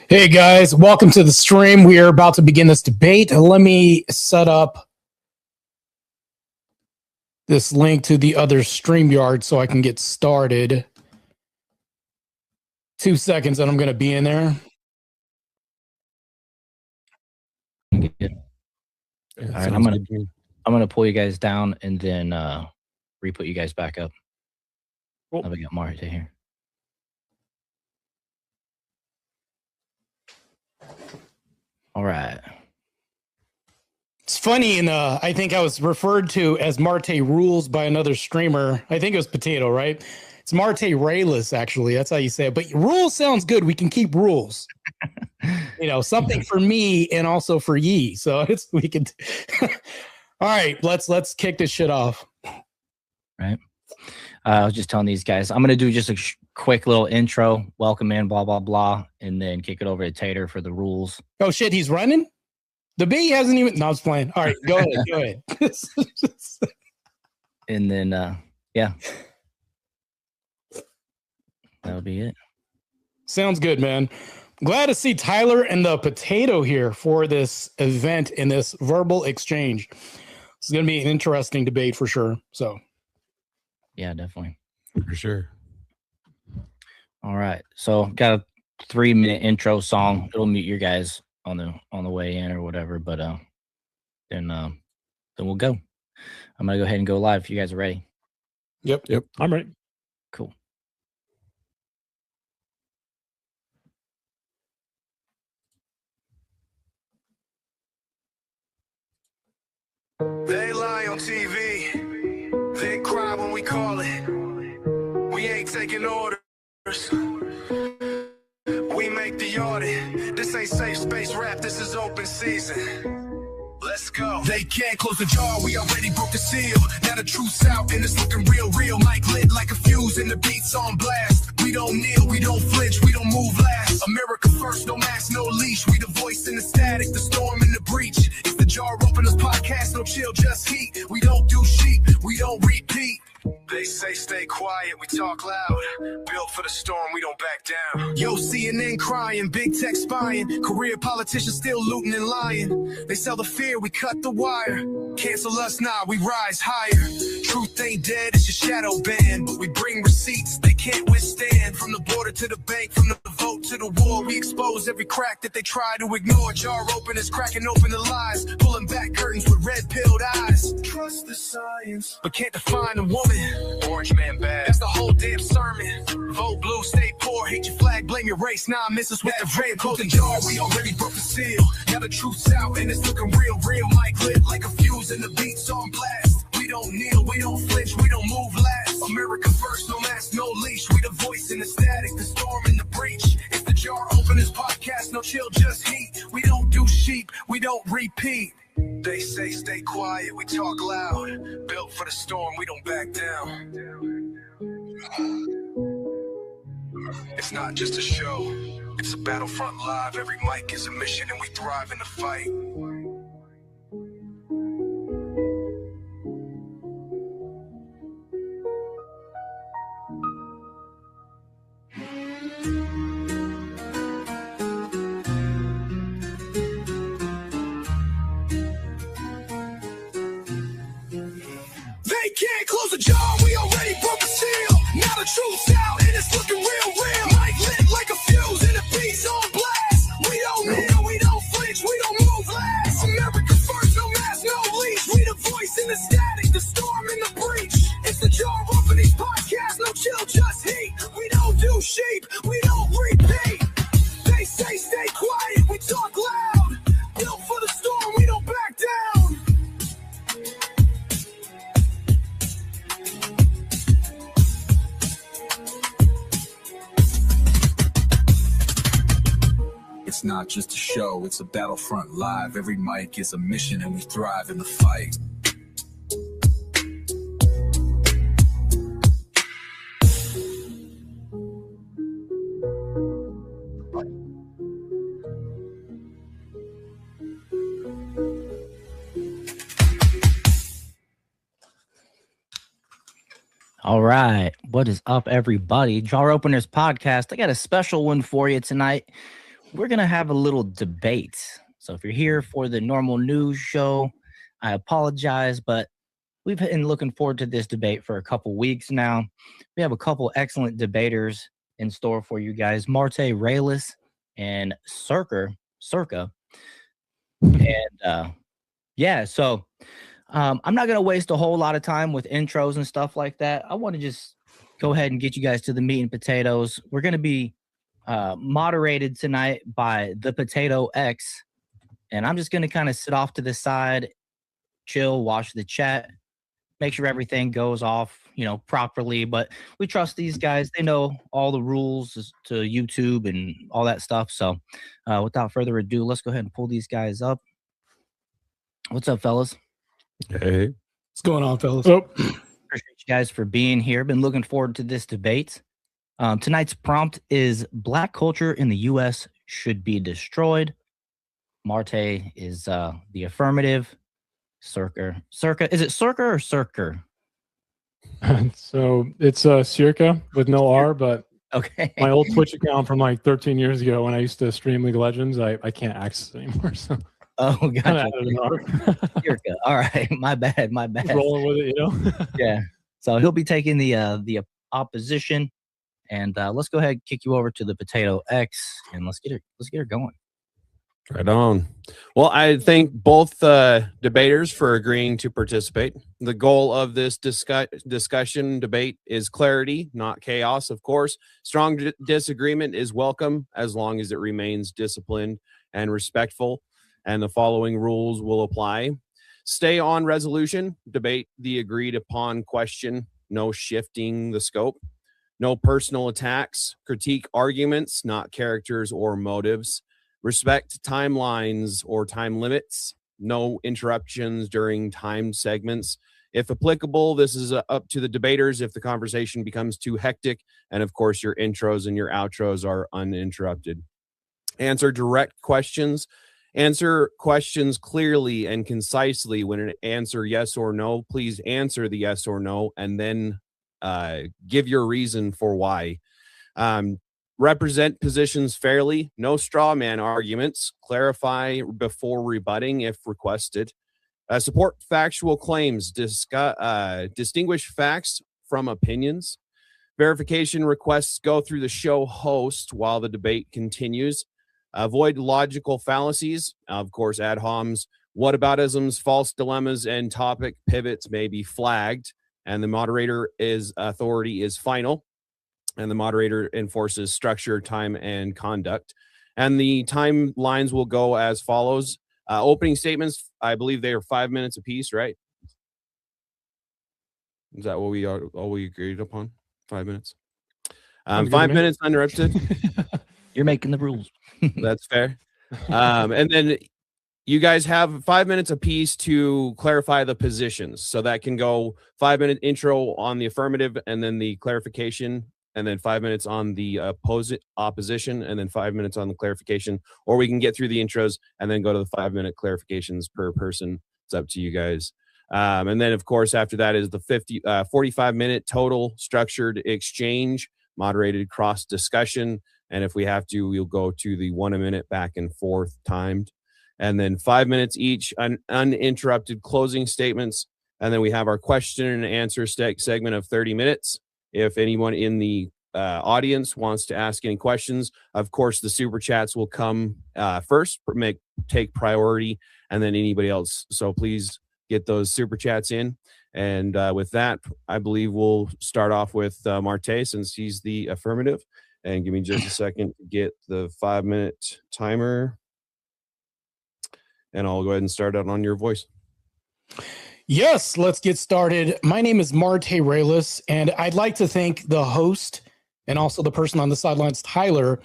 Hey guys, welcome to the stream. We are about to begin this debate. Let me set up this link to the other StreamYard so I can get started. 2 seconds and I'm going to be in there. Good. All right, I'm gonna pull you guys down and then re-put you guys back up. Cool. Now we got Martae here. All right. It's funny, and I think I was referred to as Martae Rules by another streamer. I think it was Potato, right? It's Martae Rayless, actually. That's how you say it. But rules sounds good. We can keep rules. You know, something for me and also for ye. So we can. All right, let's kick this shit off. Right. I was just telling these guys, I'm gonna do just a quick little intro, welcome in, blah blah blah, and then kick it over to Tater for the rules. Oh shit, he's running. The bee hasn't even. No, I was playing. All right, go ahead. Go ahead. And then, yeah, that'll be it. Sounds good, man. Glad to see Tyler and the Potato here for this event and this verbal exchange. It's going to be an interesting debate for sure. So, yeah, definitely. For sure. All right. So, got a 3-minute intro song. It'll mute your guys on the way in or whatever, but then we'll go. I'm going to go ahead and go live if you guys are ready. Yep. I'm ready. Cool. They lie on TV, they cry when we call it. We ain't taking orders, we make the audit. This ain't safe space rap, this is open season. Let's go. They can't close the jar, we already broke the seal. Now the truth's out and it's looking real. Mic lit like a fuse and the beat's on blast. We don't kneel, we don't flinch, we don't move last. America first, no mask, no leash. We the voice in the static, the storm in the breach. It's the Jar Openers podcast, no chill, just heat. We don't do sheep, we don't repeat. They say stay quiet, we talk loud. Built for the storm, we don't back down. Yo, CNN crying, big tech spying. Career politicians still looting and lying. They sell the fear, we cut the wire. Cancel us, nah, we rise higher. Truth ain't dead, it's your shadow banned. But we bring receipts, they can't withstand. From the border to the bank, from the vote to the war. We expose every crack that they try to ignore. Jar Openers cracking open the lies. Pulling back curtains with red-pilled eyes. Trust the science, but can't define a woman. Orange man bad, that's the whole damn sermon. Vote blue, stay poor, hate your flag, blame your race. Nah, miss us with the red. Close the jar, we already broke the seal. Now the truth's out and it's looking real. Mic lit like a fuse and the beat's on blast. We don't kneel, we don't flinch, we don't move last. America first, no mask, no leash. We the voice in the static, the storm in the breach. It's the Jar Openers podcast, no chill, just heat. We don't do sheep, we don't repeat. They say stay quiet, we talk loud. Built for the storm, we don't back down. It's not just a show, it's a battlefront live. Every mic is a mission and we thrive in the fight. They can't close the jar, we already broke the seal. Now the truth's out and it's looking real. Mic lit like a fuse and the beat's on blast. We don't kneel, we don't flinch, we don't move last. America first, no mask, no leash. We the voice in the static, the storm in the breach. It's the Jar Openers podcast, no chill, just heat. We don't do sheep, we don't repeat. They say stay quiet, we talk loud. Built for the storm, we don't back down. It's not just a show, it's a battlefront live. Every mic is a mission and we thrive in the fight. All right. What is up, everybody? Jar Openers podcast. I got a special one for you tonight. we're going to have a little debate. So if you're here for the normal news show, I apologize, but we've been looking forward to this debate for a couple weeks now. We have a couple excellent debaters in store for you guys, Martae Raylis and Searkar. And yeah, so I'm not going to waste a whole lot of time with intros and stuff like that. I want to just go ahead and get you guys to the meat and potatoes. We're going to be moderated tonight by the Potato X, and I'm just going to kind of sit off to the side, chill, watch the chat, make sure everything goes off, properly. But we trust these guys. They know all the rules to YouTube and all that stuff. So without further ado, let's go ahead and pull these guys up. What's up, fellas? Hey. What's going on, fellas? Appreciate you guys for being here. Been looking forward to this debate. Tonight's prompt is Black culture in the U.S. should be destroyed. Martae is the affirmative. Searkar. Is it Searkar or Searkar? So it's Searkar with no R, but Okay. my old Twitch account from like 13 years ago when I used to stream League of Legends, I can't access it anymore. So Oh, kind of gotcha. added an R. Searkar. All right. My bad. Just rolling with it, Yeah. So he'll be taking the opposition, and let's go ahead and kick you over to the Potato X, and let's get her going. Right on. Well, I thank both debaters for agreeing to participate. The goal of this discussion debate is clarity, not chaos, of course. Strong disagreement is welcome as long as it remains disciplined and respectful, and the following rules will apply. Stay on resolution. Debate the agreed upon question. No shifting the scope. No personal attacks. Critique arguments, not characters or motives. Respect timelines or time limits. No interruptions during timed segments. If applicable, this is up to the debaters if the conversation becomes too hectic. And of course, your intros and your outros are uninterrupted. Answer direct questions. Answer questions clearly and concisely. When an answer yes or no, please answer the yes or no and then give your reason for why. Represent positions fairly. No straw man arguments. Clarify before rebutting if requested. Support factual claims. Distinguish facts from opinions. Verification requests go through the show host while the debate continues. Avoid logical fallacies. Of course, ad homs, whataboutisms, false dilemmas, and topic pivots may be flagged. And the moderator authority is final. And the moderator enforces structure, time, and conduct. And the timelines will go as follows. Opening statements, I believe they are 5 minutes apiece, right? Is that what we agreed upon? 5 minutes. 5 minutes uninterrupted. You're making the rules. That's fair. And then you guys have 5 minutes apiece to clarify the positions. So that can go 5-minute intro on the affirmative and then the clarification, and then 5 minutes on the opposition, and then 5 minutes on the clarification. Or we can get through the intros and then go to the 5-minute clarifications per person. It's up to you guys. And then, of course, after that is the 45-minute total structured exchange, moderated cross discussion. And if we have to, we'll go to the 1 minute back and forth timed. And then 5 minutes each, uninterrupted closing statements. And then we have our question and answer segment of 30 minutes. If anyone in the audience wants to ask any questions, of course, the super chats will come first, take priority, and then anybody else. So please get those super chats in. And with that, I believe we'll start off with Martae, since he's the affirmative. And give me just a second to get the 5-minute timer. And I'll go ahead and start out on your voice. Yes, let's get started. My name is Martae Raylis, and I'd like to thank the host and also the person on the sidelines, Tyler,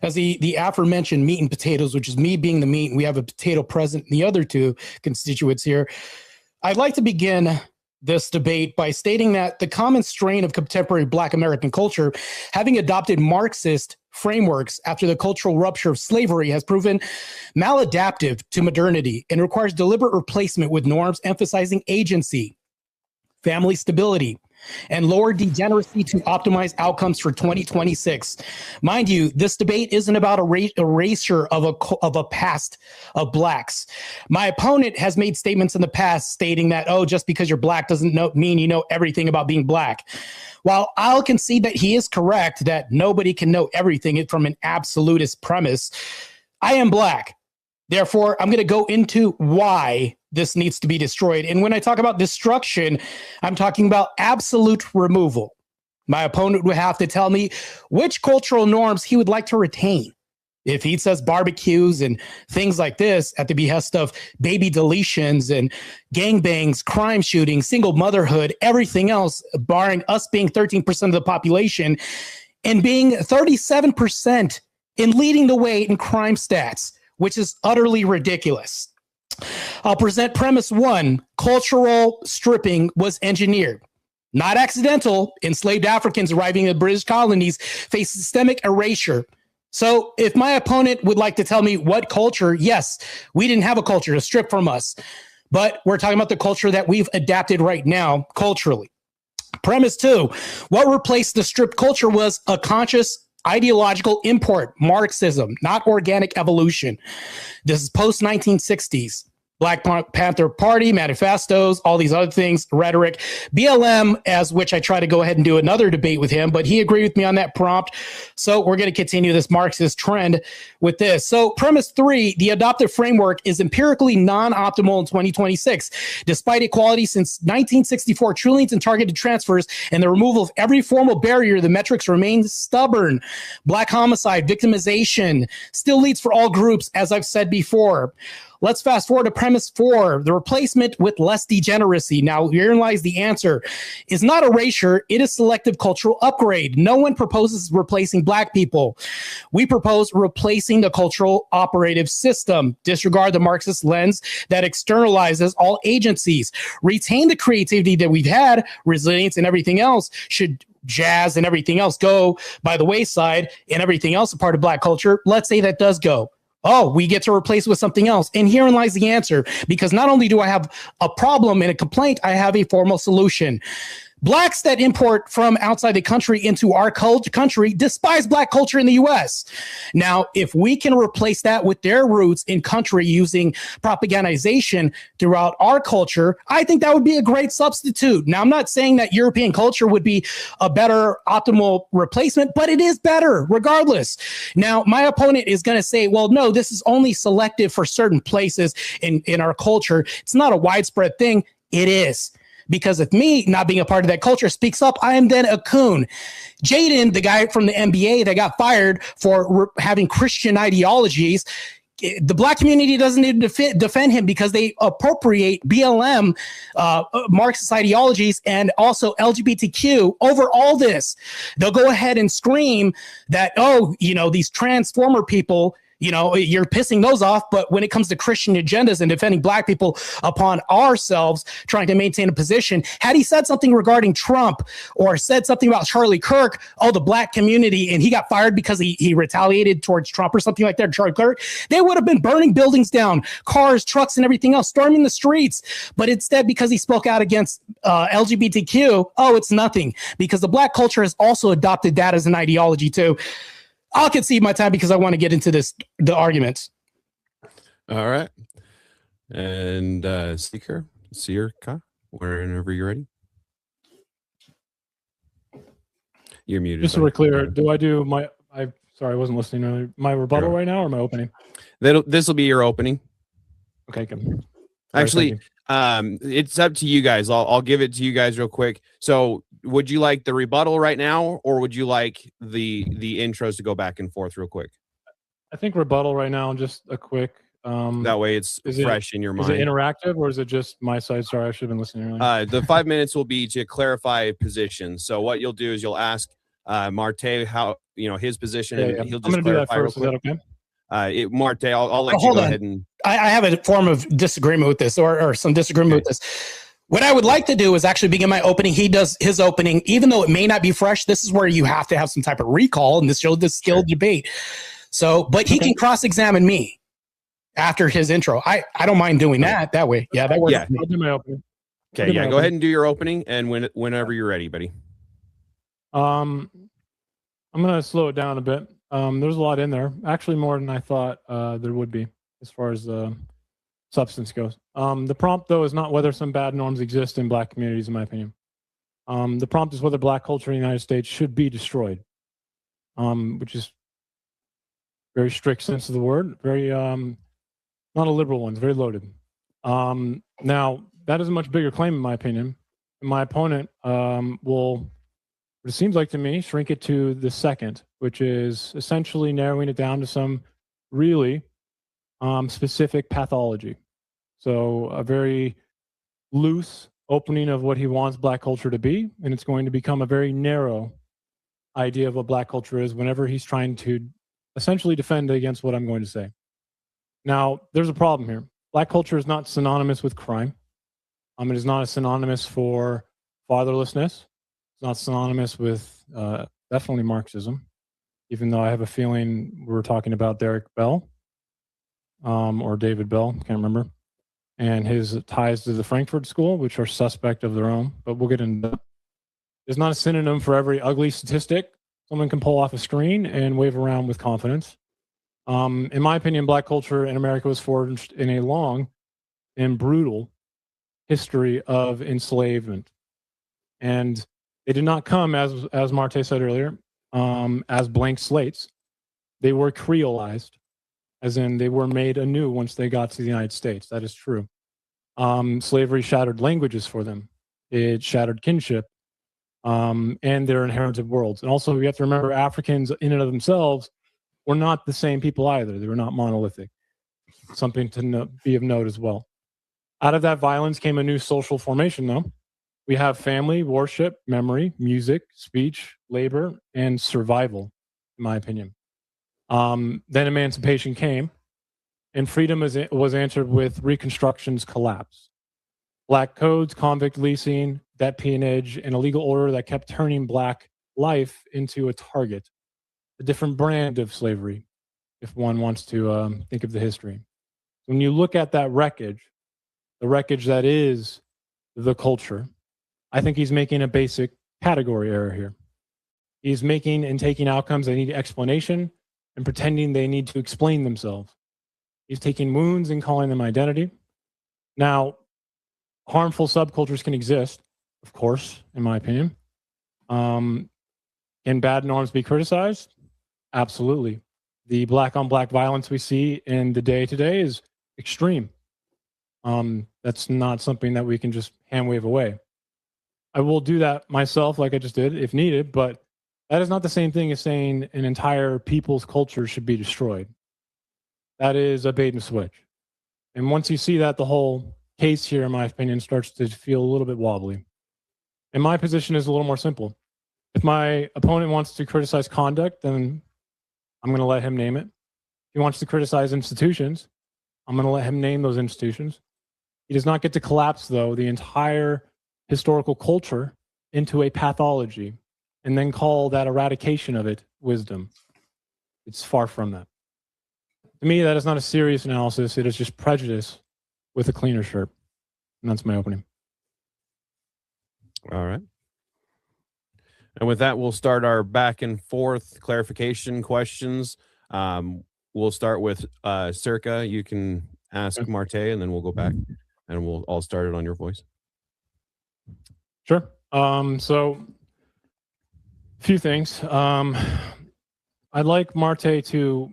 as the aforementioned meat and potatoes, which is me being the meat, and we have a potato present in the other two constituents here. I'd like to begin this debate by stating that the common strain of contemporary Black American culture, having adopted Marxist frameworks after the cultural rupture of slavery, has proven maladaptive to modernity and requires deliberate replacement with norms emphasizing agency, family stability, and lower degeneracy to optimize outcomes for 2026. Mind you, this debate isn't about erasure of a past of blacks. My opponent has made statements in the past stating that, oh, just because you're black doesn't mean you know everything about being black. While I'll concede that he is correct, that nobody can know everything from an absolutist premise, I am black. Therefore, I'm going to go into why this needs to be destroyed. And when I talk about destruction, I'm talking about absolute removal. My opponent would have to tell me which cultural norms he would like to retain. If he says barbecues and things like this at the behest of baby deletions and gangbangs, crime shootings, single motherhood, everything else, barring us being 13% of the population and being 37% in leading the way in crime stats, which is utterly ridiculous. I'll present premise one: cultural stripping was engineered. Not accidental. Enslaved Africans arriving in the British colonies faced systemic erasure. So if my opponent would like to tell me what culture, yes, we didn't have a culture to strip from us, but we're talking about the culture that we've adapted right now culturally. Premise two: what replaced the stripped culture was a conscious ideological import, Marxism, not organic evolution. This is post-1960s. Black Panther Party, manifestos, all these other things, rhetoric. BLM, as which I try to go ahead and do another debate with him, but he agreed with me on that prompt. So we're going to continue this Marxist trend with this. So premise three: the adopted framework is empirically non-optimal in 2026. Despite equality since 1964, trillions in targeted transfers, and the removal of every formal barrier, the metrics remain stubborn. Black homicide, victimization still leads for all groups, as I've said before. Let's fast forward to premise four: the replacement with less degeneracy. Now, herein lies the answer. It's not erasure, it is selective cultural upgrade. No one proposes replacing black people. We propose replacing the cultural operative system. Disregard the Marxist lens that externalizes all agencies. Retain the creativity that we've had, resilience and everything else. Should jazz and everything else go by the wayside and everything else a part of black culture? Let's say that does go. Oh, we get to replace it with something else. And herein lies the answer, because not only do I have a problem and a complaint, I have a formal solution. Blacks that import from outside the country into our country despise black culture in the U.S. Now, if we can replace that with their roots in country using propagandization throughout our culture, I think that would be a great substitute. Now, I'm not saying that European culture would be a better optimal replacement, but it is better regardless. Now, my opponent is going to say, well, no, this is only selective for certain places in our culture. It's not a widespread thing. It is. Because if me not being a part of that culture speaks up, I am then a coon. Jaden, the guy from the NBA that got fired for having Christian ideologies, the black community doesn't need to defend him because they appropriate BLM, Marxist ideologies, and also LGBTQ over all this. They'll go ahead and scream that, oh, you know, these transformer people, you know, you're pissing those off. But when it comes to Christian agendas and defending black people upon ourselves, trying to maintain a position, had he said something regarding Trump or said something about Charlie Kirk, oh, the black community, and he got fired because he retaliated towards Trump or something like that, Charlie Kirk, they would have been burning buildings down, cars, trucks, and everything else, storming the streets. But instead, because he spoke out against LGBTQ, oh, it's nothing, because the black culture has also adopted that as an ideology too. I'll concede my time because I want to get into the arguments. All right. And Searkar, whenever you're ready. You're muted. Just so we're clear, do I do sorry, I wasn't listening earlier. My rebuttal right now or my opening? This will be your opening. Okay, good. Actually, it's up to you guys. I'll give it to you guys real quick. So would you like the rebuttal right now, or would you like the intros to go back and forth real quick? I think rebuttal right now, just a quick. That way it's fresh in your mind. Is it interactive or is it just my side? Sorry, I should have been listening earlier. The 5 minutes will be to clarify position. So what you'll do is you'll ask Martae how, his position, and he'll just I'm going to do that first. Is that okay? Martae, I'll let you go ahead and. I have a form of disagreement with this, or some disagreement with this. What I would like to do is actually begin my opening. He does his opening, even though it may not be fresh. This is where you have to have some type of recall, and this shows the skilled debate. So, but he can cross-examine me after his intro. I don't mind doing that way. Yeah, that works. I'll do my opening. Okay, yeah, go ahead and do your opening, and whenever you're ready, buddy. I'm gonna slow it down a bit. There's a lot in there, actually more than I thought there would be as far as substance goes. The prompt, though, is not whether some bad norms exist in Black communities, in my opinion. The prompt is whether Black culture in the United States should be destroyed, which is very strict sense of the word, very not a liberal one, it's very loaded. Now, that is a much bigger claim, in my opinion. And my opponent will, what it seems like to me, shrink it to the second, which is essentially narrowing it down to some really specific pathology. So a very loose opening of what he wants Black culture to be, and it's going to become a very narrow idea of what Black culture is whenever he's trying to essentially defend against what I'm going to say. Now, there's a problem here. Black culture is not synonymous with crime. It is not synonymous for fatherlessness. It's not synonymous with definitely Marxism, even though I have a feeling we're talking about Derek Bell or David Bell, can't remember, and his ties to the Frankfurt School, which are suspect of their own, but we'll get into that. There's not a synonym for every ugly statistic someone can pull off a screen and wave around with confidence. In my opinion, Black culture in America was forged in a long and brutal history of enslavement. And they did not come, as Martae said earlier, as blank slates. They were creolized, as in they were made anew once they got to the United States. That is true. Slavery shattered languages for them. It shattered kinship and their inherited worlds. And also, you have to remember, Africans in and of themselves were not the same people either. They were not monolithic. Something to be of note as well. Out of that violence came a new social formation, though. We have family, worship, memory, music, speech, labor, and survival, in my opinion. Then emancipation came, and freedom was answered with Reconstruction's collapse. Black codes, convict leasing, debt peonage, and a legal order that kept turning Black life into a target, a different brand of slavery, if one wants to think of the history. When you look at that wreckage, the wreckage that is the culture, I think he's making a basic category error here. He's making and taking outcomes that need explanation and pretending they need to explain themselves. He's taking wounds and calling them identity. Now, harmful subcultures can exist, of course, in my opinion. Can bad norms be criticized? Absolutely. The Black on Black violence we see in the day today is extreme. That's not something that we can just hand wave away. I will do that myself, like I just did, if needed, but that is not the same thing as saying an entire people's culture should be destroyed. That is a bait and switch. And once you see that, the whole case here, in my opinion, starts to feel a little bit wobbly. And my position is a little more simple. If my opponent wants to criticize conduct, then I'm going to let him name it. If he wants to criticize institutions, I'm going to let him name those institutions. He does not get to collapse, though, the entire historical culture into a pathology and then call that eradication of it wisdom. It's far from that. To me, that is not a serious analysis. It is just prejudice with a cleaner shirt. And that's my opening. All right. And with that, we'll start our back and forth clarification questions. We'll start with Searkar. You can ask Martae, and then we'll go back, and we'll all start it on your voice. Sure. So, a few things. I'd like Martae to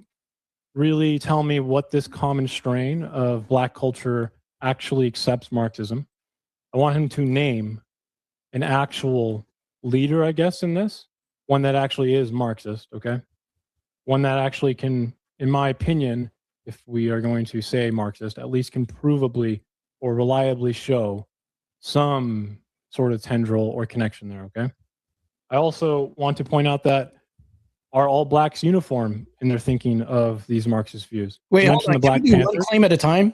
really tell me what this common strain of Black culture actually accepts Marxism. I want him to name an actual leader, I guess, in this, one that actually is Marxist, okay? One that actually can, in my opinion, if we are going to say Marxist, at least can provably or reliably show some sort of tendril or connection there, okay? I also want to point out that are all Blacks uniform in their thinking of these Marxist views? Wait, You hold on. mentioned the Black Can we do one Panthers. claim at a time?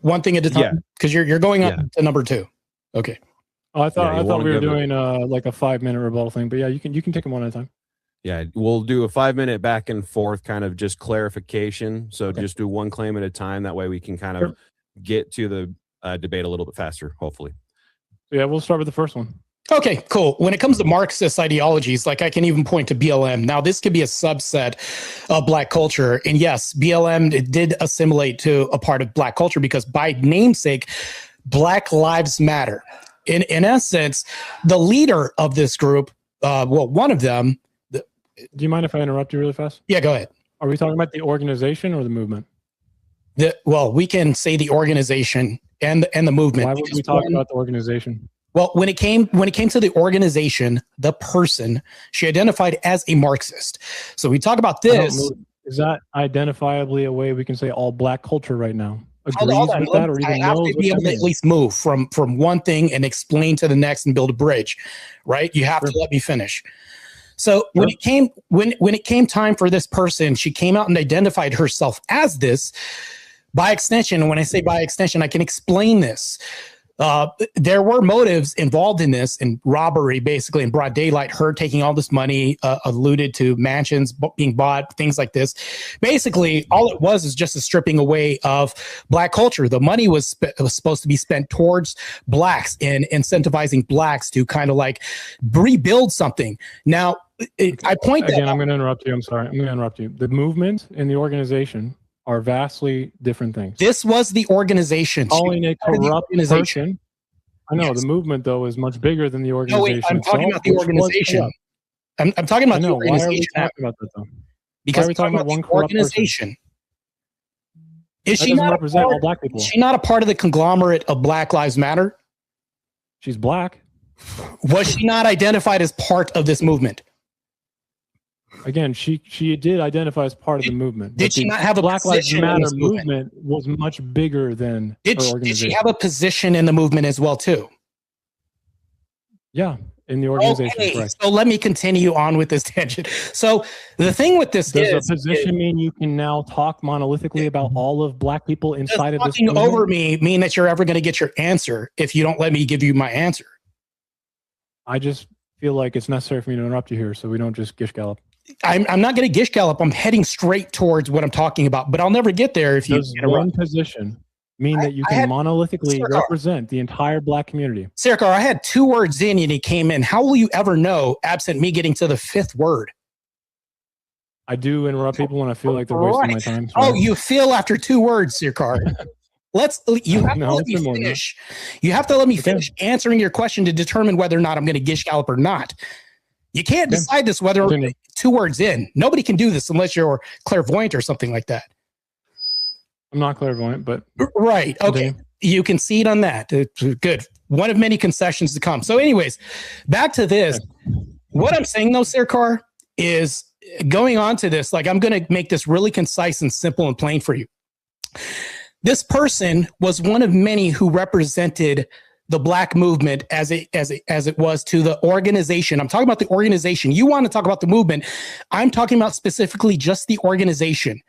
One thing at a time? Because you're going on to number two. Okay. Oh, I thought we were give doing like a 5-minute rebuttal thing, but yeah, you can take them one at a time. Yeah, we'll do a 5-minute back and forth kind of just clarification. So just do one claim at a time. That way we can kind of get to the debate a little bit faster, hopefully. Yeah, we'll start with the first one. Okay, cool. When it comes to Marxist ideologies, like I can even point to BLM. Now, this could be a subset of Black culture. And yes, BLM did assimilate to a part of Black culture because by namesake, Black Lives Matter. In essence, the leader of this group, one of them. Do you mind if I interrupt you really fast? Yeah, go ahead. Are we talking about the organization or the movement? We can say the organization and the movement. Why would we talk about the organization? Well, when it came to the organization, the person, she identified as a Marxist. So we talk about this. Is that identifiably a way we can say all Black culture right now agrees Hold on. with that, or I even have knows to be able to at least move from one thing and explain to the next and build a bridge, right? You have to let me finish. So when it came time for this person, she came out and identified herself as this. By extension, when I say by extension, I can explain this. There were motives involved in this, in robbery, basically in broad daylight, her taking all this money, alluded to mansions being bought, things like this. Basically, all it was is just a stripping away of Black culture. The money was supposed to be spent towards Blacks and incentivizing Blacks to kind of like rebuild something. Now, I point again, that I'm going to interrupt you. I'm sorry. I'm going to interrupt you. The movement and the organization are vastly different things. This was the organization. Calling a corrupt organization. I know Yes. the movement though is much bigger than the organization. No, wait, I'm talking about the organization. I'm talking about the Why are we organization. talking about that though? Because Why are we talking about one corrupt organization. Is That she doesn't not represent all part, Black people. is she not a part of the conglomerate of Black Lives Matter? She's Black. Was she not identified as part of this movement? Again, she did identify as part of the movement. Did but she the not have a Black Lives position in Matter this movement? movement was much bigger than Did her she organization. have a position in the movement as well too? Yeah, in the organization. Okay, Correct. so let me continue on with this tangent. So the thing with this Does a position mean you can now talk monolithically about all of Black people inside of this talking movement? over me mean that you're ever going to get your answer if you don't let me give you my answer? I just feel like it's necessary for me to interrupt you here so we don't just gish gallop. I'm not going to gish gallop. I'm heading straight towards what I'm talking about, but I'll never get there if you Does one position mean that you can monolithically Searkar. represent the entire Black community? Searkar, I had 2 words in and he came in. How will you ever know absent me getting to the 5th word? I do interrupt people when I feel like they're wasting my time. Oh, you feel after 2 words, Searkar. You have to No, let it's me been more than that. finish. You have to let me Okay. finish answering your question to determine whether or not I'm going to gish gallop or not. You can't Okay. decide this whether Continue. 2 words in. Nobody can do this unless you're clairvoyant or something like that. I'm not clairvoyant, but Right. Okay. Continue. You concede on that. Good. One of many concessions to come. So, anyways, back to this. What I'm saying, though, Searkar, is going on to this. Like, I'm going to make this really concise and simple and plain for you. This person was one of many who represented the Black movement as it was to the organization. I'm talking about the organization. You want to talk about the movement. I'm talking about specifically just the organization.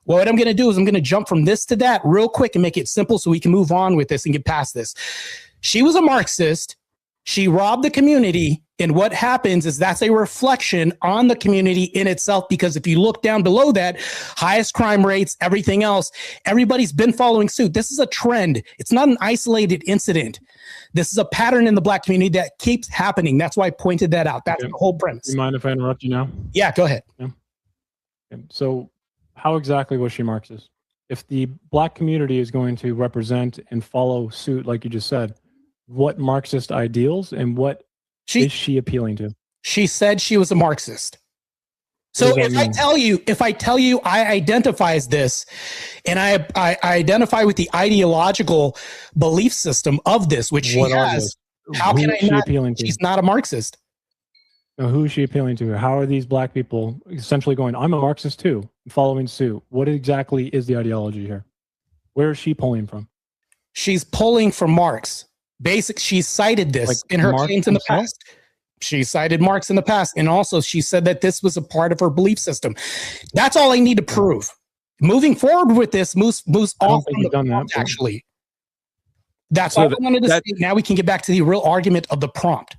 Well, what I'm going to do is I'm going to jump from this to that real quick and make it simple so we can move on with this and get past this. She was a Marxist. She robbed the community. And what happens is that's a reflection on the community in itself, because if you look down below that, highest crime rates, everything else, everybody's been following suit. This is a trend. It's not an isolated incident. This is a pattern in the Black community that keeps happening. That's why I pointed that out. That's Okay. the whole premise. do you mind if I interrupt you now? Yeah, go ahead. Okay. So how exactly was she Marxist? If the Black community is going to represent and follow suit, like you just said, what Marxist ideals and what is she appealing to? She said she was a Marxist. What So does that mean? if I tell you I identify as this, and I identify with the ideological belief system of this, which she What are has, those? how Who can is I she not? appealing to? She's not a Marxist. Now, who is she appealing to? How are these Black people essentially going, I'm a Marxist too, following suit? What exactly is the ideology here? Where is she pulling from? She's pulling from Marx. She cited this Like in her Marx claims in the himself? past. She cited Marx in the past. And also she said that this was a part of her belief system. That's all I need to prove. Moving forward with this moves I don't off think from you've the done that, prompt, but- actually. That's So all I wanted to that- say. Now we can get back to the real argument of the prompt.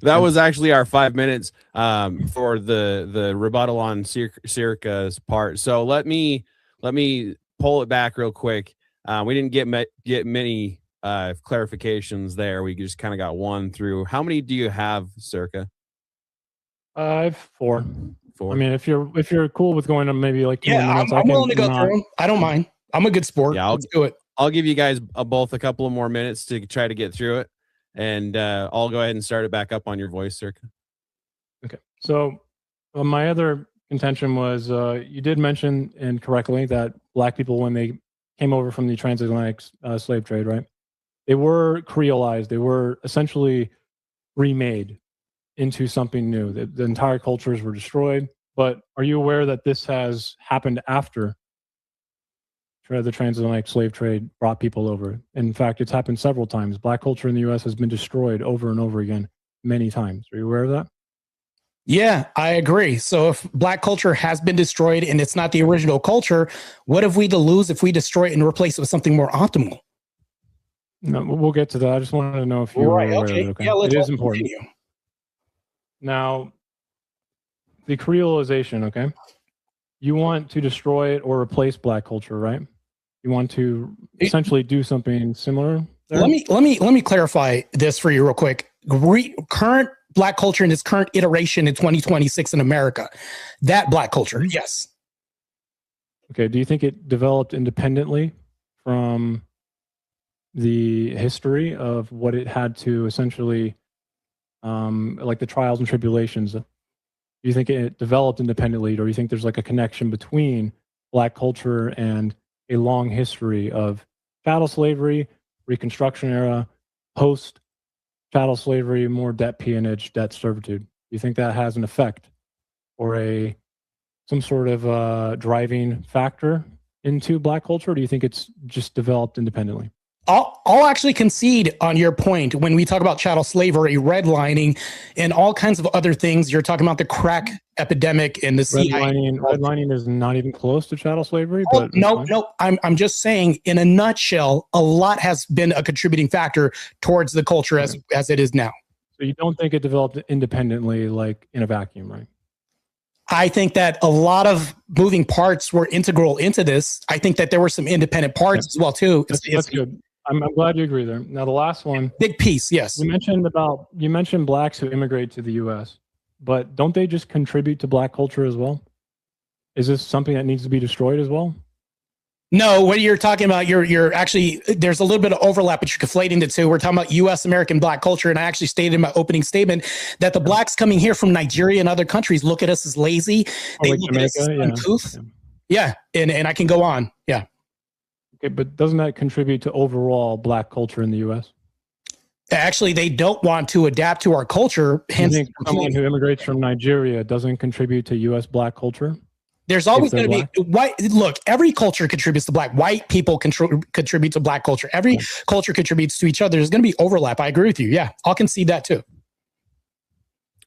That was actually our 5 minutes for the rebuttal on Searkar's part. So let me pull it back real quick. We didn't get many clarifications there. We just kind of got one through. How many do you have, Circa? I have 4. 4. I mean, if you're cool with going to maybe like 2 more Yeah, minutes, I'm I can willing to go not- through them. I don't mind. I'm a good sport. Yeah, Let's do it. I'll give you guys both a couple of more minutes to try to get through it, and I'll go ahead and start it back up on your voice, Circa. Okay. So my other contention was you did mention incorrectly that Black people, when they came over from the transatlantic slave trade, right? They were creolized. They were essentially remade into something new. The entire cultures were destroyed. But are you aware that this has happened after the transatlantic slave trade brought people over? In fact, it's happened several times. Black culture in the U.S. has been destroyed over and over again many times. Are you aware of that? Yeah, I agree. So if Black culture has been destroyed and it's not the original culture, what have we to lose if we destroy it and replace it with something more optimal? No, we'll get to that. I just wanted to know if you were aware of it. Okay. Yeah, it is important. Continue. Now, the creolization, okay? You want to destroy it or replace Black culture, right? You want to essentially do something similar there? Let me clarify this for you real quick. Current Black culture in its current iteration in 2026 in America, that Black culture, yes. Okay. Do you think it developed independently from the history of what it had to essentially, like the trials and tribulations? Do you think it developed independently, or do you think there's like a connection between Black culture and a long history of chattel slavery, Reconstruction era, post chattel slavery, more debt peonage, debt servitude? Do you think that has an effect or some sort of driving factor into Black culture? Or do you think it's just developed independently? I'll actually concede on your point when we talk about chattel slavery, redlining, and all kinds of other things. You're talking about the crack epidemic and the redlining is not even close to chattel slavery. Oh, but no. I'm just saying, in a nutshell, a lot has been a contributing factor towards the culture as it is now. So you don't think it developed independently, like in a vacuum, right? I think that a lot of moving parts were integral into this. I think that there were some independent parts as well too. That's good. I'm glad you agree there. Now, the last one, big piece. Yes. You mentioned Blacks who immigrate to the U.S., but don't they just contribute to Black culture as well? Is this something that needs to be destroyed as well? No, what you're talking about, you're actually, there's a little bit of overlap, but you're conflating the two. We're talking about U.S. American Black culture, and I actually stated in my opening statement that the Blacks coming here from Nigeria and other countries look at us as lazy. They look at us as uncouth. Yeah, and I can go on. Yeah. Okay, but doesn't that contribute to overall Black culture in the U.S.? Actually, they don't want to adapt to our culture. Hence, you think someone who immigrates from Nigeria doesn't contribute to U.S. Black culture? There's always going to be white. Look, every culture contributes to Black. White people contribute to Black culture. Every culture contributes to each other. There's going to be overlap. I agree with you. Yeah, I'll concede that too.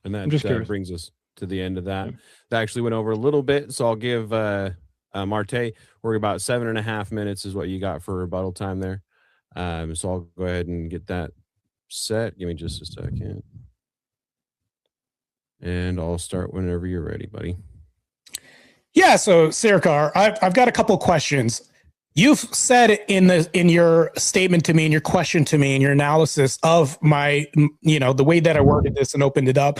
And that brings us to the end of that. Yeah. That actually went over a little bit, so I'll give Martae, we're about 7.5 minutes is what you got for rebuttal time there. So I'll go ahead and get that set. Give me just a second. And I'll start whenever you're ready, buddy. Yeah, so Searkar, I've got a couple of questions. You've said in your statement to me, in your question to me, in your analysis of my, the way that I worded this and opened it up,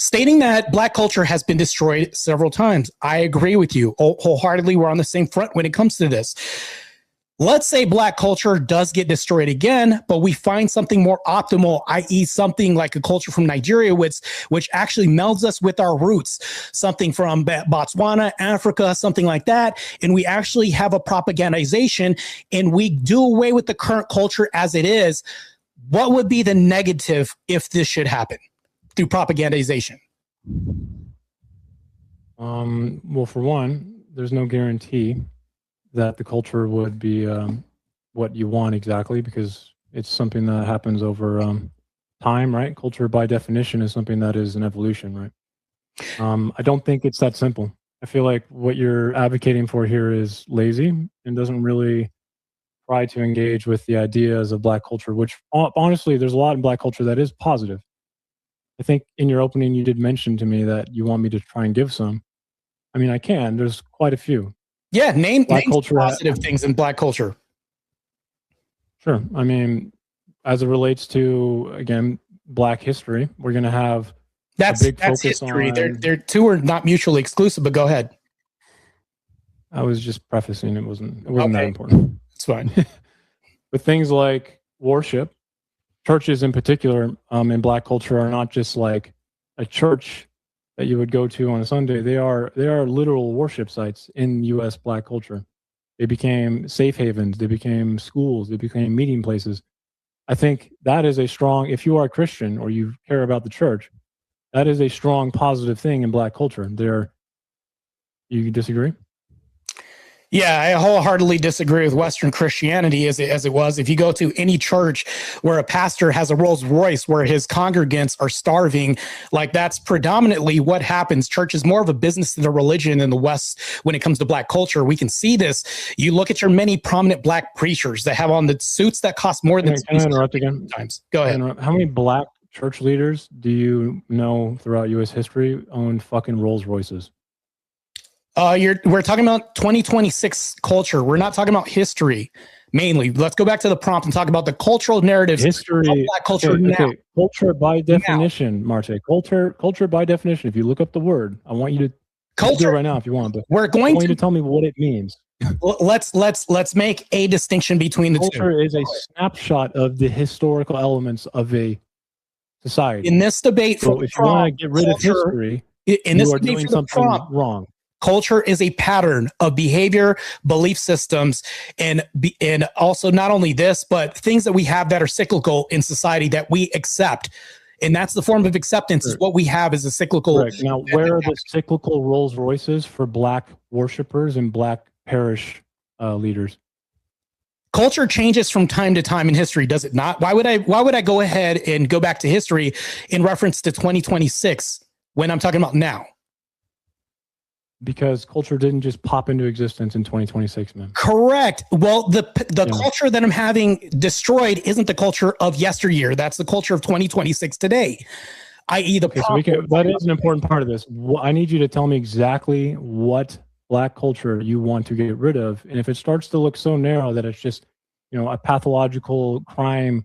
stating that Black culture has been destroyed several times. I agree with you wholeheartedly. We're on the same front when it comes to this. Let's say Black culture does get destroyed again, but we find something more optimal, i.e. something like a culture from Nigeria, which actually melds us with our roots, something from Botswana, Africa, something like that. And we actually have a propagandization and we do away with the current culture as it is. What would be the negative if this should happen through propagandization? Well, for one, there's no guarantee that the culture would be what you want exactly, because it's something that happens over time, right? Culture by definition is something that is an evolution, right? I don't think it's that simple. I feel like what you're advocating for here is lazy and doesn't really try to engage with the ideas of Black culture, which honestly, there's a lot in Black culture that is positive. I think in your opening, you did mention to me that you want me to try and give some. I mean, I can. There's quite a few. Yeah, name positive things in Black culture. Sure. I mean, as it relates to, again, Black history, we're going to have That's big focus history. on- They're two are not mutually exclusive, but go ahead. I was just prefacing it wasn't that Okay. important. It's fine. But things like worship, churches in particular, in Black culture are not just like a church that you would go to on a Sunday. They are literal worship sites in U.S. Black culture. They became safe havens. They became schools. They became meeting places. I think that is a strong, if you are a Christian or you care about the church, that is a strong positive thing in Black culture. You disagree? Yeah, I wholeheartedly disagree with Western Christianity as it was. If you go to any church where a pastor has a Rolls Royce where his congregants are starving, like that's predominantly what happens. Church is more of a business than a religion in the West when it comes to Black culture. We can see this. You look at your many prominent Black preachers that have on the suits that cost more than Can I interrupt again? times. Go ahead. How many Black church leaders do you know throughout U.S. history owned fucking Rolls Royces? We're talking about 2026 culture. We're not talking about history mainly. Let's go back to the prompt and talk about the cultural narratives History, of Black culture now. okay. Culture by definition, Martae. Culture by definition. If you look up the word, I want you to do it Culture. right now if you want. But We're I going want you to to tell me what it means. let's make a distinction between the two. Culture is a snapshot of the historical elements of a society. In this debate, So for if you want to get rid of culture- history, in this you are debate doing for the something prompt, wrong. culture is a pattern of behavior, belief systems, and also not only this, but things that we have that are cyclical in society that we accept. And that's the form of acceptance is what we have as a cyclical. Correct. Now, where are the cyclical Rolls Royces for Black worshipers and Black parish leaders? Culture changes from time to time in history, does it not? Why would I go ahead and go back to history in reference to 2026 when I'm talking about now? Because culture didn't just pop into existence in 2026, man. Correct. Well, the culture that I'm having destroyed isn't the culture of yesteryear. That's the culture of 2026 today, i.e. the Okay, so that is an important part of this. I need you to tell me exactly what Black culture you want to get rid of. And if it starts to look so narrow that it's just, a pathological crime,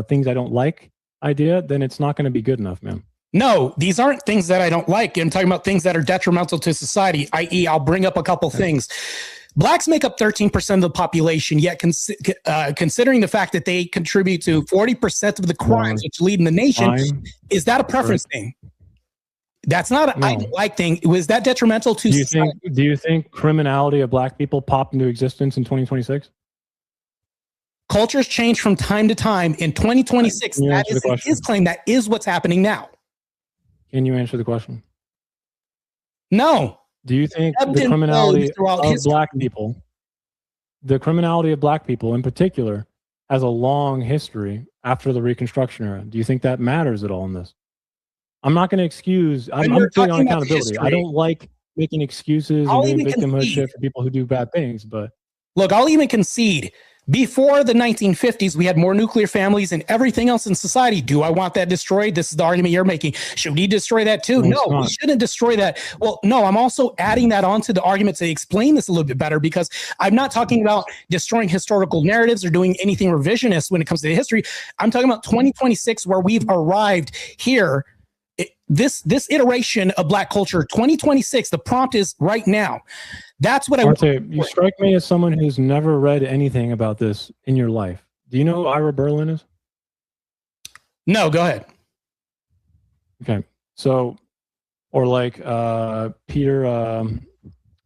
things I don't like idea, then it's not going to be good enough, man. No, these aren't things that I don't like. I'm talking about things that are detrimental to society, i.e. I'll bring up a couple things. Blacks make up 13% of the population, yet considering the fact that they contribute to 40% of the crimes which lead in the nation, is that a preference thing? That's not an I don't like thing. Was that detrimental to society? Do you think criminality of Black people popped into existence in 2026? Cultures change from time to time. In 2026, that is his claim. That is what's happening now. Can you answer the question? No. Do you think the criminality of Black people, the criminality of Black people in particular, has a long history after the Reconstruction era? Do you think that matters at all in this? I'm not going to excuse. I'm putting on accountability. I don't like making excuses and doing victimhood shit for people who do bad things. But look, I'll even concede. Before the 1950s, we had more nuclear families and everything else in society. Do I want that destroyed? This is the argument you're making. Should we destroy that too? No, we shouldn't destroy that. Well, no, I'm also adding that onto the argument to explain this a little bit better, because I'm not talking about destroying historical narratives or doing anything revisionist when it comes to history. I'm talking about 2026, where we've arrived here. This iteration of Black culture, 2026, the prompt is right now. That's what Martae, you strike me as someone who's never read anything about this in your life. Do you know who Ira Berlin is? No, go ahead. Okay. So, or like Peter,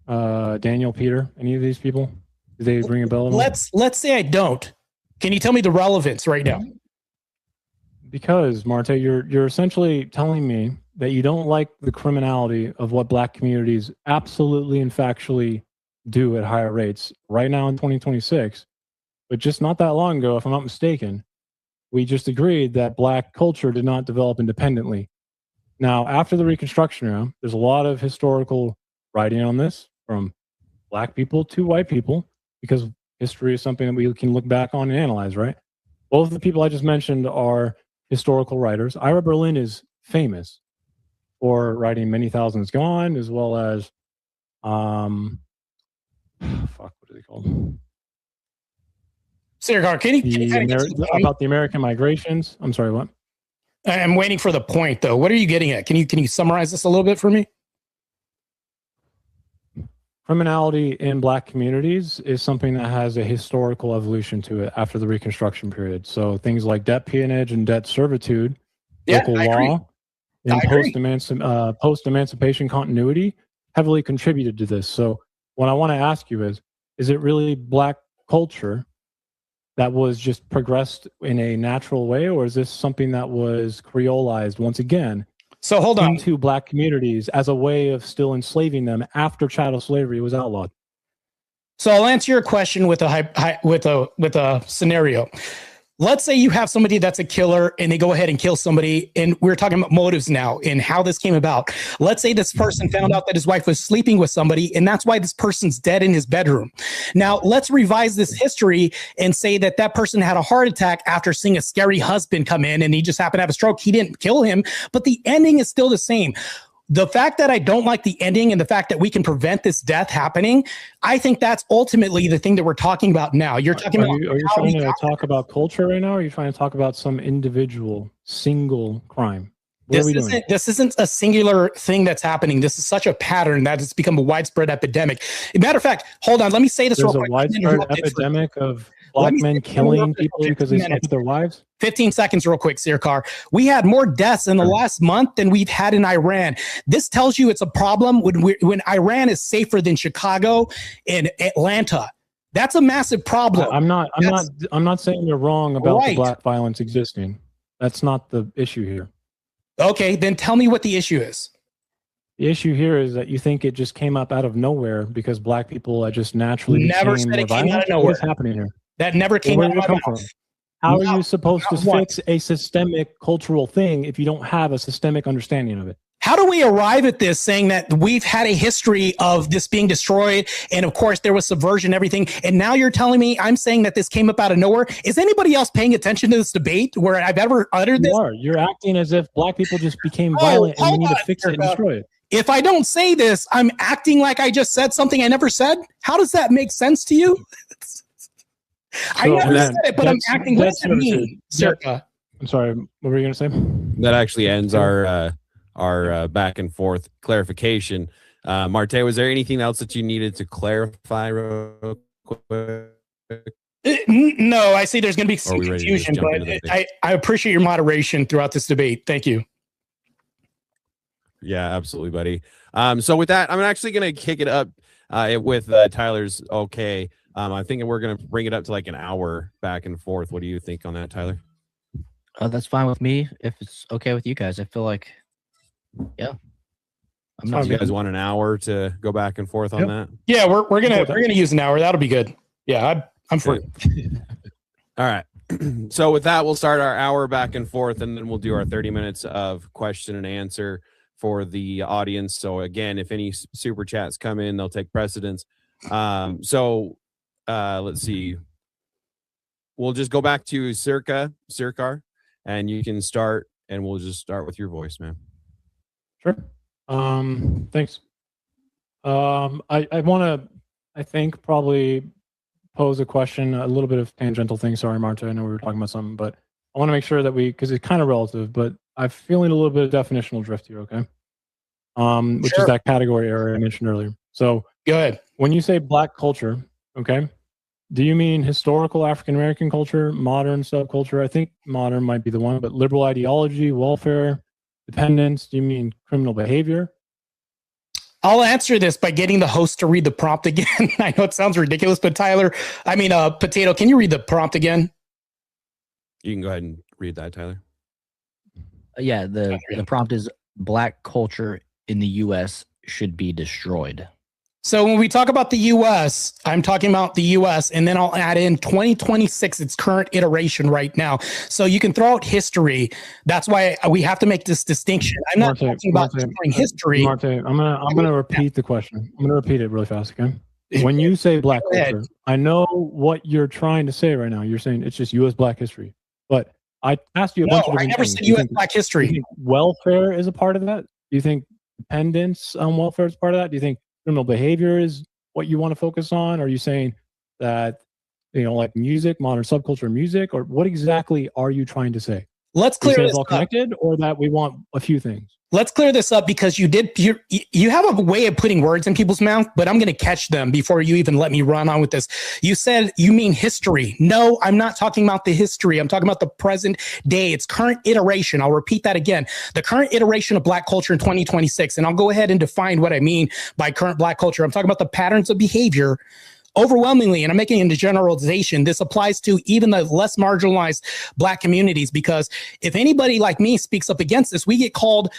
Daniel Peter, any of these people? Do they ring a bell? Let's say I don't. Can you tell me the relevance right now? Because, Martae, you're essentially telling me that you don't like the criminality of what Black communities absolutely and factually do at higher rates right now in 2026. But just not that long ago, if I'm not mistaken, we just agreed that Black culture did not develop independently. Now, after the Reconstruction era, there's a lot of historical writing on this from Black people to white people, because history is something that we can look back on and analyze, right? Both of the people I just mentioned are historical writers. Ira Berlin is famous for writing Many Thousands Gone, as well as what are they called? Searkar, can you kind of get to the point? About the American migrations. I'm sorry, what? I'm waiting for the point, though. What are you getting at? Can you summarize this a little bit for me? Criminality in Black communities is something that has a historical evolution to it after the Reconstruction period. So things like debt peonage and debt servitude, local law, and post-emancipation continuity heavily contributed to this. So what I want to ask you is it really Black culture that was just progressed in a natural way, or is this something that was creolized once again So hold on. into Black communities as a way of still enslaving them after chattel slavery was outlawed? So I'll answer your question with a scenario. Let's say you have somebody that's a killer and they go ahead and kill somebody, and we're talking about motives now and how this came about. Let's say this person found out that his wife was sleeping with somebody, and that's why this person's dead in his bedroom. Now, let's revise this history and say that that person had a heart attack after seeing a scary husband come in and he just happened to have a stroke. He didn't kill him, but the ending is still the same. The fact that I don't like the ending and the fact that we can prevent this death happening, I think that's ultimately the thing that we're talking about now. You're talking about. Are you trying to talk about culture right now? Or are you trying to talk about some individual single crime? This isn't a singular thing that's happening. This is such a pattern that it's become a widespread epidemic. As a matter of fact, hold on, let me say this real quick. There's a widespread epidemic of Black men killing people because they slept with their wives? 15 seconds real quick, Searkar. We had more deaths in the last month than we've had in Iran. This tells you it's a problem when Iran is safer than Chicago and Atlanta. That's a massive problem. I'm not saying you're wrong about the Black violence existing. That's not the issue here. Okay, then tell me what the issue is. The issue here is that you think it just came up out of nowhere because Black people just naturally never said it came out of nowhere. What is happening here? That never came out of my mouth. How are you supposed to fix a systemic cultural thing if you don't have a systemic understanding of it? How do we arrive at this saying that we've had a history of this being destroyed? And of course, there was subversion, everything. And now you're telling me I'm saying that this came up out of nowhere. Is anybody else paying attention to this debate where I've ever uttered this? You're acting as if Black people just became violent and you need to fix it and destroy it. If I don't say this, I'm acting like I just said something I never said. How does that make sense to you? I never said it, but I'm acting like me, Searkar. I'm sorry. What were you going to say? That actually ends our back and forth clarification. Martae, was there anything else that you needed to clarify real quick? No, I see there's going to be some confusion, but I appreciate your moderation throughout this debate. Thank you. Yeah, absolutely, buddy. So with that, I'm actually going to kick it up with Tyler's okay. I think we're going to bring it up to like an hour back and forth. What do you think on that, Tyler? That's fine with me. If it's okay with you guys, I feel like, yeah. You guys want an hour to go back and forth on that? Yeah, we're gonna use an hour. That'll be good. Yeah, I'm free. All right. So with that, we'll start our hour back and forth, and then we'll do our 30 minutes of question and answer for the audience. So again, if any super chats come in, they'll take precedence. Let's see. We'll just go back to Searkar, and you can start, and we'll just start with your voice, man. Sure. Thanks. I want to, I think, probably pose a question, a little bit of tangential thing. Sorry, Marta, I know we were talking about something, but I want to make sure that because it's kind of relative, but I'm feeling a little bit of definitional drift here, okay? Which is that category area I mentioned earlier. So go ahead. When you say Black culture, okay, do you mean historical African-American culture, modern subculture? I think modern might be the one, but liberal ideology, welfare, dependence, do you mean criminal behavior? I'll answer this by getting the host to read the prompt again. I know it sounds ridiculous, but Potato, can you read the prompt again? You can go ahead and read that, Tyler. Yeah, the prompt is Black culture in the U.S. should be destroyed. So when we talk about the U.S., I'm talking about the U.S., and then I'll add in 2026, its current iteration right now. So you can throw out history. That's why we have to make this distinction. I'm not talking about history. Martae, I'm gonna repeat the question. I'm gonna repeat it really fast, okay? When you say Black culture, I know what you're trying to say right now. You're saying it's just U.S. Black history, but I asked you a bunch of different things. Said U.S. Black history. Do you think welfare is a part of that? Do you think dependence on welfare is part of that? Do you think criminal behavior is what you want to focus on? Or are you saying that like music, modern subculture music, or what exactly are you trying to say? Let's You clear say this it's all up. connected, or that we want a few things? Let's clear this up because you have a way of putting words in people's mouth, but I'm going to catch them before you even let me run on with this. You said you mean history. No, I'm not talking about the history. I'm talking about the present day. It's current iteration. I'll repeat that again. The current iteration of Black culture in 2026. And I'll go ahead and define what I mean by current Black culture. I'm talking about the patterns of behavior. Overwhelmingly, and I'm making a generalization, this applies to even the less marginalized Black communities, because if anybody like me speaks up against this, we get called,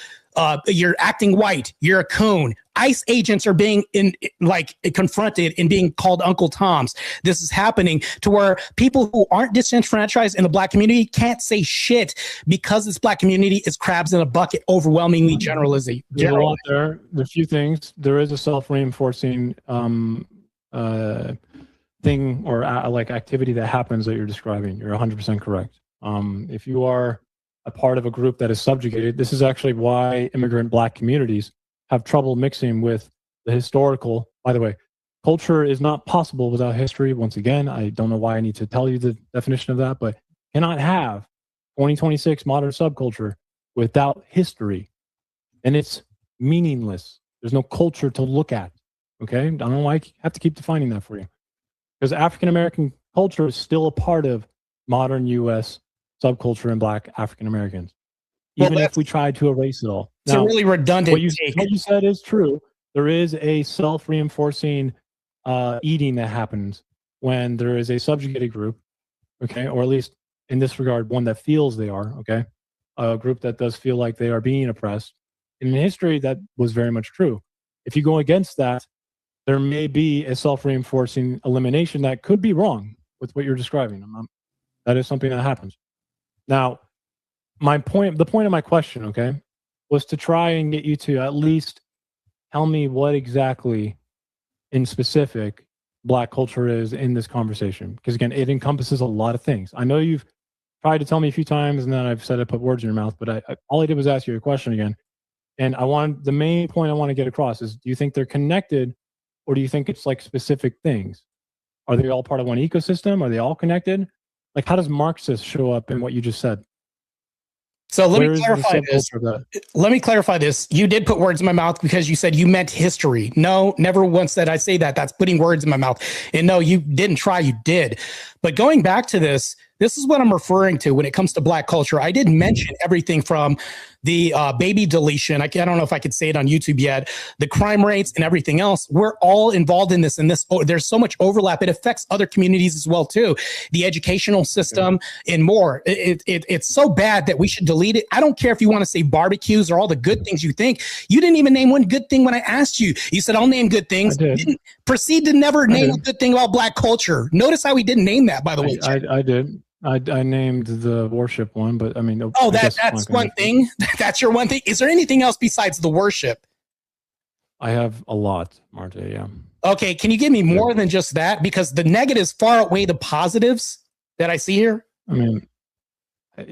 you're acting white, you're a coon. ICE agents are being confronted and being called Uncle Toms. This is happening to where people who aren't disenfranchised in the Black community can't say shit because this Black community is crabs in a bucket, overwhelmingly generalizing. There's a lot there. There's a few things. There is a self-reinforcing thing or like activity that happens that you're describing. You're 100% correct. If you are a part of a group that is subjugated, this is actually why immigrant Black communities have trouble mixing with the historical. By the way, culture is not possible without history. Once again, I don't know why I need to tell you the definition of that, but cannot have 2026 modern subculture without history. And it's meaningless. There's no culture to look at. Okay, I don't know why I have to keep defining that for you, because African American culture is still a part of modern U.S. subculture and Black African Americans, even if we tried to erase it all. It's a really redundant. What you said is true. There is a self-reinforcing eating that happens when there is a subjugated group, okay, or at least in this regard, one that feels they are, okay, a group that does feel like they are being oppressed. And in history, that was very much true. If you go against that, there may be a self-reinforcing elimination that could be wrong with what you're describing. That is something that happens. Now, the point of my question, okay, was to try and get you to at least tell me what exactly in specific Black culture is in this conversation. Because again, it encompasses a lot of things. I know you've tried to tell me a few times and then I've said I put words in your mouth, but all I did was ask you a question again. And the main point I want to get across is, do you think they're connected? Or do you think it's like specific things? Are they all part of one ecosystem? Are they all connected? Like, how does Marxist show up in what you just said? So let me clarify this. Let me clarify this. You did put words in my mouth because you said you meant history. No, never once did I say that. That's putting words in my mouth. And no, you didn't try. You did. But going back to this is what I'm referring to when it comes to Black culture. I did mention everything from the baby deletion. I don't know if I could say it on YouTube yet. The crime rates and everything else. We're all involved in this. And there's so much overlap. It affects other communities as well too. The educational system and more. It's so bad that we should delete it. I don't care if you want to say barbecues or all the good things you think. You didn't even name one good thing when I asked you. You said I'll name good things. You didn't proceed to never name a good thing about Black culture. Notice how we didn't name that, by the way. I did. I named the worship one, but I mean, that's one thing. That's your one thing. Is there anything else besides the worship? I have a lot, Martae. Yeah. Okay. Can you give me more than just that? Because the negatives far outweigh the positives that I see here. I mean,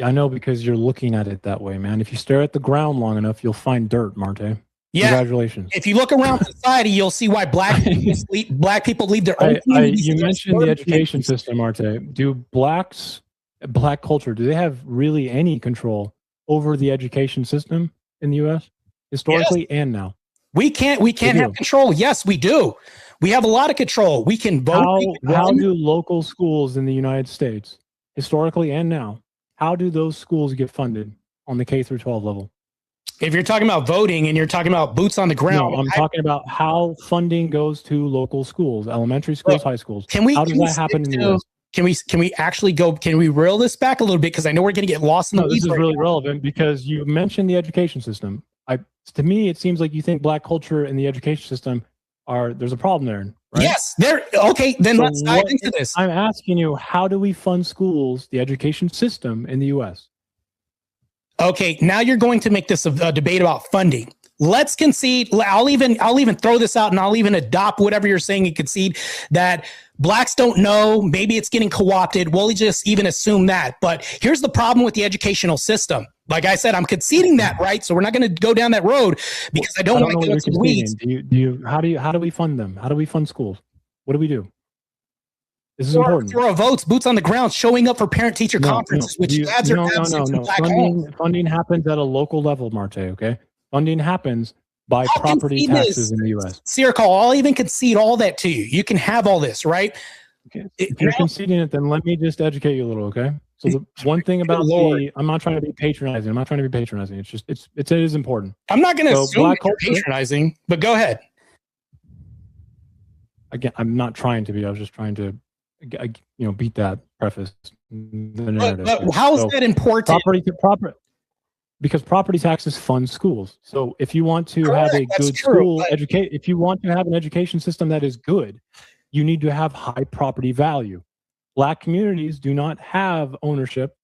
I know, because you're looking at it that way, man. If you stare at the ground long enough, you'll find dirt, Martae. Yeah. Congratulations. If you look around society, you'll see why Black people leave their own communities. You mentioned the education system, Martae. Do Black culture, do they have really any control over the education system in the U.S. historically and now? We can't have control. Yes, we do. We have a lot of control. We can vote. How do local schools in the United States, historically and now, how do those schools get funded on the K through 12 level? If you're talking about voting and you're talking about boots on the ground, no, I'm talking about how funding goes to local schools, elementary schools, high schools. How does that happen in the U.S.? Can we actually go? Can we reel this back a little bit? Because I know we're going to get lost in the weeds. This is really relevant because you mentioned the education system. To me, it seems like you think Black culture and the education system there's a problem there. Right? Yes, there. Okay, then let's dive into this. I'm asking you, how do we fund schools, the education system in the U.S.? Okay, now you're going to make this a debate about funding. Let's concede. I'll even throw this out, and I'll even adopt whatever you're saying and concede that Blacks don't know. Maybe it's getting co-opted. We'll just even assume that. But here's the problem with the educational system. Like I said, I'm conceding that, right? So we're not going to go down that road because I don't want to get into the weeds. How do we fund them? How do we fund schools? What do we do? This is important. For votes, boots on the ground, showing up for parent-teacher conferences, which dads are absent from black homes. Funding happens at a local level, Martae, okay? Funding happens by property taxes in the U.S. Searkar, I'll even concede all that to you. You can have all this, right? Okay. If you're conceding it, then let me just educate you a little, okay? So the one thing about I'm not trying to be patronizing. I'm not trying to be patronizing. It's just it is important. I'm not going to assume that you're patronizing, but go ahead. Again, I'm not trying to be. I was just trying to, beat that preface. But how is that important? Because property taxes fund schools. So if you want to have a good school if you want to have an education system that is good, you need to have high property value. Black communities do not have ownership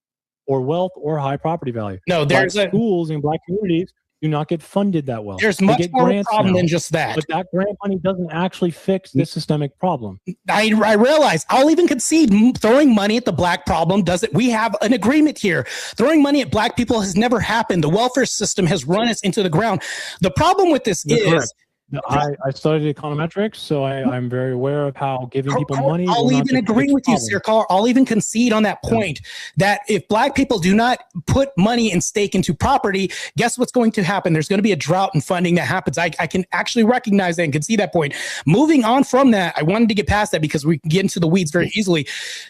or wealth or high property value. No, there's schools in black communities do not get funded that well. There's much more of a problem than just that. But that grant money doesn't actually fix this systemic problem. I realize. I'll even concede throwing money at the black problem doesn't. We have an agreement here. Throwing money at black people has never happened. The welfare system has run us into the ground. The problem with this is... I studied econometrics, so I'm very aware of how giving people money. I'll even agree with you, Searkar. I'll even concede on that point that if black people do not put money and stake into property, guess what's going to happen? There's going to be a drought in funding that happens. I can actually recognize that and can see that point. Moving on from that, I wanted to get past that because we can get into the weeds very easily.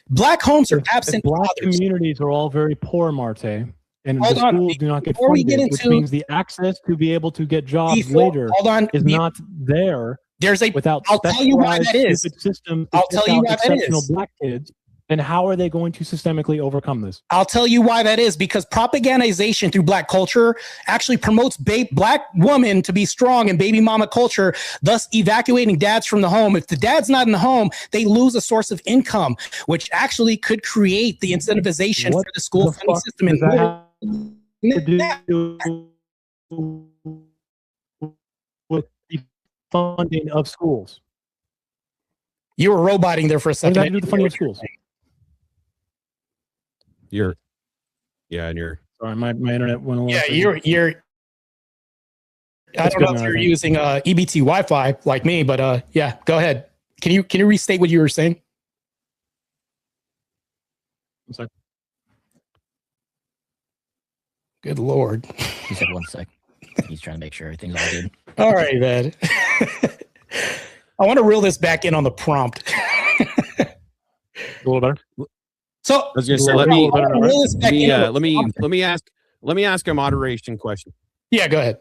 Black homes are absent. Black communities are all very poor, Martae. And the schools do not get funded, which means the access to be able to get jobs later is not there. I'll tell you why that is. I'll tell you why that is. Black kids, and how are they going to systemically overcome this? I'll tell you why that is, because propagandization through black culture actually promotes black women to be strong and baby mama culture, thus evacuating dads from the home. If the dad's not in the home, they lose a source of income, which actually could create the incentivization for the school funding system. To do with the funding of schools. You were roboting there for a second. What does that do with the funding of schools? Sorry, my internet went a little. Yeah, you're. I don't know if you're using EBT Wi-Fi like me, but yeah, go ahead. Can you restate what you were saying? One second. Good Lord. He said 1 sec. He's trying to make sure everything's all good. All right, man. I want to reel this back in on the prompt. A little better. So I was gonna say, let me ask a moderation question. Yeah, go ahead.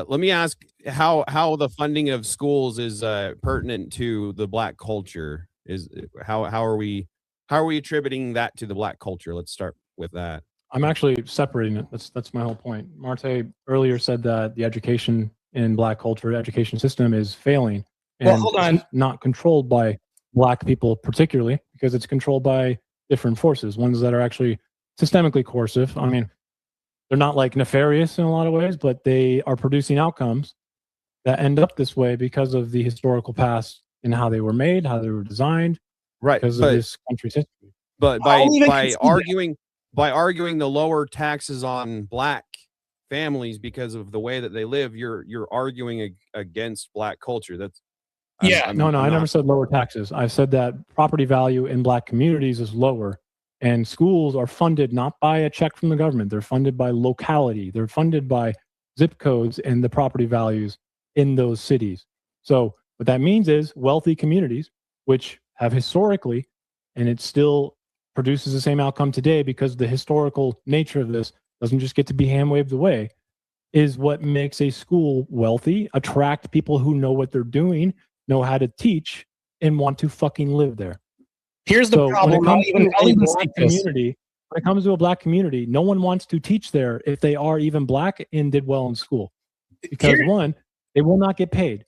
Let me ask how the funding of schools is pertinent to the black culture. Is how are we attributing that to the black culture? Let's start with that. I'm actually separating it. That's my whole point. Martae earlier said that the education in black culture, education system is failing and not controlled by black people particularly, because it's controlled by different forces, ones that are actually systemically coercive. I mean, they're not like nefarious in a lot of ways, but they are producing outcomes that end up this way because of the historical past and how they were made, how they were designed, right? Because of this country's history. But by arguing the lower taxes on black families because of the way that they live, you're arguing against black culture. That's I never said lower taxes. I said that property value in black communities is lower, and schools are funded not by a check from the government. They're funded by locality. They're funded by zip codes and the property values in those cities. So what that means is wealthy communities, which have historically, and it still produces the same outcome today because the historical nature of this doesn't just get to be hand waved away, is what makes a school wealthy, attract people who know what they're doing, know how to teach, and want to fucking live there. Here's the problem. When it comes to a black community, no one wants to teach there if they are even black and did well in school. Because one, they will not get paid.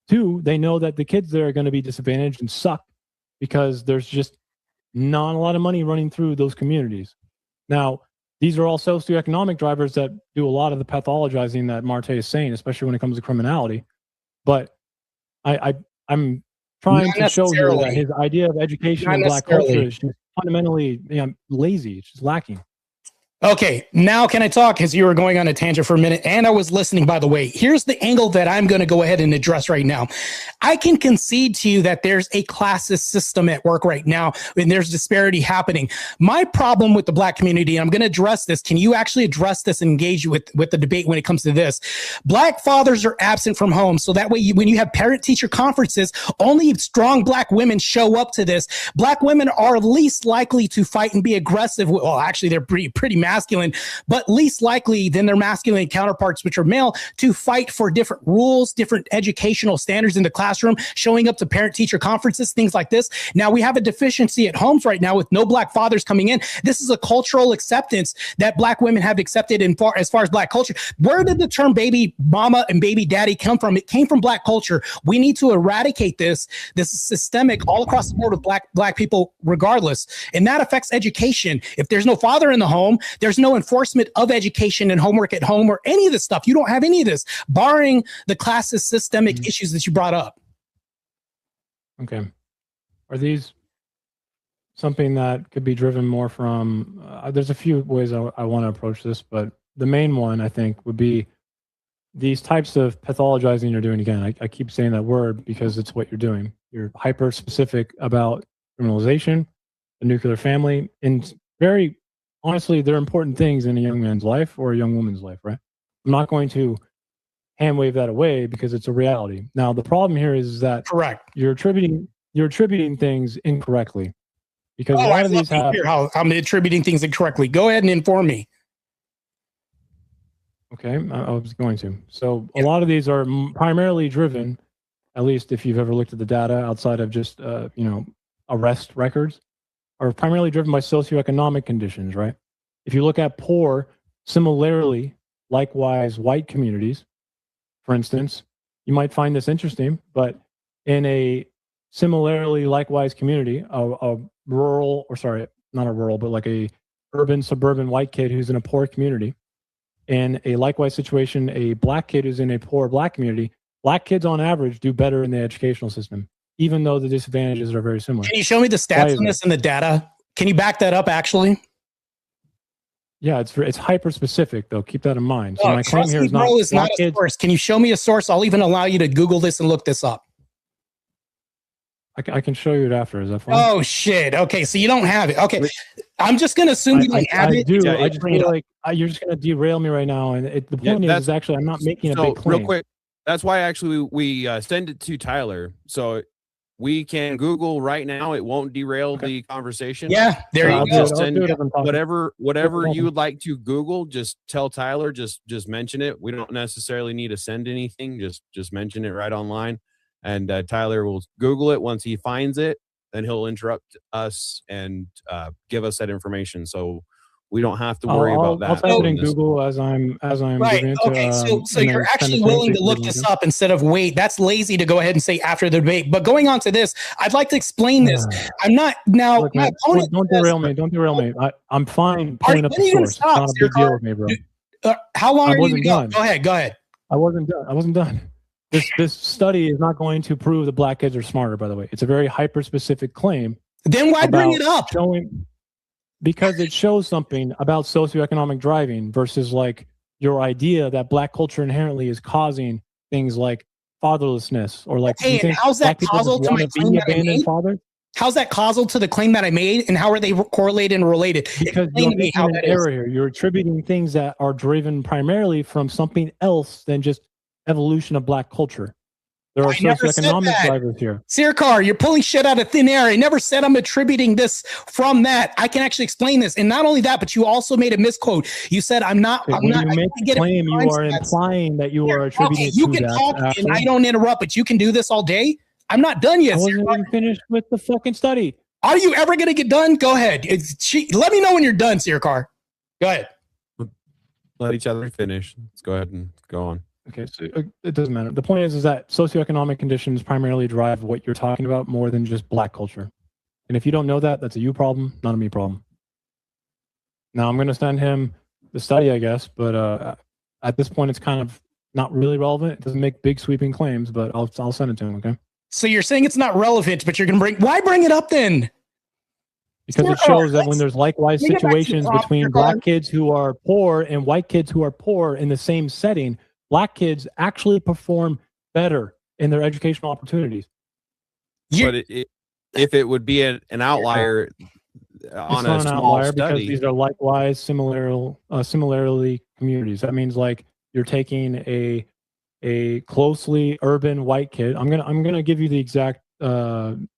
Two, they know that the kids there are going to be disadvantaged and suck because there's just not a lot of money running through those communities. Now, these are all socioeconomic drivers that do a lot of the pathologizing that Martae is saying, especially when it comes to criminality. But I'm trying to show you that his idea of education in black culture is just fundamentally lazy. It's just lacking. Okay, now can I talk? Because you were going on a tangent for a minute, and I was listening, by the way. Here's the angle that I'm going to go ahead and address right now. I can concede to you that there's a classist system at work right now, and there's disparity happening. My problem with the Black community, and I'm going to address this, can you actually address this and engage with the debate when it comes to this? Black fathers are absent from home, so that way when you have parent-teacher conferences, only strong Black women show up to this. Black women are least likely to fight and be aggressive. Well, actually, they're pretty masculine, but least likely than their masculine counterparts, which are male, to fight for different rules, different educational standards in the classroom, showing up to parent-teacher conferences, things like this. Now, we have a deficiency at homes right now with no Black fathers coming in. This is a cultural acceptance that Black women have accepted as far as Black culture. Where did the term baby mama and baby daddy come from? It came from Black culture. We need to eradicate this. This is systemic all across the board with Black people regardless, and that affects education. If there's no father in the home, there's no enforcement of education and homework at home or any of this stuff. You don't have any of this, barring the classist systemic issues that you brought up. Okay. Are these something that could be driven more from, there's a few ways I want to approach this, but the main one I think would be these types of pathologizing you're doing. Again, I keep saying that word because it's what you're doing. You're hyper specific about criminalization, the nuclear family, and very honestly, they're important things in a young man's life or a young woman's life, right? I'm not going to hand wave that away because it's a reality. Now, the problem here is that Correct. You're attributing things incorrectly because a lot of these have. Hear how I'm attributing things incorrectly. Go ahead and inform me. Okay, I was going to. So a lot of these are primarily driven, at least if you've ever looked at the data outside of just arrest records, are primarily driven by socioeconomic conditions, right? If you look at poor, similarly, likewise, white communities, for instance, you might find this interesting, but in a similarly, likewise community, a rural, or sorry, not a rural, but like a urban, suburban white kid who's in a poor community, in a likewise situation, a Black kid who's in a poor Black community, Black kids on average do better in the educational system, even though the disadvantages are very similar. Can you show me the stats on this and the data? Can you back that up, actually? Yeah, it's hyper specific though. Keep that in mind. So my claim here is not a source. Can you show me a source? I'll even allow you to Google this and look this up. I can show you it after. Is that fine? Oh shit. Okay, so you don't have it. Okay, I'm just gonna assume you don't have it. I do. I just feel like you're just gonna derail me right now. And the point is actually I'm not making a big claim. Real quick, that's why actually we send it to Tyler. So we can Google right now. It won't derail the conversation. Yeah, there you go. Send whatever you would like to Google. Just tell Tyler. Just mention it. We don't necessarily need to send anything. Just mention it right online, and Tyler will Google it. Once he finds it, then he'll interrupt us and give us that information. So we don't have to worry about that. I'll type it in Google as I'm right. Okay, so you're actually willing to look this up instead of wait. That's lazy to go ahead and say after the debate. But going on to this, I'd like to explain this. I'm not now. Look, my opponent don't derail me. Don't derail me. I'm fine pulling up the source. It's not a big deal with me, bro. How long are you going? Go ahead. I wasn't done. This study is not going to prove that Black kids are smarter. By the way, it's a very hyper specific claim. Then why bring it up? Because it shows something about socioeconomic driving versus like your idea that Black culture inherently is causing things like fatherlessness or like. Hey, and how's that causal to my claim that I made? How's that causal to the claim that I made, and how are they correlated and related? Because you're making an error here. You're attributing things that are driven primarily from something else than just evolution of Black culture. There are socioeconomic drivers here. Searkar, you're pulling shit out of thin air. I never said I'm attributing this from that. I can actually explain this. And not only that, but you also made a misquote. You said I'm not. When you make a claim, you are implying that you are attributing you can talk and I don't interrupt, but you can do this all day. I'm not done yet. I wasn't even finished with the fucking study. Are you ever going to get done? Go ahead. Let me know when you're done, Searkar. Go ahead. Let each other finish. Let's go ahead and go on. Okay, so it doesn't matter. The point is that socioeconomic conditions primarily drive what you're talking about more than just Black culture. And if you don't know that, that's a you problem, not a me problem. Now, I'm going to send him the study, I guess, but at this point, it's kind of not really relevant. It doesn't make big sweeping claims, but I'll send it to him, okay? So you're saying it's not relevant, but you're going to why bring it up then? Because it shows that when there's likewise let me get back to the situations prompt, between Searkar. black kids who are poor and white kids who are poor in the same setting, black kids actually perform better in their educational opportunities. But if it would be an outlier on a small study, because these are likewise similarly communities. That means like you're taking a closely urban white kid. I'm gonna give you the exact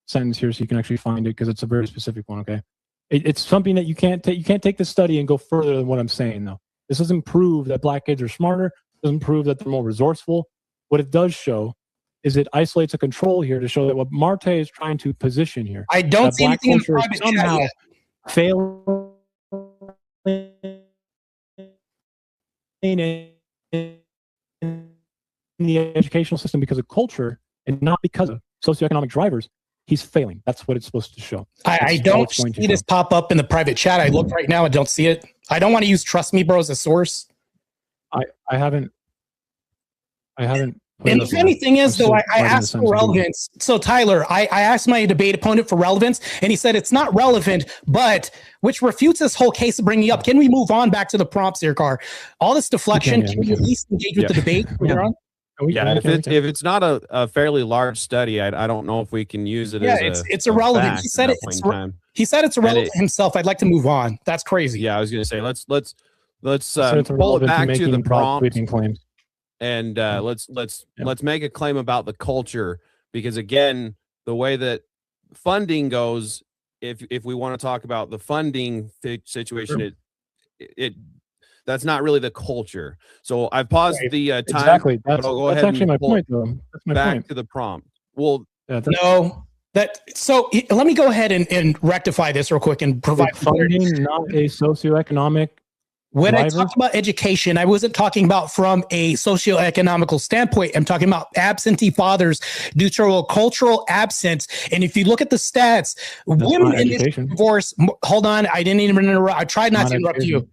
sentence here so you can actually find it because it's a very specific one. Okay, it's something that you can't take. You can't take the study and go further than what I'm saying though. This doesn't prove that black kids are smarter. Doesn't prove that they're more resourceful. What it does show is it isolates a control here to show that what Martae is trying to position here. I don't see anything in the private somehow chat yet. failing in the educational system because of culture and not because of socioeconomic drivers. He's failing. That's what it's supposed to show. I don't see this pop up in the private chat. I look right now. I don't see it. I don't want to use Trust Me Bro as a source. I haven't. And the funny thing is, though, I asked for relevance. So, Tyler, I asked my debate opponent for relevance, and he said it's not relevant, but which refutes this whole case of bringing up. Can we move on back to the prompts here, Car? All this deflection, can we at least engage with the debate? If it's not a fairly large study, I don't know if we can use it. Yeah, as it's irrelevant. He said it's irrelevant himself. I'd like to move on. That's crazy. Yeah, I was going to say let's pull it back to the prompt. And let's make a claim about the culture, because again, the way that funding goes, if we want to talk about the funding situation, it that's not really the culture. So I've paused the time. Exactly. That's, I'll go that's ahead actually and my point, though. That's my back point. to the prompt. Well, no. So let me go ahead and rectify this real quick and provide funding, not a socioeconomic. When I talked about education, I wasn't talking about from a socioeconomical standpoint. I'm talking about absentee fathers due to a cultural absence. And if you look at the stats, women in this divorce, hold on, I didn't even interrupt. I tried not to interrupt you.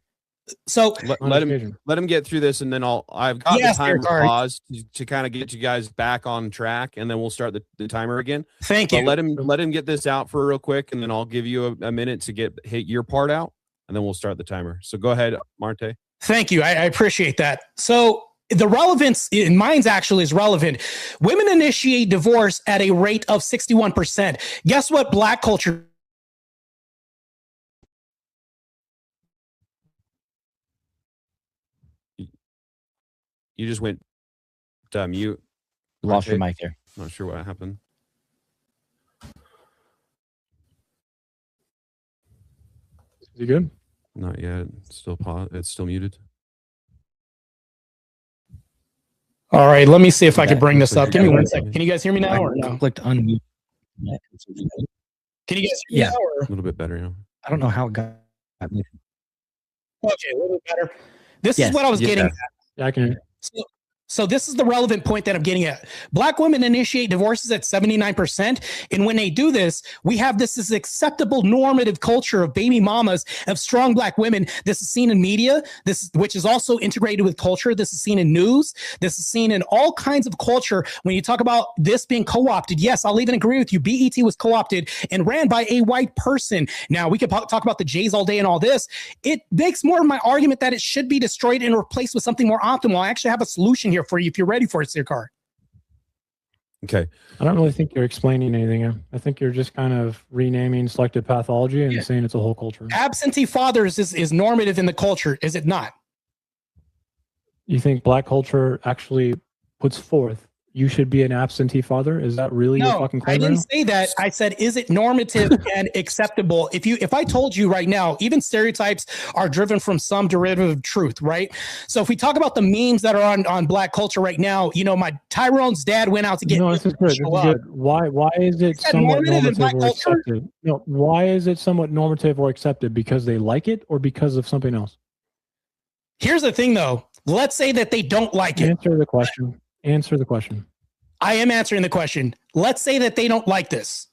So let him get through this, and then I've got the timer paused to kind of get you guys back on track, and then we'll start the timer again. Thank you. Let him get this out for real quick, and then I'll give you a minute to hit your part out, and then we'll start the timer. So go ahead, Martae. Thank you. I appreciate that. So the relevance in mine's actually is relevant. Women initiate divorce at a rate of 61%. Guess what? Black culture. You just went mute. Lost your mic there. Not sure what happened. Is he good? Not yet. It's still paused. It's still muted. All right. Let me see if I can bring this up. Give me 1 second. Can you guys hear me now? Or no? Clicked unmute. Can you guys hear me now? Or? A little bit better now. I don't know how it got. Okay, a little bit better. This is what I was getting at. Yeah, I can hear you. So this is the relevant point that I'm getting at. Black women initiate divorces at 79%. And when they do this, we have this acceptable normative culture of baby mamas, of strong Black women. This is seen in media, which is also integrated with culture. This is seen in news. This is seen in all kinds of culture. When you talk about this being co-opted, yes, I'll even agree with you. BET was co-opted and ran by a white person. Now, we could talk about the Jays all day and all this. It makes more of my argument that it should be destroyed and replaced with something more optimal. I actually have a solution here for you if you're ready for it, Searkar. Okay. I don't really think you're explaining anything. I think you're just kind of renaming selective pathology and saying it's a whole culture. Absentee fathers is normative in the culture, is it not? You think Black culture actually puts forth you should be an absentee father? Is that really your fucking claim? I didn't say that. I said, is it normative and acceptable? If I told you right now, even stereotypes are driven from some derivative of truth, right? So if we talk about the memes that are on Black culture right now, you know, my Tyrone's dad went out to get. No, this is good. This is good. Why is it somewhat normative or accepted? No, why is it somewhat normative or accepted? Because they like it or because of something else? Here's the thing, though. Let's say that they don't like it. Answer the question. Answer the question. I am answering the question. Let's say that they don't like this.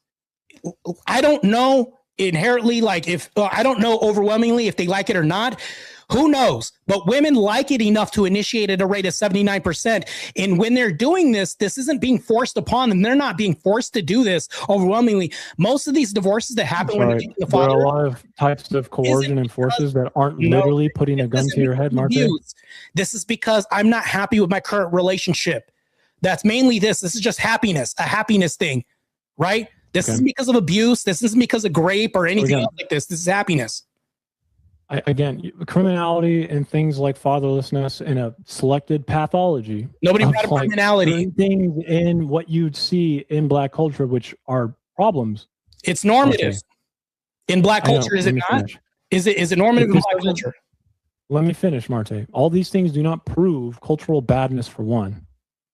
I don't know inherently like if I don't know overwhelmingly if they like it or not. Who knows? But women like it enough to initiate at a rate of 79%. And when they're doing this, this isn't being forced upon them. They're not being forced to do this overwhelmingly. Most of these divorces that happen when you're the father, there are a lot of types of coercion and forces that aren't literally putting a gun to your head, Martae. This is because I'm not happy with my current relationship. That's mainly this. This is just happiness, a happiness thing, right? This isn't because of abuse. This isn't because of rape or anything else like this. This is happiness. Again, criminality and things like fatherlessness and a selected pathology. Nobody brought up criminality. Things in what you'd see in Black culture, which are problems. It's normative. In Black culture, is it not? Is it normative in Black culture? Let me finish, Martae. All these things do not prove cultural badness for one.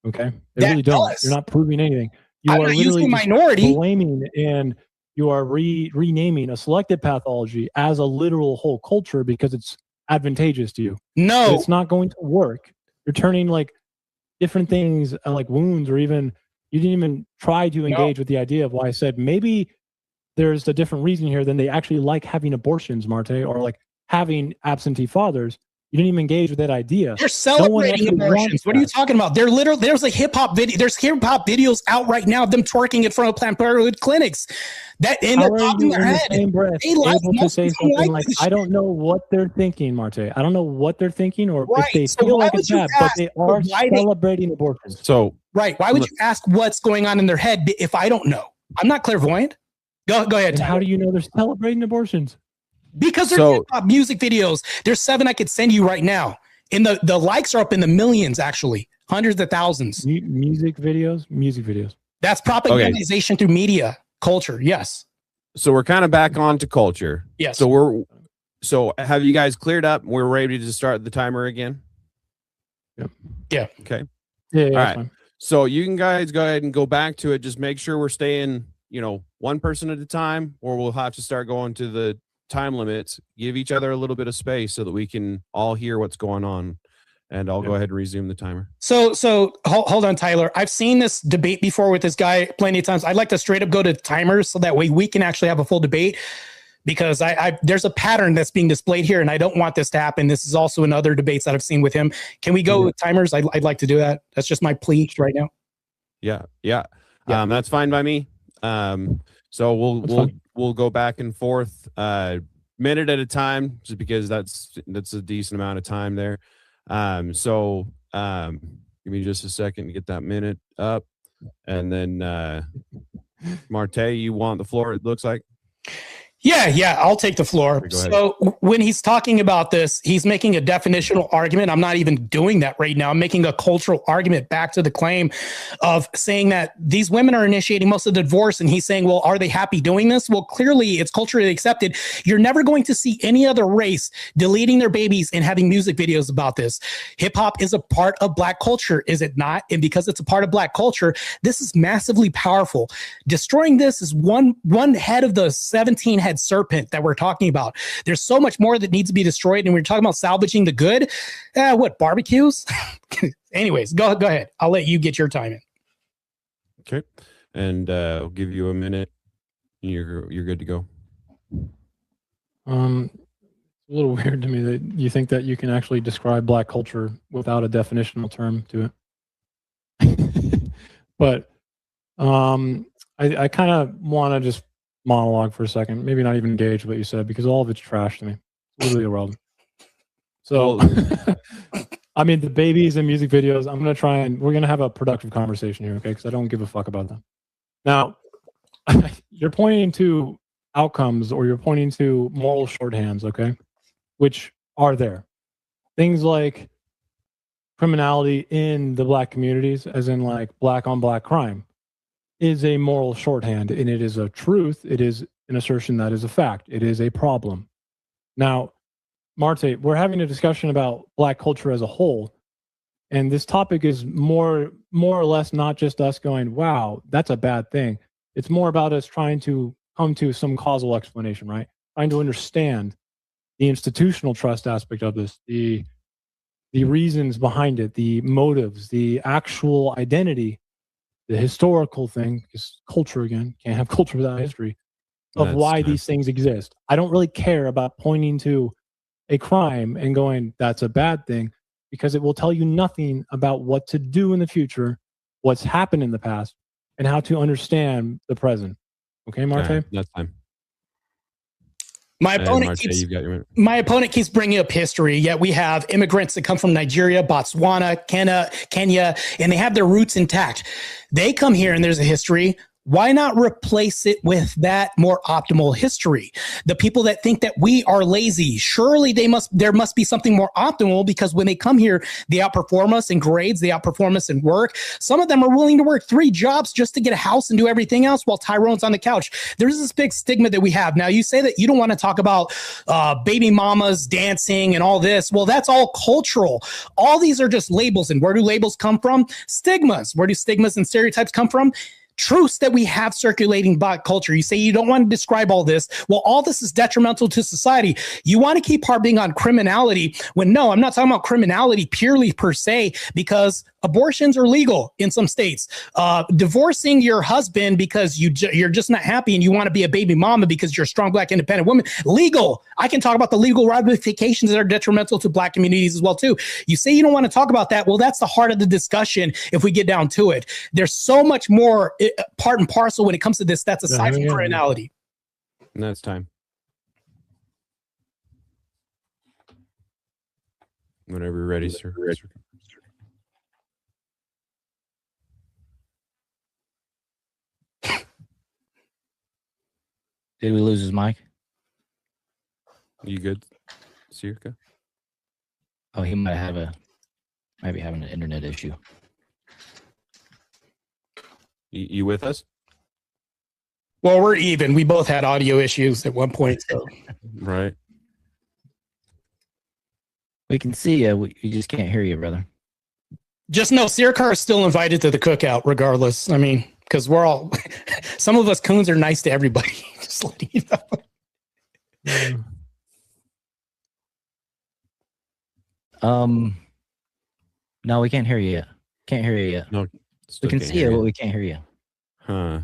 Okay? They really don't. You're not proving anything. You are literally minority blaming and you are renaming a selected pathology as a literal whole culture because it's advantageous to you. No, but it's not going to work. You're turning like different things like wounds, or even you didn't even try to engage with the idea of why I said maybe there's a different reason here than they actually like having abortions, Martae, or like having absentee fathers. You didn't even engage with that idea. They're celebrating abortions. What are you talking about? They're literally, there's a hip hop video. There's hip hop videos out right now of them twerking in front of Planned Parenthood clinics. That in their head. They like to say something like, I don't know what they're thinking, Martae. I don't know what they're thinking, or if they feel like it's bad, but they are celebrating abortions. So why would you ask what's going on in their head if I don't know? I'm not clairvoyant. Go ahead. And how do you know they're celebrating abortions? Because there's music videos. There's 7 I could send you right now. And the likes are up in the millions, actually. Hundreds of thousands. Music videos. That's propagandization through media culture. Yes. So we're kind of back on to culture. Yes. So have you guys cleared up? We're ready to start the timer again? Yep. Yeah. Okay. Yeah. All right. Fine. So you can guys go ahead and go back to it. Just make sure we're staying, one person at a time, or we'll have to start going to the time limits. Give each other a little bit of space so that we can all hear what's going on, and I'll go ahead and resume the timer. So hold on, Tyler. I've seen this debate before with this guy plenty of times. I'd like to straight up go to timers so that way we can actually have a full debate, because there's a pattern that's being displayed here, and I don't want this to happen. This is also in other debates that I've seen with him. Can we go with timers? I'd like to do that. That's just my plea right now. Yeah. That's fine by me. So we'll go back and forth, minute at a time, just because that's a decent amount of time there. So give me just a second to get that minute up, and then Martae, you want the floor? It looks like. Yeah, I'll take the floor. So when he's talking about this, he's making a definitional argument. I'm not even doing that right now. I'm making a cultural argument back to the claim of saying that these women are initiating most of the divorce. And he's saying, well, are they happy doing this? Well, clearly it's culturally accepted. You're never going to see any other race deleting their babies and having music videos about this. Hip hop is a part of Black culture, is it not? And because it's a part of Black culture, this is massively powerful. Destroying this is one head of the 17 head serpent that we're talking about. There's so much more that needs to be destroyed, and we're talking about salvaging the good. What, barbecues? Anyways, go ahead. I'll let you get your time in. Okay, and I'll give you a minute. You're good to go. It's a little weird to me that you think that you can actually describe Black culture without a definitional term to it. But I kind of want to just monologue for a second, maybe not even engage with what you said, because all of it's trash to me. It's literally irrelevant. So, I mean, the babies and music videos, I'm going to try and we're going to have a productive conversation here, okay? Because I don't give a fuck about them. Now, you're pointing to outcomes, or you're pointing to moral shorthands, okay? Which are there. Things like criminality in the Black communities, as in like Black on Black crime, is a moral shorthand, and it is a truth. It is an assertion that is a fact. It is a problem. Now, Martae, we're having a discussion about Black culture as a whole, and this topic is more or less not just us going, wow, that's a bad thing. It's more about us trying to come to some causal explanation, right? Trying to understand the institutional trust aspect of this, the reasons behind it, the motives, the actual identity, the historical thing, because culture, again, can't have culture without history. of That's why nice. these things exist. I don't really care about pointing to a crime and going, that's a bad thing, because it will tell you nothing about what to do in the future, what's happened in the past, and how to understand the present. Okay, Martae? That's fine. My And opponent Martae, keeps you've got your my opponent keeps bringing up history, yet we have immigrants that come from Nigeria, Botswana, Kenya, and they have their roots intact. They come here and there's a history. Why not replace it with that more optimal history? The people that think that we are lazy, surely there must be something more optimal, because when they come here, they outperform us in grades, they outperform us in work. Some of them are willing to work 3 jobs just to get a house and do everything else while Tyrone's on the couch. There's this big stigma that we have. Now, you say that you don't want to talk about baby mamas dancing and all this. Well, that's all cultural. All these are just labels. And where do labels come from? Stigmas. Where do stigmas and stereotypes come from? Truths that we have circulating Black culture. You say you don't want to describe all this. Well, all this is detrimental to society. You want to keep harping on criminality when, no, I'm not talking about criminality purely per se, because abortions are legal in some states. Divorcing your husband because you're just not happy and you want to be a baby mama because you're a strong Black independent woman, legal. I can talk about the legal ramifications that are detrimental to Black communities as well too. You say you don't want to talk about that. Well, that's the heart of the discussion if we get down to it. There's so much more part and parcel when it comes to this. That's aside from criminality. And that's time. Whenever you're ready, sir. Did we lose his mic? You good, Searkar? Oh, he might be having an internet issue. You with us? Well, we're even. We both had audio issues at one point. So. Right. We can see you. We just can't hear you, brother. Just know Searkar is still invited to the cookout regardless. I mean, because we're all, some of us coons are nice to everybody. Just letting you know. No, we can't hear you yet. Can't hear you yet. No, we can see you, but we can't hear you. Huh.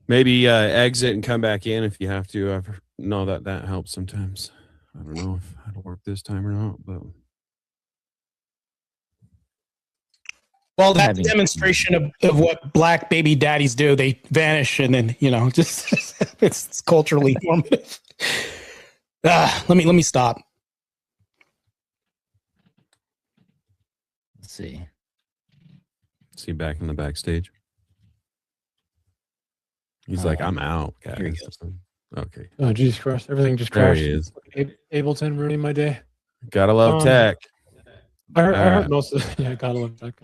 Maybe exit and come back in if you have to. I know that helps sometimes. I don't know if it'll work this time or not, but. Well, that's a demonstration of what Black baby daddies do. They vanish and then, just it's culturally formative. Let me stop. Let's see. See back in the backstage. He's like, I'm out, guys. Here he goes. Okay. Oh, Jesus Christ. Everything just There crashed. he is. Ableton ruining my day. Gotta love tech. I heard most of it. Yeah, gotta love tech.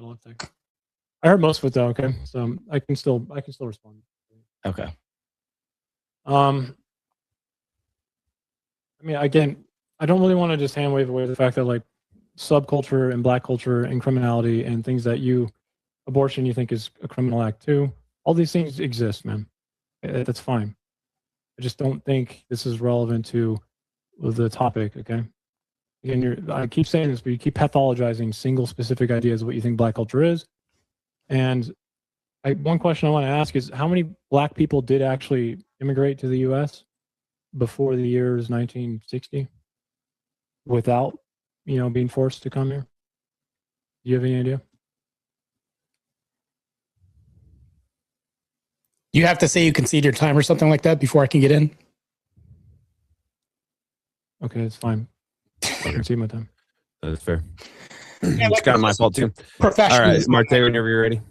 I heard most of it though, okay? So I can still respond. Okay. I mean, again, I don't really want to just hand wave away the fact that like subculture and Black culture and criminality and things that abortion you think is a criminal act too. All these things exist, man. That's fine. I just don't think this is relevant to the topic, okay? Again, I keep saying this, but you keep pathologizing single specific ideas of what you think Black culture is. And one question I want to ask is, how many Black people did actually immigrate to the U.S. before the years 1960 without, being forced to come here? Do you have any idea? You have to say you concede your time or something like that before I can get in. Okay, it's fine. I can see my time. That's fair. Yeah, It's kind of my fault too. All right, Martae, whenever you're ready.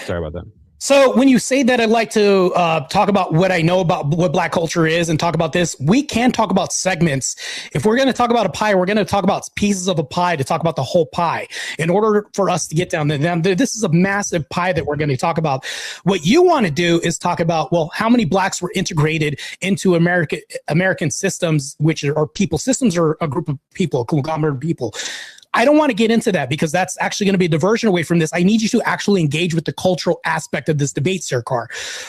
Sorry about that. So when you say that I'd like to talk about what I know about what Black culture is and talk about this, we can talk about segments. If we're going to talk about a pie, we're going to talk about pieces of a pie to talk about the whole pie. In order for us to get down to them, this is a massive pie that we're going to talk about. What you want to do is talk about, well, how many Blacks were integrated into American systems, which are people. Systems are a group of people, a conglomerate of people. I don't want to get into that because that's actually going to be a diversion away from this. I need you to actually engage with the cultural aspect of this debate, Searkar.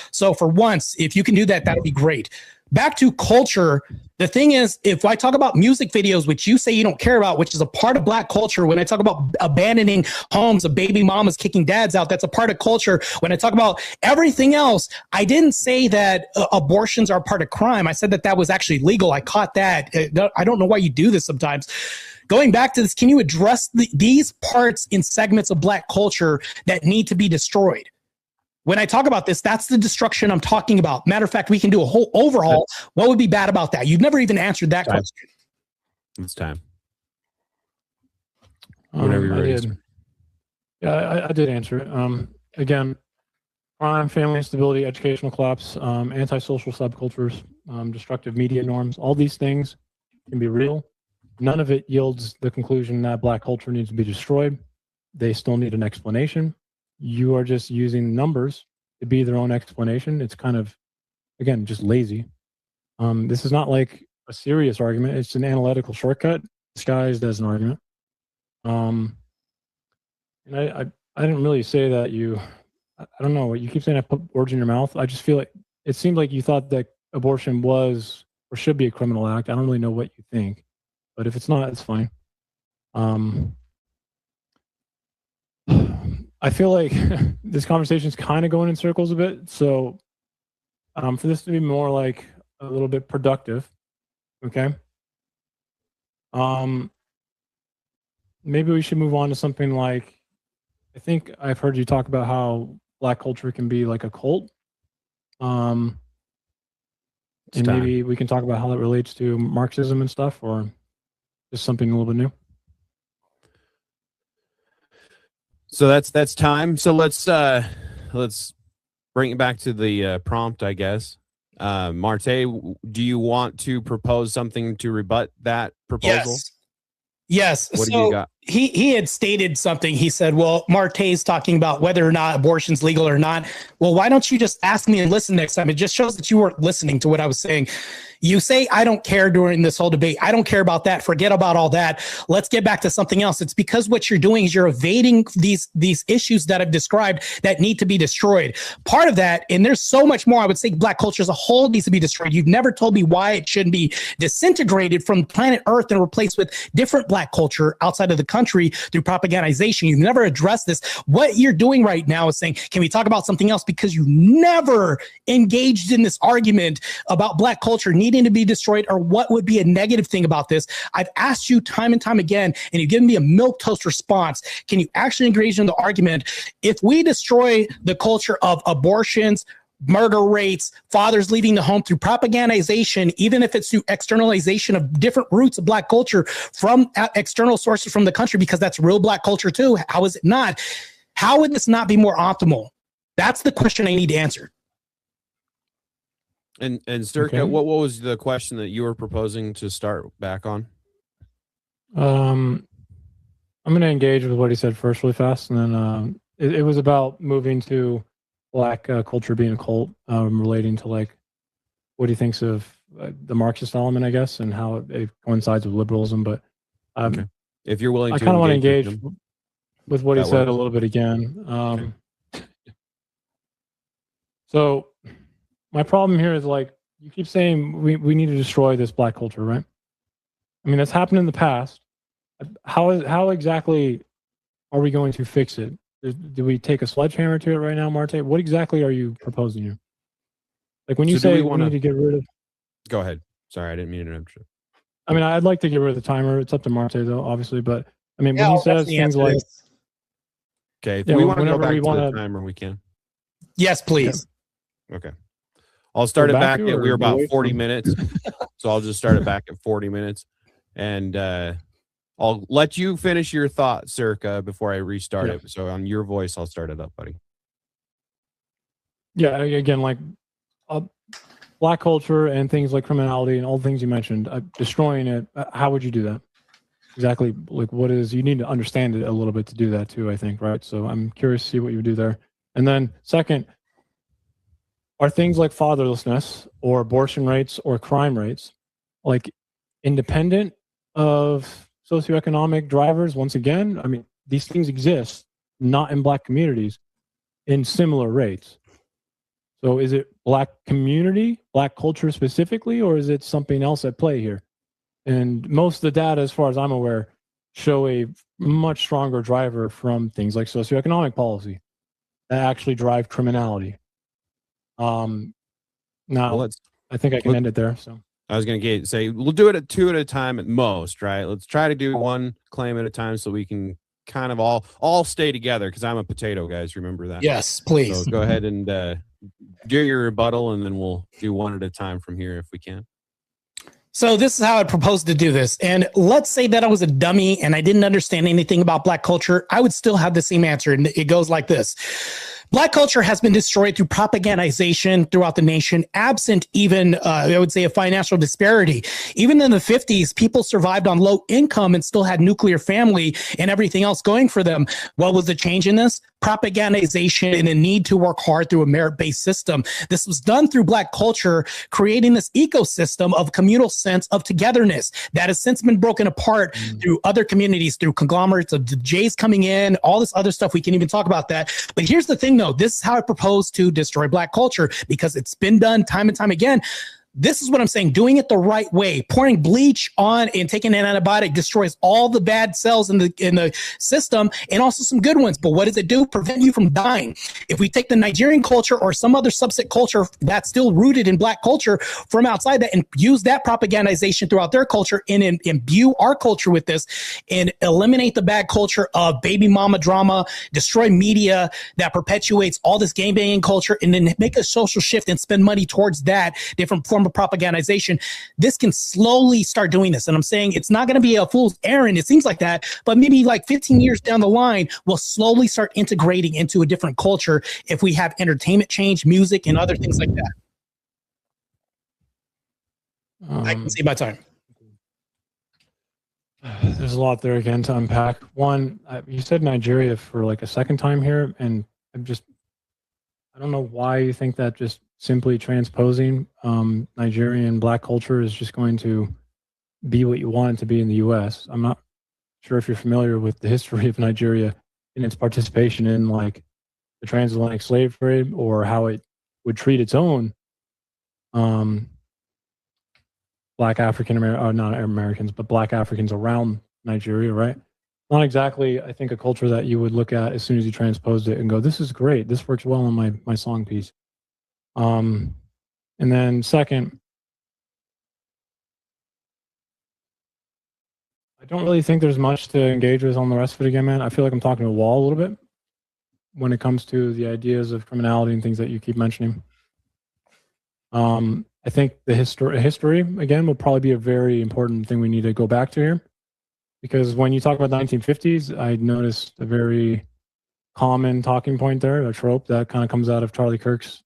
So for once, if you can do that, that'll be great. back to culture. The thing is, if I talk about music videos, which you say you don't care about, which is a part of Black culture, when I talk about abandoning homes of baby mamas kicking dads out, that's a part of culture. When I talk about everything else, I didn't say that abortions are part of crime. I said that that was actually legal. I caught that. I don't know why you do this sometimes. Going back to this, can you address these parts in segments of Black culture that need to be destroyed? When I talk about this, that's the destruction I'm talking about. Matter of fact, we can do a whole overhaul. What would be bad about that? You've never even answered that question. It's time. Whenever you're ready. Yeah, I did answer it. Again, crime, family instability, educational collapse, antisocial subcultures, destructive media norms, all these things can be real. None of it yields the conclusion that Black culture needs to be destroyed. They still need an explanation. You are just using numbers to be their own explanation. It's kind of, again, just lazy. This is not like a serious argument. It's an analytical shortcut disguised as an argument. And I didn't really say that I don't know. You keep saying I put words in your mouth. I just feel like it seemed like you thought that abortion was or should be a criminal act. I don't really know what you think, but if it's not, it's fine. I feel like this conversation is kind of going in circles a bit. So for this to be more like a little bit productive, okay? Maybe we should move on to something like, I think I've heard you talk about how Black culture can be like a cult. And maybe we can talk about how that relates to Marxism and stuff, or just something a little bit new. So that's time. So let's bring it back to the prompt, I guess. Martae, do you want to propose something to rebut that proposal? Yes. What do you got? He had stated something. He said, well, Martae's talking about whether or not abortion's legal or not. Well, why don't you just ask me and listen next time? It just shows that you weren't listening to what I was saying. You say, I don't care during this whole debate. I don't care about that. Forget about all that. Let's get back to something else. It's because what you're doing is you're evading these issues that I've described that need to be destroyed. Part of that, and there's so much more, I would say Black culture as a whole needs to be destroyed. You've never told me why it shouldn't be disintegrated from planet Earth and replaced with different Black culture outside of the country through propagandization. You've never addressed this. What you're doing right now is saying, can we talk about something else? Because you never engaged in this argument about Black culture needing to be destroyed or what would be a negative thing about this. I've asked you time and time again, and you've given me a milquetoast response. Can you actually engage in the argument? If we destroy the culture of abortions, murder rates, fathers leaving the home through propagandization, even if it's through externalization of different roots of Black culture from external sources from the country, because that's real Black culture too. How is it not? How would this not be more optimal? That's the question I need to answer. And Searkar, okay. What was the question that you were proposing to start back on? I'm going to engage with what he said first really fast, and then it was about moving to Black culture being a cult, relating to like what he thinks of the Marxist element, I guess, and how it coincides with liberalism. But okay. If you're willing, I kind of want to engage with what he said a little bit again. Okay. So my problem here is like you keep saying we need to destroy this Black culture, right? I mean, that's happened in the past. How exactly are we going to fix it? Do we take a sledgehammer to it right now, Martae? What exactly are you proposing here? Like when you say we need to get rid of... Go ahead. Sorry, I didn't mean to interrupt you. I mean, I'd like to get rid of the timer. It's up to Martae, though, obviously. But I mean, when he says things like... Okay, if we want to go back to the timer, we can. Yes, please. Okay. I'll start it back at, we're about 40 minutes. So I'll just start it back at 40 minutes. And I'll let you finish your thought, Searkar, before I restart it. So on your voice, I'll start it up, buddy. Yeah, again, like Black culture and things like criminality and all the things you mentioned, destroying it, how would you do that? Exactly, like what is, you need to understand it a little bit to do that too, I think, right? So I'm curious to see what you would do there. And then second, are things like fatherlessness or abortion rates or crime rates like independent of socioeconomic drivers? Once again, I mean, these things exist not in Black communities in similar rates. So is it Black community, Black culture specifically, or is it something else at play here? And most of the data, as far as I'm aware, show a much stronger driver from things like socioeconomic policy that actually drive criminality. Now, Well, I think I can end it there. So I was going to say we'll do it at 2 at a time at most, right? Let's try to do one claim at a time so we can kind of all stay together, because I'm a potato, guys. Remember that? Yes, please. So go ahead and do your rebuttal, and then we'll do one at a time from here if we can. So this is how I propose to do this. And let's say that I was a dummy and I didn't understand anything about Black culture. I would still have the same answer. And it goes like this. Black culture has been destroyed through propagandization throughout the nation, absent even, I would say, a financial disparity. Even in the 50s, people survived on low income and still had nuclear family and everything else going for them. What was the change in this? Propagandization and a need to work hard through a merit-based system. This was done through Black culture, creating this ecosystem of communal sense of togetherness that has since been broken apart through other communities, through conglomerates of the Jays coming in, all this other stuff. We can even talk about that. But here's the thing, though. This is how I propose to destroy Black culture, because it's been done time and time again. This is what I'm saying. Doing it the right way, pouring bleach on and taking an antibiotic destroys all the bad cells in the system, and also some good ones. But what does it do? Prevent you from dying. If we take the Nigerian culture or some other subset culture that's still rooted in Black culture from outside that and use that propagandization throughout their culture and imbue our culture with this and eliminate the bad culture of baby mama drama, destroy media that perpetuates all this game banging culture, and then make a social shift and spend money towards that different form of propagandization, this can slowly start doing this. And I'm saying it's not going to be a fool's errand. It seems like that, but maybe like 15 years down the line, we'll slowly start integrating into a different culture if we have entertainment change, music, and other things like that. I can see my time. There's a lot there again to unpack. One, you said Nigeria for like a second time here, and I don't know why you think that just simply transposing Nigerian Black culture is just going to be what you want it to be in the U.S. I'm not sure if you're familiar with the history of Nigeria and its participation in like the transatlantic slave trade, or how it would treat its own Black African Americans, not Americans, but Black Africans around Nigeria, right? Not exactly, I think, a culture that you would look at as soon as you transposed it and go, this is great. This works well in my song piece. And then second, I don't really think there's much to engage with on the rest of it again, man. I feel like I'm talking to a wall a little bit when it comes to the ideas of criminality and things that you keep mentioning. I think the history, again, will probably be a very important thing we need to go back to here. Because when you talk about the 1950s, I noticed a very common talking point there, a trope that kind of comes out of Charlie Kirk's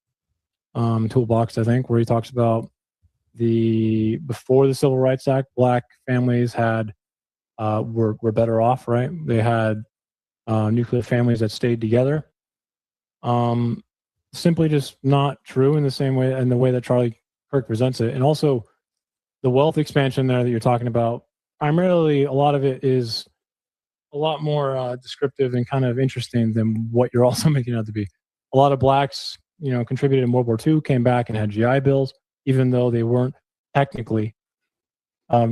toolbox, I think, where he talks about before the Civil Rights Act, Black families were better off, right? They had nuclear families that stayed together. Simply just not true in the same way, in the way that Charlie Kirk presents it. And also the wealth expansion there that you're talking about, primarily a lot of it is a lot more descriptive and kind of interesting than what you're also making out to be. A lot of Blacks, contributed in World War II, came back and had GI Bills, even though they weren't technically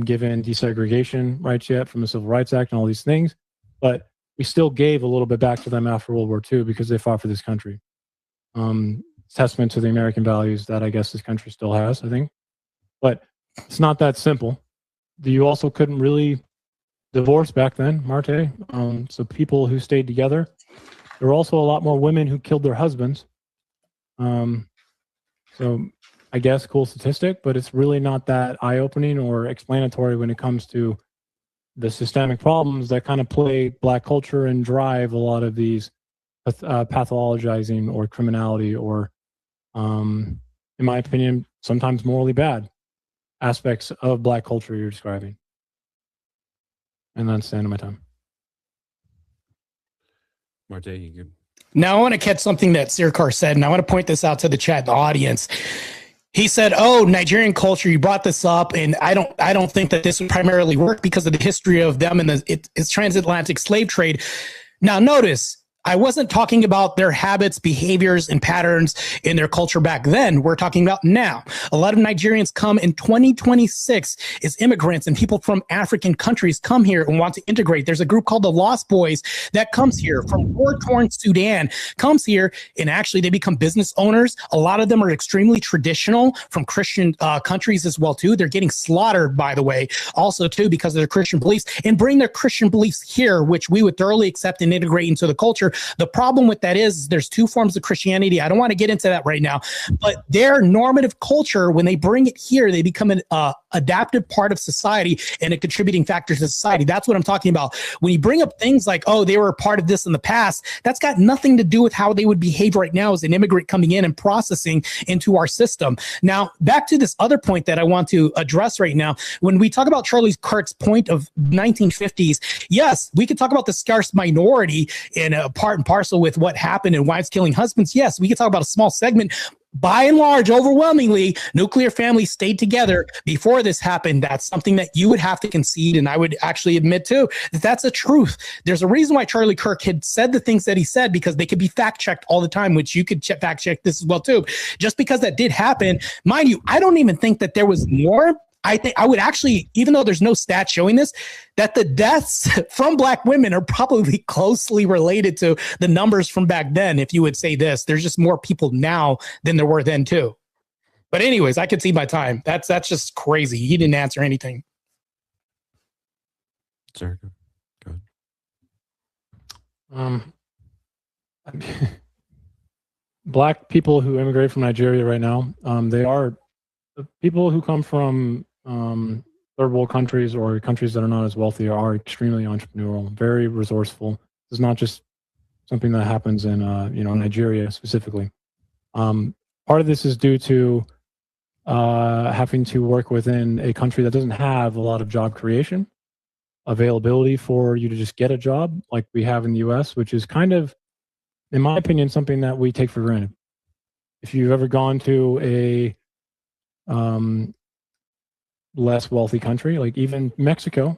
given desegregation rights yet from the Civil Rights Act and all these things. But we still gave a little bit back to them after World War II because they fought for this country. Testament to the American values that I guess this country still has, I think. But it's not that simple. You also couldn't really divorce back then, Martae. So people who stayed together. There were also a lot more women who killed their husbands. So I guess cool statistic, but it's really not that eye-opening or explanatory when it comes to the systemic problems that kind of plague Black culture and drive a lot of these pathologizing or criminality or, in my opinion, sometimes morally bad aspects of Black culture you're describing. And that's the end of my time. Martae, you good? Now I want to catch something that Searkar said, and I want to point this out to the chat, the audience. He said, "Oh, Nigerian culture. You brought this up, and I don't think that this would primarily work because of the history of them and its transatlantic slave trade." Now, notice I wasn't talking about their habits, behaviors, and patterns in their culture back then. We're talking about now. A lot of Nigerians come in 2026 as immigrants, and people from African countries come here and want to integrate. There's a group called the Lost Boys that comes here from war-torn Sudan, comes here, and actually they become business owners. A lot of them are extremely traditional from Christian countries as well, too. They're getting slaughtered, by the way, also, too, because of their Christian beliefs, and bring their Christian beliefs here, which we would thoroughly accept and integrate into the culture. The problem with that is there's two forms of Christianity. I don't want to get into that right now, but their normative culture, when they bring it here, they become an adaptive part of society and a contributing factor to society. That's what I'm talking about. When you bring up things like, oh, they were a part of this in the past, that's got nothing to do with how they would behave right now as an immigrant coming in and processing into our system. Now, back to this other point that I want to address right now. When we talk about Charlie Kirk's point of 1950s, yes, we could talk about the scarce minority in a part and parcel with what happened and wives killing husbands. Yes, we could talk about a small segment. By and large, overwhelmingly, nuclear families stayed together before this happened. That's something that you would have to concede, and I would actually admit too that that's a truth. There's a reason why Charlie Kirk had said the things that he said, because they could be fact checked all the time, which you could fact check this as well too. Just because that did happen, mind you, I don't even think that there was more. I think I would actually, even though there's no stat showing this, that the deaths from Black women are probably closely related to the numbers from back then. If you would say this, there's just more people now than there were then too. But anyways, I could see my time. That's just crazy. He didn't answer anything. Sorry, go ahead. Black people who immigrate from Nigeria right now, they are people who come from third world countries or countries that are not as wealthy are extremely entrepreneurial, very resourceful. It's not just something that happens in Nigeria specifically. Part of this is due to having to work within a country that doesn't have a lot of job creation, availability for you to just get a job like we have in the US, which is kind of, in my opinion, something that we take for granted. If you've ever gone to a less wealthy country, like even Mexico,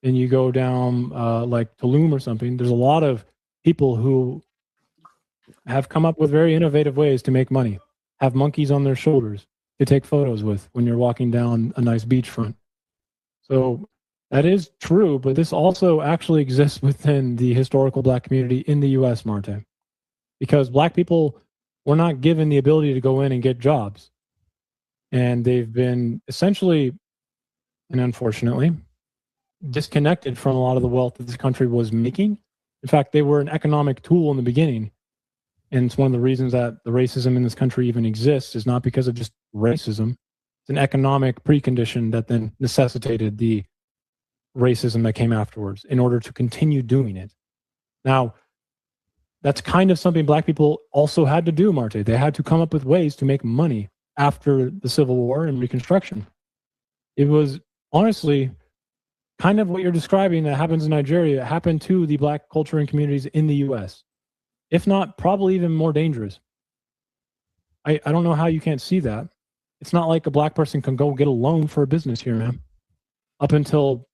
and you go down like Tulum or something, there's a lot of people who have come up with very innovative ways to make money, have monkeys on their shoulders to take photos with when you're walking down a nice beachfront. So that is true, but this also actually exists within the historical Black community in the US, Martae, because Black people were not given the ability to go in and get jobs. And they've been essentially, and unfortunately, disconnected from a lot of the wealth that this country was making. In fact, they were an economic tool in the beginning. And it's one of the reasons that the racism in this country even exists is not because of just racism. It's an economic precondition that then necessitated the racism that came afterwards in order to continue doing it. Now, that's kind of something Black people also had to do, Martae. They had to come up with ways to make money after the Civil War and Reconstruction. It was honestly kind of what you're describing that happens in Nigeria happened to the Black culture and communities in the US. If not, probably even more dangerous. I don't know how you can't see that. It's not like a Black person can go get a loan for a business here, man. Up until,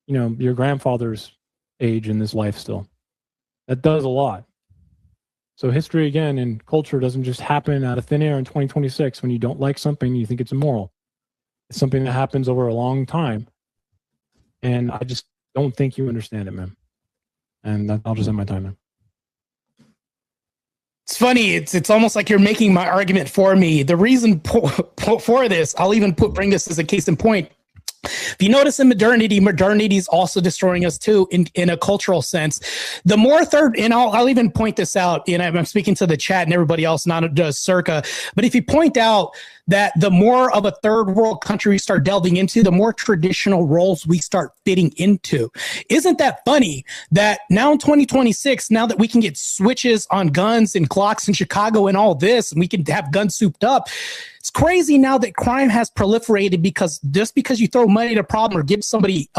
your grandfather's age in this life still. That does a lot. So history, again, and culture doesn't just happen out of thin air in 2026 when you don't like something, you think it's immoral. It's something that happens over a long time. And I just don't think you understand it, man. And I'll just end my time, man. It's funny. It's almost like you're making my argument for me. The reason for this, I'll even bring this as a case in point. If you notice in modernity is also destroying us too in a cultural sense. The more and I'll even point this out, and I'm speaking to the chat and everybody else, not just Searkar, but if you point out that the more of a third world country we start delving into, the more traditional roles we start fitting into. Isn't that funny that now in 2026, now that we can get switches on guns and Glocks in Chicago and all this, and we can have guns souped up, it's crazy now that crime has proliferated because just because you throw money at a problem or give somebody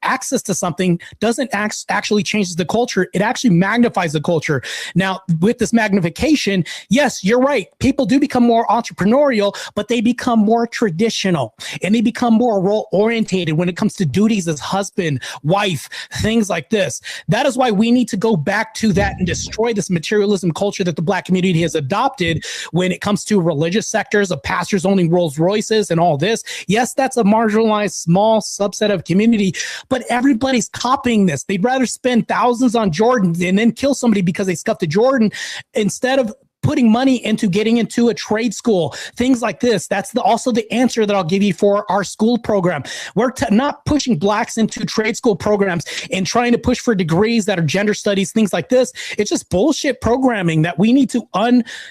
access to something doesn't actually change the culture. It actually magnifies the culture. Now, with this magnification, yes, you're right. People do become more entrepreneurial, but they become more traditional and they become more role orientated when it comes to duties as husband, wife, things like this. That is why we need to go back to that and destroy this materialism culture that the Black community has adopted when it comes to religious sectors of pastors owning Rolls Royces and all this. Yes, that's a marginalized small subset of community, but everybody's copying this. They'd rather spend thousands on Jordans and then kill somebody because they scuffed a Jordan instead of putting money into getting into a trade school, things like this. That's also the answer that I'll give you for our school program. We're not pushing Blacks into trade school programs and trying to push for degrees that are gender studies, things like this. It's just bullshit programming that we need to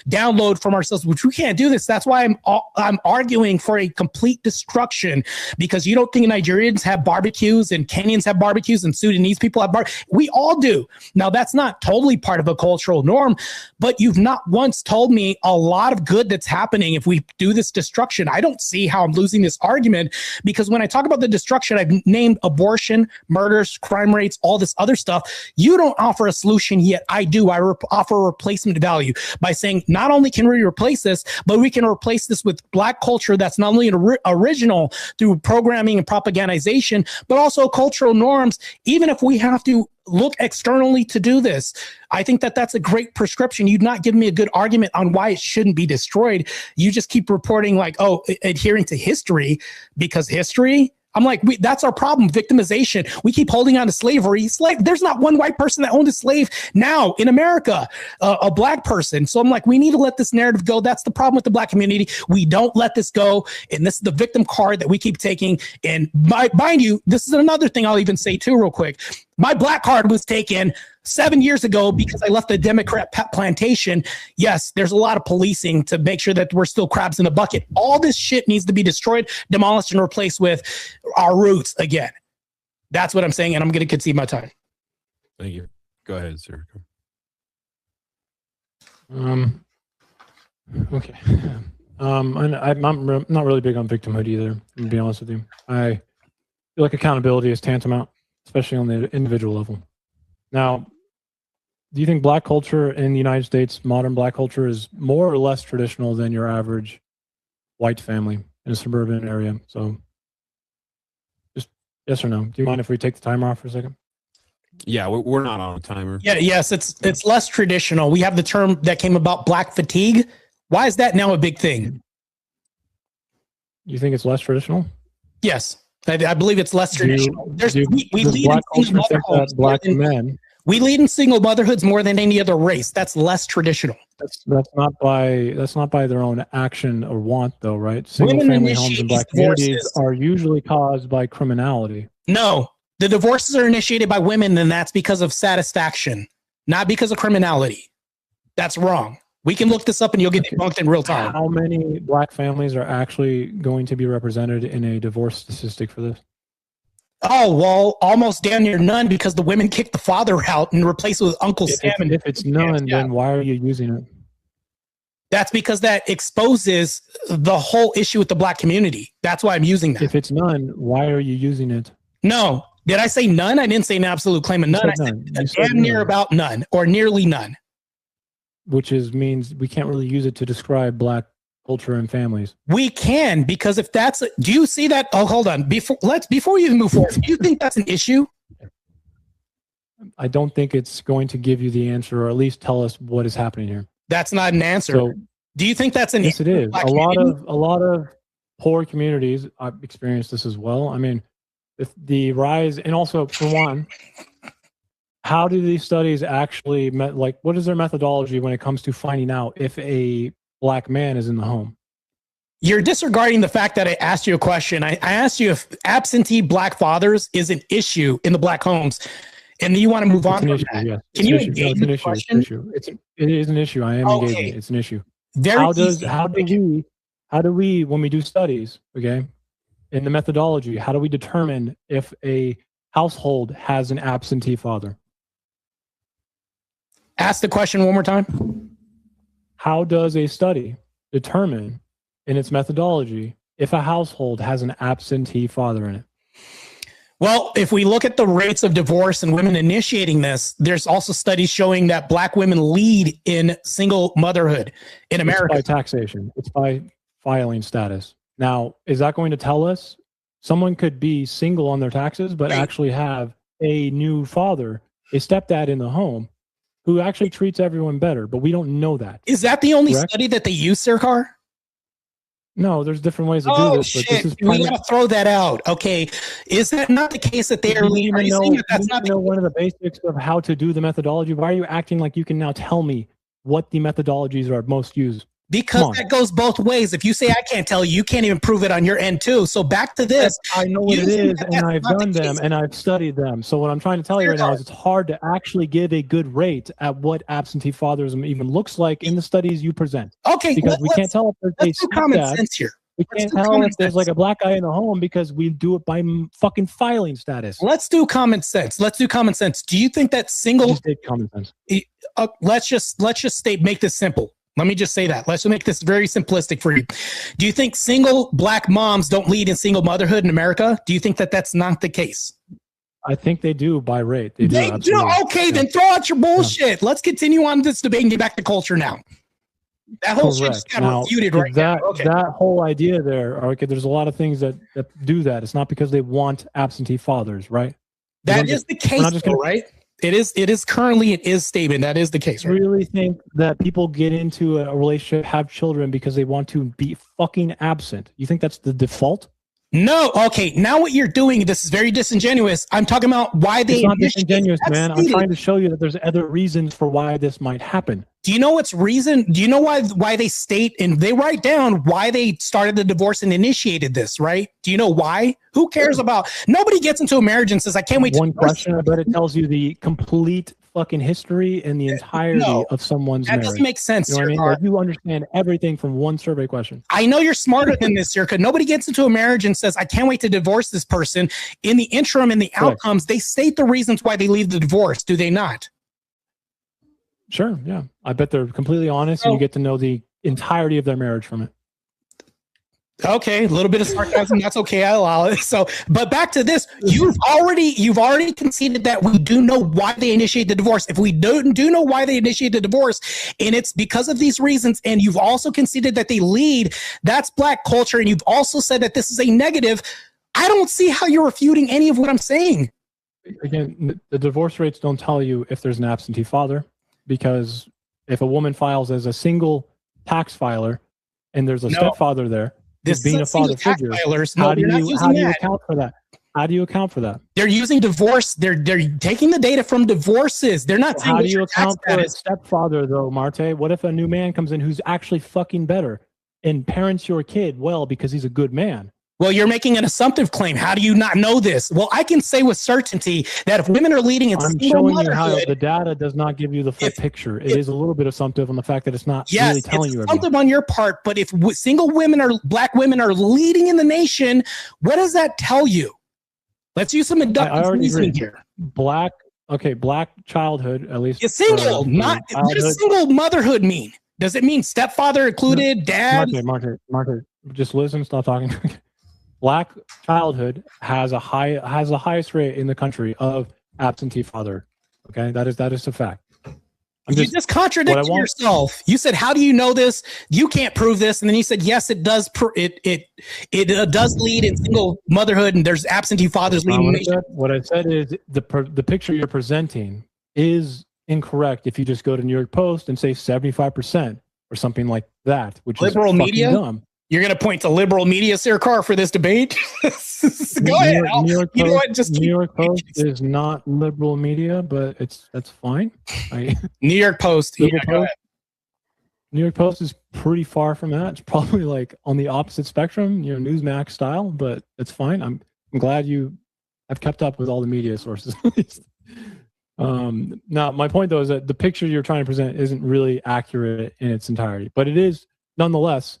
download from ourselves, which we can't do this. That's why I'm arguing for a complete destruction, because you don't think Nigerians have barbecues and Kenyans have barbecues and Sudanese people have barbecues. We all do. Now, that's not totally part of a cultural norm, but you've not once told me a lot of good that's happening if we do this destruction. I don't see how I'm losing this argument, because when I talk about the destruction, I've named abortion, murders, crime rates, all this other stuff. You don't offer a solution yet. I do. I offer a replacement value by saying not only can we replace this, but we can replace this with Black culture that's not only original through programming and propagandization, but also cultural norms, even if we have to look externally to do this. I think that that's a great prescription. You'd not give me a good argument on why it shouldn't be destroyed. You just keep reporting like, oh, adhering to history because history. I'm like, that's our problem, victimization. We keep holding on to slavery. There's not one white person that owned a slave now in America, a Black person. So I'm like, we need to let this narrative go. That's the problem with the Black community. We don't let this go. And this is the victim card that we keep taking. And mind you, this is another thing I'll even say too real quick. My Black card was taken 7 years ago because I left the Democrat plantation. Yes, there's a lot of policing to make sure that we're still crabs in a bucket. All this shit needs to be destroyed, demolished, and replaced with our roots again. That's what I'm saying, and I'm going to concede my time. Thank you. Go ahead, sir. Okay. I'm not really big on victimhood either, to be honest with you. I feel like accountability is tantamount, especially on the individual level. Now, do you think Black culture in the United States, modern Black culture, is more or less traditional than your average white family in a suburban area? So just yes or no. Do you mind if we take the timer off for a second? Yeah, we're not on a timer. Yeah, yes, it's less traditional. We have the term that came about, Black fatigue. Why is that now a big thing? You think it's less traditional? Yes. I believe it's less traditional. We lead Black in single culture Black men. We lead in single motherhoods more than any other race. That's less traditional. That's not by their own action or want, though, right? Single family homes in Black communities are usually caused by criminality. No, the divorces are initiated by women, and that's because of satisfaction, not because of criminality. That's wrong. We can look this up and you'll get debunked in real time. How many Black families are actually going to be represented in a divorce statistic for this? Oh, well, almost damn near none, because the women kicked the father out and replaced it with Uncle Sam. If it's none, then why are you using it? That's because that exposes the whole issue with the Black community. That's why I'm using that. If it's none, why are you using it? No. Did I say none? I didn't say an absolute claim of none. I said damn near about none or nearly none. Which means we can't really use it to describe Black culture and families. We can, because if that's do you see that? Oh, hold on. Before we even move forward, do you think that's an issue? I don't think it's going to give you the answer, or at least tell us what is happening here. That's not an answer. So, do you think that's an issue? Yes, it is. A lot of poor communities, I've experienced this as well. I mean, the rise, and also for one, how do these studies actually what is their methodology when it comes to finding out if a Black man is in the home? You're disregarding the fact that I asked you a question. I asked you if absentee Black fathers is an issue in the Black homes, and you want to move on from that. Yes. Can you engage in the question? It is an issue. I am engaging. It's an issue. How do we, when we do studies, okay, in the methodology, how do we determine if a household has an absentee father? Ask the question one more time. How does a study determine in its methodology if a household has an absentee father in it? Well, if we look at the rates of divorce and women initiating this, there's also studies showing that Black women lead in single motherhood in America. It's by taxation. It's by filing status. Now, is that going to tell us someone could be single on their taxes, but actually have a new father, a stepdad in the home who actually treats everyone better, but we don't know that. Is that the only Correct? study that they use, Searkar? No, there's different ways to do this, but this is We gotta throw that out. Okay, is that not the case that they are? You need Are to you know, saying that that's you not need to know the, one of the basics of how to do the methodology. Why are you acting like you can now tell me what the methodologies are most used? because that goes both ways. If you say I can't tell you, you can't even prove it on your end too. So back to this. I know what it Using is, that, and that's I've not the done them, case. and I've studied them. So what I'm trying to tell you right now is it's hard to actually give a good rate at what absentee fatherism even looks like in the studies you present. Okay, Because we can't tell if there's let's a do common stepdad. sense here. We Let's can't do tell common if there's sense. like a black guy in the home because we do it by fucking filing status. Let's do common sense. Let's do common sense. Do you think that single? Just did common sense. Let's just make this simple. Let me just say that. Let's make this very simplistic for you. Do you think single black moms don't lead in single motherhood in America? Do you think that that's not the case? I think they do by rate. They do. They do. Absolutely. Okay, Yeah. then throw out your bullshit. Let's continue on this debate and get back to culture now. That whole shit just got Now, refuted right that, now. Okay. that whole idea there, okay, there's a lot of things that do that. It's not because they want absentee fathers, right? That is the case, though, right? It is currently it is statement. That is the case, right? Really think that people get into a relationship, have children because they want to be fucking absent? You think that's the default? No. Okay. Now what you're doing, this is very disingenuous. I'm talking about why they. It's not disingenuous, man. I'm stated. trying to show you that there's other reasons for why this might happen. Do you know what's reason? Do you know why they state and they write down why they started the divorce and initiated this, right? Do you know why? Who cares about? Nobody gets into a marriage and says, I can't wait to One question, I bet it tells you the complete fucking history and the entirety of someone's that marriage. doesn't make sense. You know what I mean? Like, you understand everything from one survey question. I know you're smarter than this, Searkar. Nobody gets into a marriage and says, I can't wait to divorce this person. In the interim, in the outcomes, they state the reasons why they leave the divorce, do they not? Sure, yeah. I bet they're completely honest and you get to know the entirety of their marriage from it. Okay, a little bit of sarcasm. That's okay. I allow it. So, but back to this, you've already conceded that we do know why they initiate the divorce. If we do know why they initiate the divorce, and it's because of these reasons, and you've also conceded that they lead, that's black culture, and you've also said that this is a negative. I don't see how you're refuting any of what I'm saying. Again, the divorce rates don't tell you if there's an absentee father, because if a woman files as a single tax filer and there's a stepfather there, this being a father figure, how do you account for that? How do you account for that? They're using divorce. They're taking the data from divorces. They're not saying how do you account for a stepfather though, Martae? What if a new man comes in who's actually fucking better and parents your kid well because he's a good man? Well, you're making an assumptive claim. How do you not know this? Well, I can say with certainty that if women are leading in I'm single showing you how motherhood, the data does not give you the full picture. It is a little bit assumptive on the fact that it's not really telling you everything. Assumptive on your part, but if single women or black women are leading in the nation, what does that tell you? Let's use some inductive reasoning here. Black childhood, at least. It's single, not what does single motherhood mean? Does it mean stepfather included, dad? Martae, just listen, stop talking. Black childhood has the highest rate in the country of absentee father. Okay, that is a fact. You just contradicted yourself. You said, "How do you know this? You can't prove this." And then you said, "Yes, it does. It does lead in single motherhood, and there's absentee fathers leading." What I said is the picture you're presenting is incorrect. If you just go to New York Post and say 75% or something like that, which liberal is media. Dumb. You're going to point to liberal media, Searkar, for this debate? Go ahead. New York Post is not liberal media, but that's fine. New York Post. Yeah, go ahead. New York Post is pretty far from that. It's probably like on the opposite spectrum, Newsmax style, but it's fine. I'm glad you have kept up with all the media sources. Now, my point though is that the picture you're trying to present isn't really accurate in its entirety, but it is nonetheless.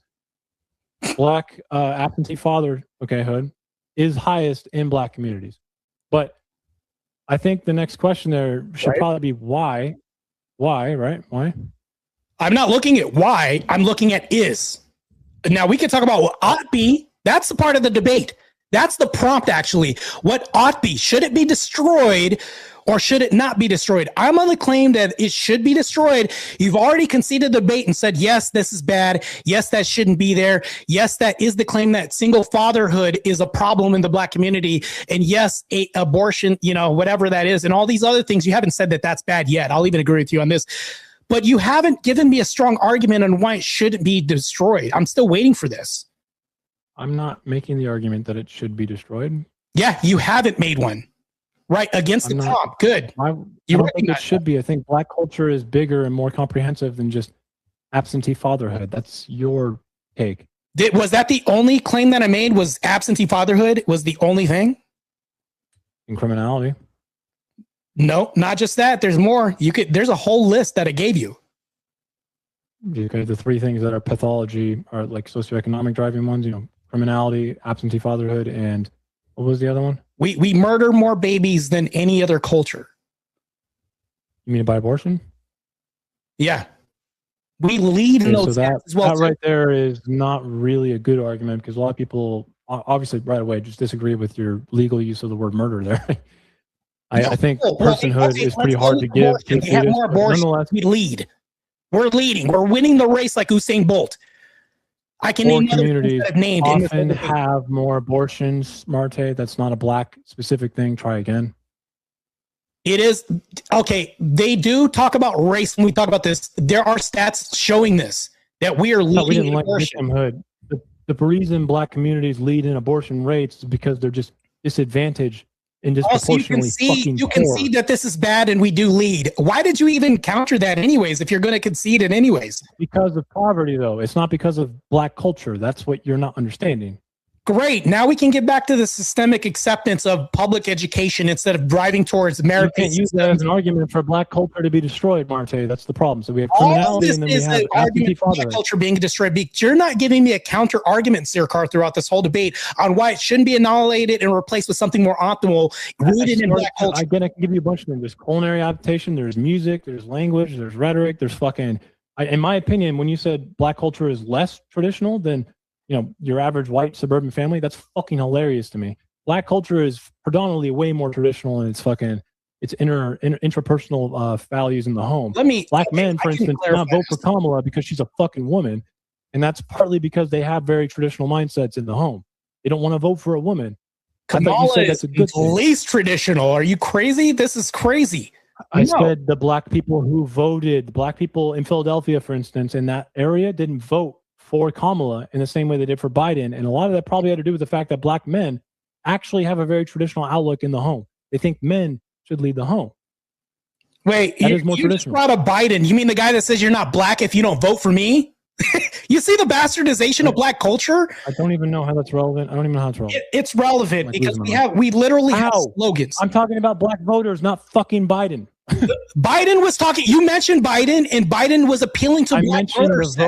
Black absentee fatherhood is highest in black communities. But I think the next question there should probably be why? Why, right? Why? I'm not looking at why. I'm looking at is. Now, we can talk about what ought be. That's the part of the debate. That's the prompt, actually. What ought be? Should it be destroyed? or should it not be destroyed? I'm on the claim that it should be destroyed. You've already conceded the debate and said, yes, this is bad. Yes, that shouldn't be there. Yes, that is the claim that single fatherhood is a problem in the Black community. And yes, abortion, whatever that is, and all these other things, you haven't said that that's bad yet. I'll even agree with you on this. But you haven't given me a strong argument on why it shouldn't be destroyed. I'm still waiting for this. I'm not making the argument that it should be destroyed. Yeah, you haven't made one. Right, against the Trump. Good. I don't think it should be. I think Black culture is bigger and more comprehensive than just absentee fatherhood. That's your take. Was that the only claim that I made? Was absentee fatherhood was the only thing? In criminality. No, not just that. There's more. There's a whole list that I gave you. Okay, the three things that are pathology are like socioeconomic driving ones, criminality, absentee fatherhood, and what was the other one? We murder more babies than any other culture. You mean by abortion? Yeah. We lead in those that, as well. That right there is not really a good argument because a lot of people obviously right away just disagree with your legal use of the word murder there. I think personhood is pretty hard to give. We have more abortions. We lead. We're leading. We're winning the race like Usain Bolt. I can name communities often have more abortions, Martae. That's not a Black specific thing. Try again. It is. Okay, they do talk about race when we talk about this. There are stats showing this, that we are leading in abortion. Victimhood. The reason Black communities lead in abortion rates is because they're just disadvantaged and disproportionately you concede that this is bad and we do lead. Why did you even counter that anyways if you're going to concede it anyways? Because of poverty, though. It's not because of Black culture. That's what you're not understanding. Great. Now we can get back to the systemic acceptance of public education instead of driving towards merit. You can't use that as an argument for Black culture to be destroyed, Martae. That's the problem. So we have criminality and then we have absentee fatherhood. Culture being destroyed. You're not giving me a counter argument, Searkar, throughout this whole debate on why it shouldn't be annihilated and replaced with something more optimal rooted in Black culture. Again, I can give you a bunch of them. There's culinary adaptation, there's music, there's language, there's rhetoric, there's fucking... in my opinion, when you said Black culture is less traditional than your average white suburban family, that's fucking hilarious to me. Black culture is predominantly way more traditional and it's intrapersonal values in the home. Black men, for instance, do not vote for Kamala because she's a fucking woman. And that's partly because they have very traditional mindsets in the home. They don't want to vote for a woman. Kamala is least traditional. Are you crazy? This is crazy. I said the Black people who voted, Black people in Philadelphia, for instance, in that area didn't vote for Kamala in the same way they did for Biden. And a lot of that probably had to do with the fact that Black men actually have a very traditional outlook in the home. They think men should lead the home. Wait, you just brought up Biden. You mean the guy that says you're not Black if you don't vote for me? You see the bastardization of Black culture? I don't even know how that's relevant. I don't even know how it's relevant. It's relevant because we literally have slogans. I'm talking about Black voters, not fucking Biden. Biden was talking. You mentioned Biden, and Biden was appealing to Black voters. The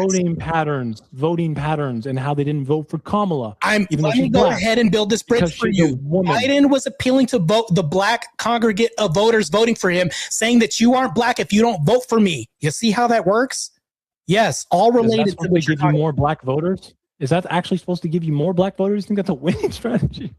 voting patterns, and how they didn't vote for Kamala. Let me go ahead and build this bridge for you. Biden was appealing to the Black congregate of voters voting for him, saying that you aren't Black if you don't vote for me. You see how that works? Yes, all related to give you more Black voters. Is that actually supposed to give you more Black voters? You think that's a winning strategy?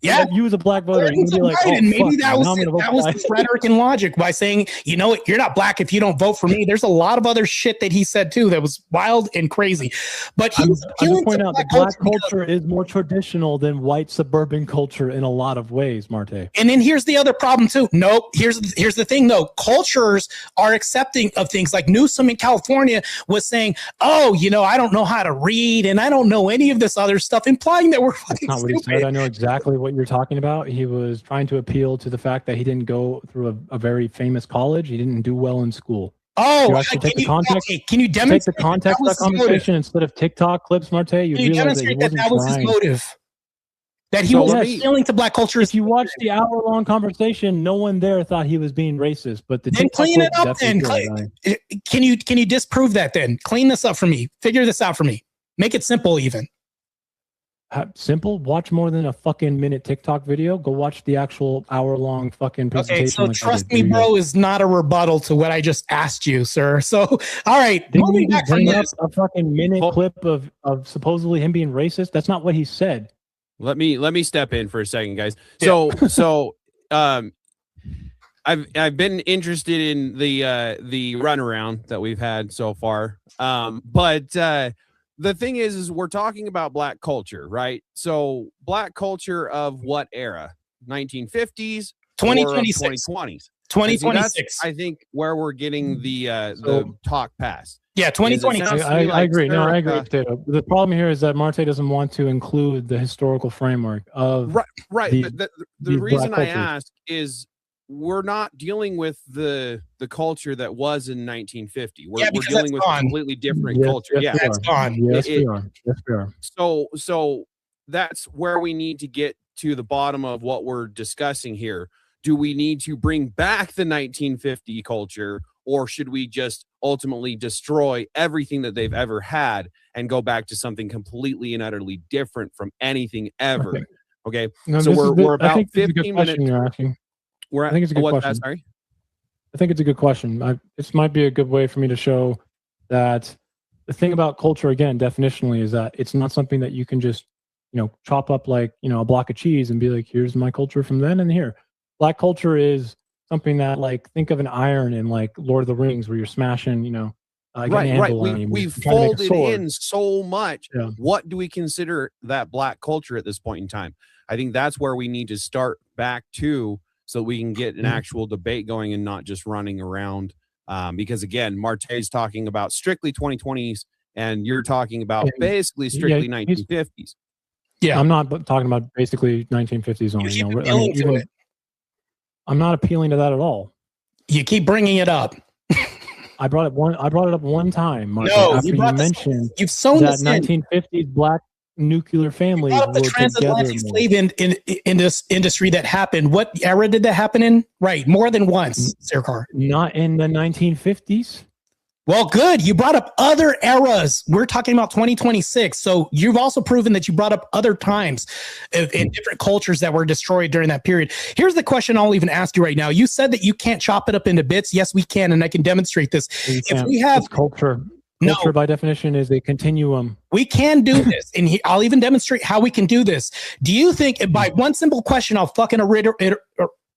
Yeah, you as a Black voter, you'd be like, maybe that was his rhetoric and logic by saying, you're not Black if you don't vote for me. There's a lot of other shit that he said too that was wild and crazy. But he was point out that Black culture is more traditional than white suburban culture in a lot of ways, Martae. And then here's the other problem too. Nope. Here's the thing though. Cultures are accepting of things like Newsom in California was saying, I don't know how to read and I don't know any of this other stuff, implying that we're fucking stupid. What he said. I know exactly what you're talking about. He was trying to appeal to the fact that he didn't go through a very famous college. He didn't do well in school. Oh, can you demonstrate take the context of that conversation instead of TikTok clips, Martae? You demonstrate that was his motive. That he was appealing to Black culture. If you watch the hour-long conversation, no one there thought he was being racist. But then clean it up. Then can you disprove that? Then clean this up for me. Figure this out for me. Make it simple, even. Simple. Watch more than a fucking minute TikTok video. Go watch the actual hour-long fucking presentation. Okay, so trust me, bro, is not a rebuttal to what I just asked you, sir. So, all right. Didn't you bring up a fucking minute clip of supposedly him being racist? That's not what he said. Let me step in for a second, guys. So I've been interested in the runaround that we've had so far. But the thing is we're talking about Black culture, right? So Black culture of what era? 1950s, 2026. 2020s. 2026. I think where we're getting the So- talk past. Yeah, 2026. Sounds to me I like agree. No, I agree, Searkar- Potato. The problem here is that Martae doesn't want to include the historical framework of Right. the- But the these reason Black I cultures. ask is we're not dealing with the culture that was in 1950. We're because dealing that's with a gone. completely different Yes, culture. yes, Yeah. we That's are. gone. Yes, It- we are. Yes, we are. So that's where we need to get to the bottom of what we're discussing here. Do we need to bring back the 1950 culture, or should we just ultimately destroy everything that they've ever had and go back to something completely and utterly different from anything ever? Okay. No, So this is we're I about think it's a good 15 question minutes. you're asking. We're I think it's a good what's question. that? Sorry. I think it's a good question. This might be a good way for me to show that the thing about culture, again, definitionally, is that it's not something that you can just, chop up like, a block of cheese and be like, here's my culture from then and here. Black culture is something that, like, think of an iron in like Lord of the Rings where you're smashing, an Right. anvil on you, We've trying to make a folded sword. in so much. Yeah. What do we consider that Black culture at this point in time? I think that's where we need to start back to, so we can get an actual debate going and not just running around. Because again, Martae's talking about strictly 2020s, and you're talking about And- basically strictly yeah, 1950s. Yeah. I'm not talking about basically 1950s only. keep No, appealing to it. I'm not appealing to that at all. You keep bringing it up. I brought it up one time, Mark, No, after you you brought this. mentioned You've sown that this in. 1950s Black nuclear families Brought up the were together transatlantic more. slave in this industry that happened. What era did that happen in? Right, more than once, Searkar. Not in the 1950s. Well, good. You brought up other eras. We're talking about 2026. So you've also proven that you brought up other times in different cultures that were destroyed during that period. Here's the question I'll even ask you right now. You said that you can't chop it up into bits. Yes, we can, and I can demonstrate this. If we have It's culture. No. Culture, by definition, is a continuum. We can do this, and I'll even demonstrate how we can do this. Do you think, by one simple question, I'll fucking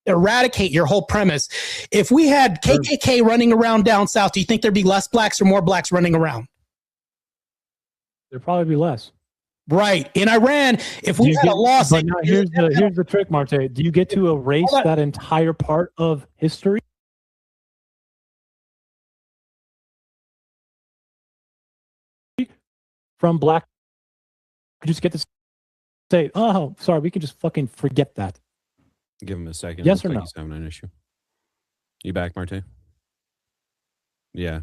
eradicate your whole premise? If we had KKK running around down south, do you think there'd be less blacks or more blacks running around? There'd probably be less. Right. In Iran, if we had a law But saying, now here's the trick, Martae. Do you get to erase Hold on. that entire part of history? From black, you just get to say, "Oh, sorry, we can just fucking forget that." Give him a second. Yes Looks or like no? He's having an issue. You back, Martae? Yeah.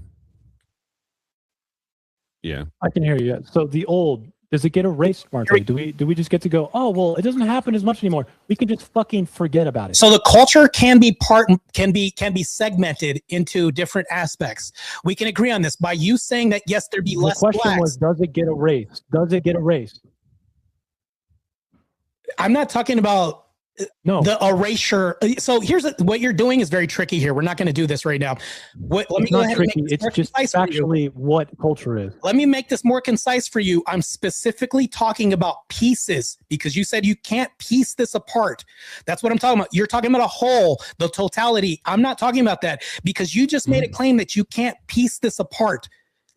Yeah. I can hear you. Yeah. So the old, does it get erased, Martae? Do we just get to go, "Oh, well, it doesn't happen as much anymore. We can just fucking forget about it." so the culture can be can be segmented into different aspects. We can agree on this by you saying that yes, there'd be The less question blacks. was, does it get erased? Does it get erased? I'm not talking about No. the erasure. So here's what you're doing is very tricky here. We're not going to do this right now. Let me It's go not ahead and tricky. make this It's more just concise for you. factually what culture is. Let me make this more concise for you. I'm specifically talking about pieces because you said you can't piece this apart. That's what I'm talking about. You're talking about a whole, the totality. I'm not talking about that because you just made a claim that you can't piece this apart.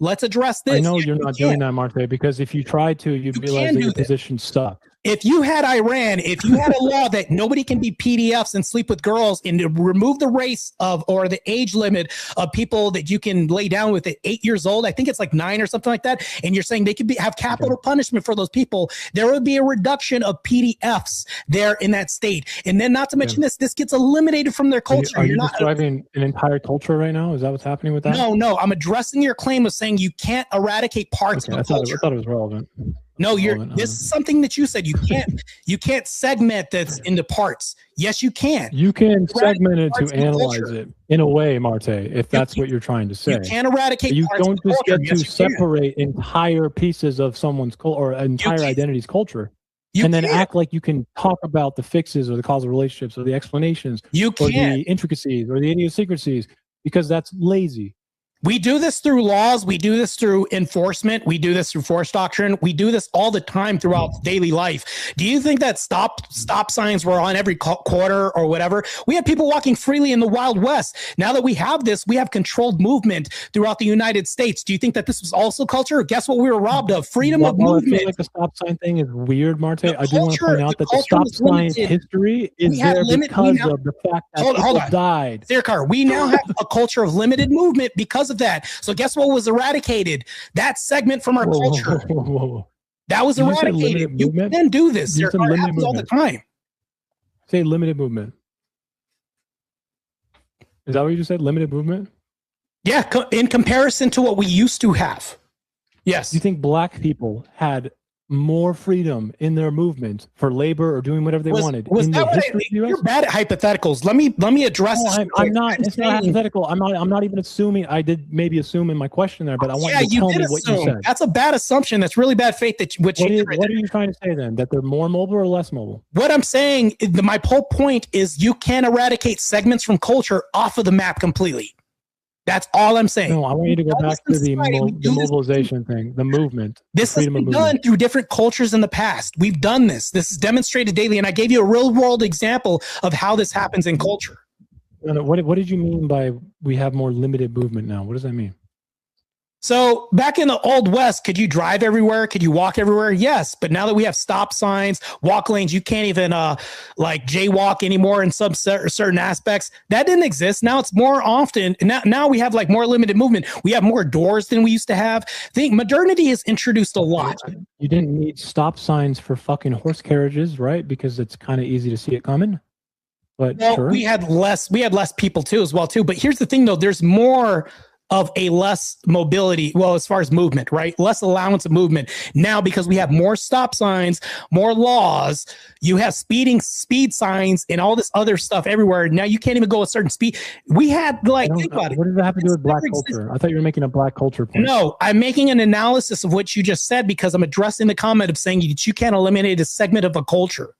Let's address this. I know Yes, you're you not can. doing that, Martae, because if you tried to, you'd You realize can that do your this. position sucked. If you had Iran, if you had a law that nobody can be PDFs and sleep with girls and to remove the race of or the age limit of people that you can lay down with at 8 years old, I think it's like 9 or something like that, and you're saying they could have capital punishment for those people, there would be a reduction of PDFs there in that state. And then not to mention this gets eliminated from their culture. Are you You're not describing an entire culture right now? Is that what's happening with that? No, I'm addressing your claim of saying you can't eradicate parts Okay, of I a thought culture. it was relevant. No, Relevant, this is something that you said. You can't segment this into parts. Yes, you can. You can segment it parts to of the analyze culture. it in a way, Martae, if that's what you're trying to say. You can eradicate You parts don't of the just culture. get Yes, to you can. separate entire pieces of someone's culture or entire can. identity's culture You and then can. act like you can talk about the fixes or the causal relationships or the explanations You or can. the intricacies or the idiosyncrasies because that's lazy. We do this through laws. We do this through enforcement. We do this through force doctrine. We do this all the time throughout daily life. Do you think that stop signs were on every quarter or whatever? We have people walking freely in the Wild West. Now that we have this, we have controlled movement throughout the United States. Do you think that this was also culture? Guess what we were robbed of? Freedom of movement. I feel like the stop sign thing is weird, Martae. I do want to point out that the stop sign history is there because of the fact that people died. Searkar, we now have a culture of limited movement because of that. So guess what was eradicated? That segment from our culture. That was eradicated. You can do this. It happens all the time. Say limited movement. Is that what you just said? Limited movement? Yeah, in comparison to what we used to have. Yes. You think black people had more freedom in their movement for labor or doing whatever they wanted? You're bad at hypotheticals. Let me address this. I'm not. It's not hypothetical. I'm not even assuming. I did maybe assume in my question there, but I want you to tell me what you said. That's a bad assumption. That's really bad faith. What are you trying to say then? That they're more mobile or less mobile? What I'm saying, my whole point is you can eradicate segments from culture off of the map completely. That's all I'm saying. No, I want you to go back to the mobilization thing, the movement. This has been done through different cultures in the past. We've done this. This is demonstrated daily, and I gave you a real-world example of how this happens in culture. What did you mean by we have more limited movement now? What does that mean? So back in the Old West, could you drive everywhere? Could you walk everywhere? Yes. But now that we have stop signs, walk lanes, you can't even like jaywalk anymore in some certain aspects. That didn't exist. Now it's more often. Now we have like more limited movement. We have more doors than we used to have. I think modernity has introduced a lot. You didn't need stop signs for fucking horse carriages, right? Because it's kind of easy to see it coming. But sure. we had less people too as well too. But here's the thing though, there's more of a less mobility, well, as far as movement, right? Less allowance of movement now because we have more stop signs, more laws. You have speed signs and all this other stuff everywhere. Now you can't even go a certain speed. We had think about it. What does that have to do with black culture? I thought you were making a black culture point. No, I'm making an analysis of what you just said because I'm addressing the comment of saying that you can't eliminate a segment of a culture.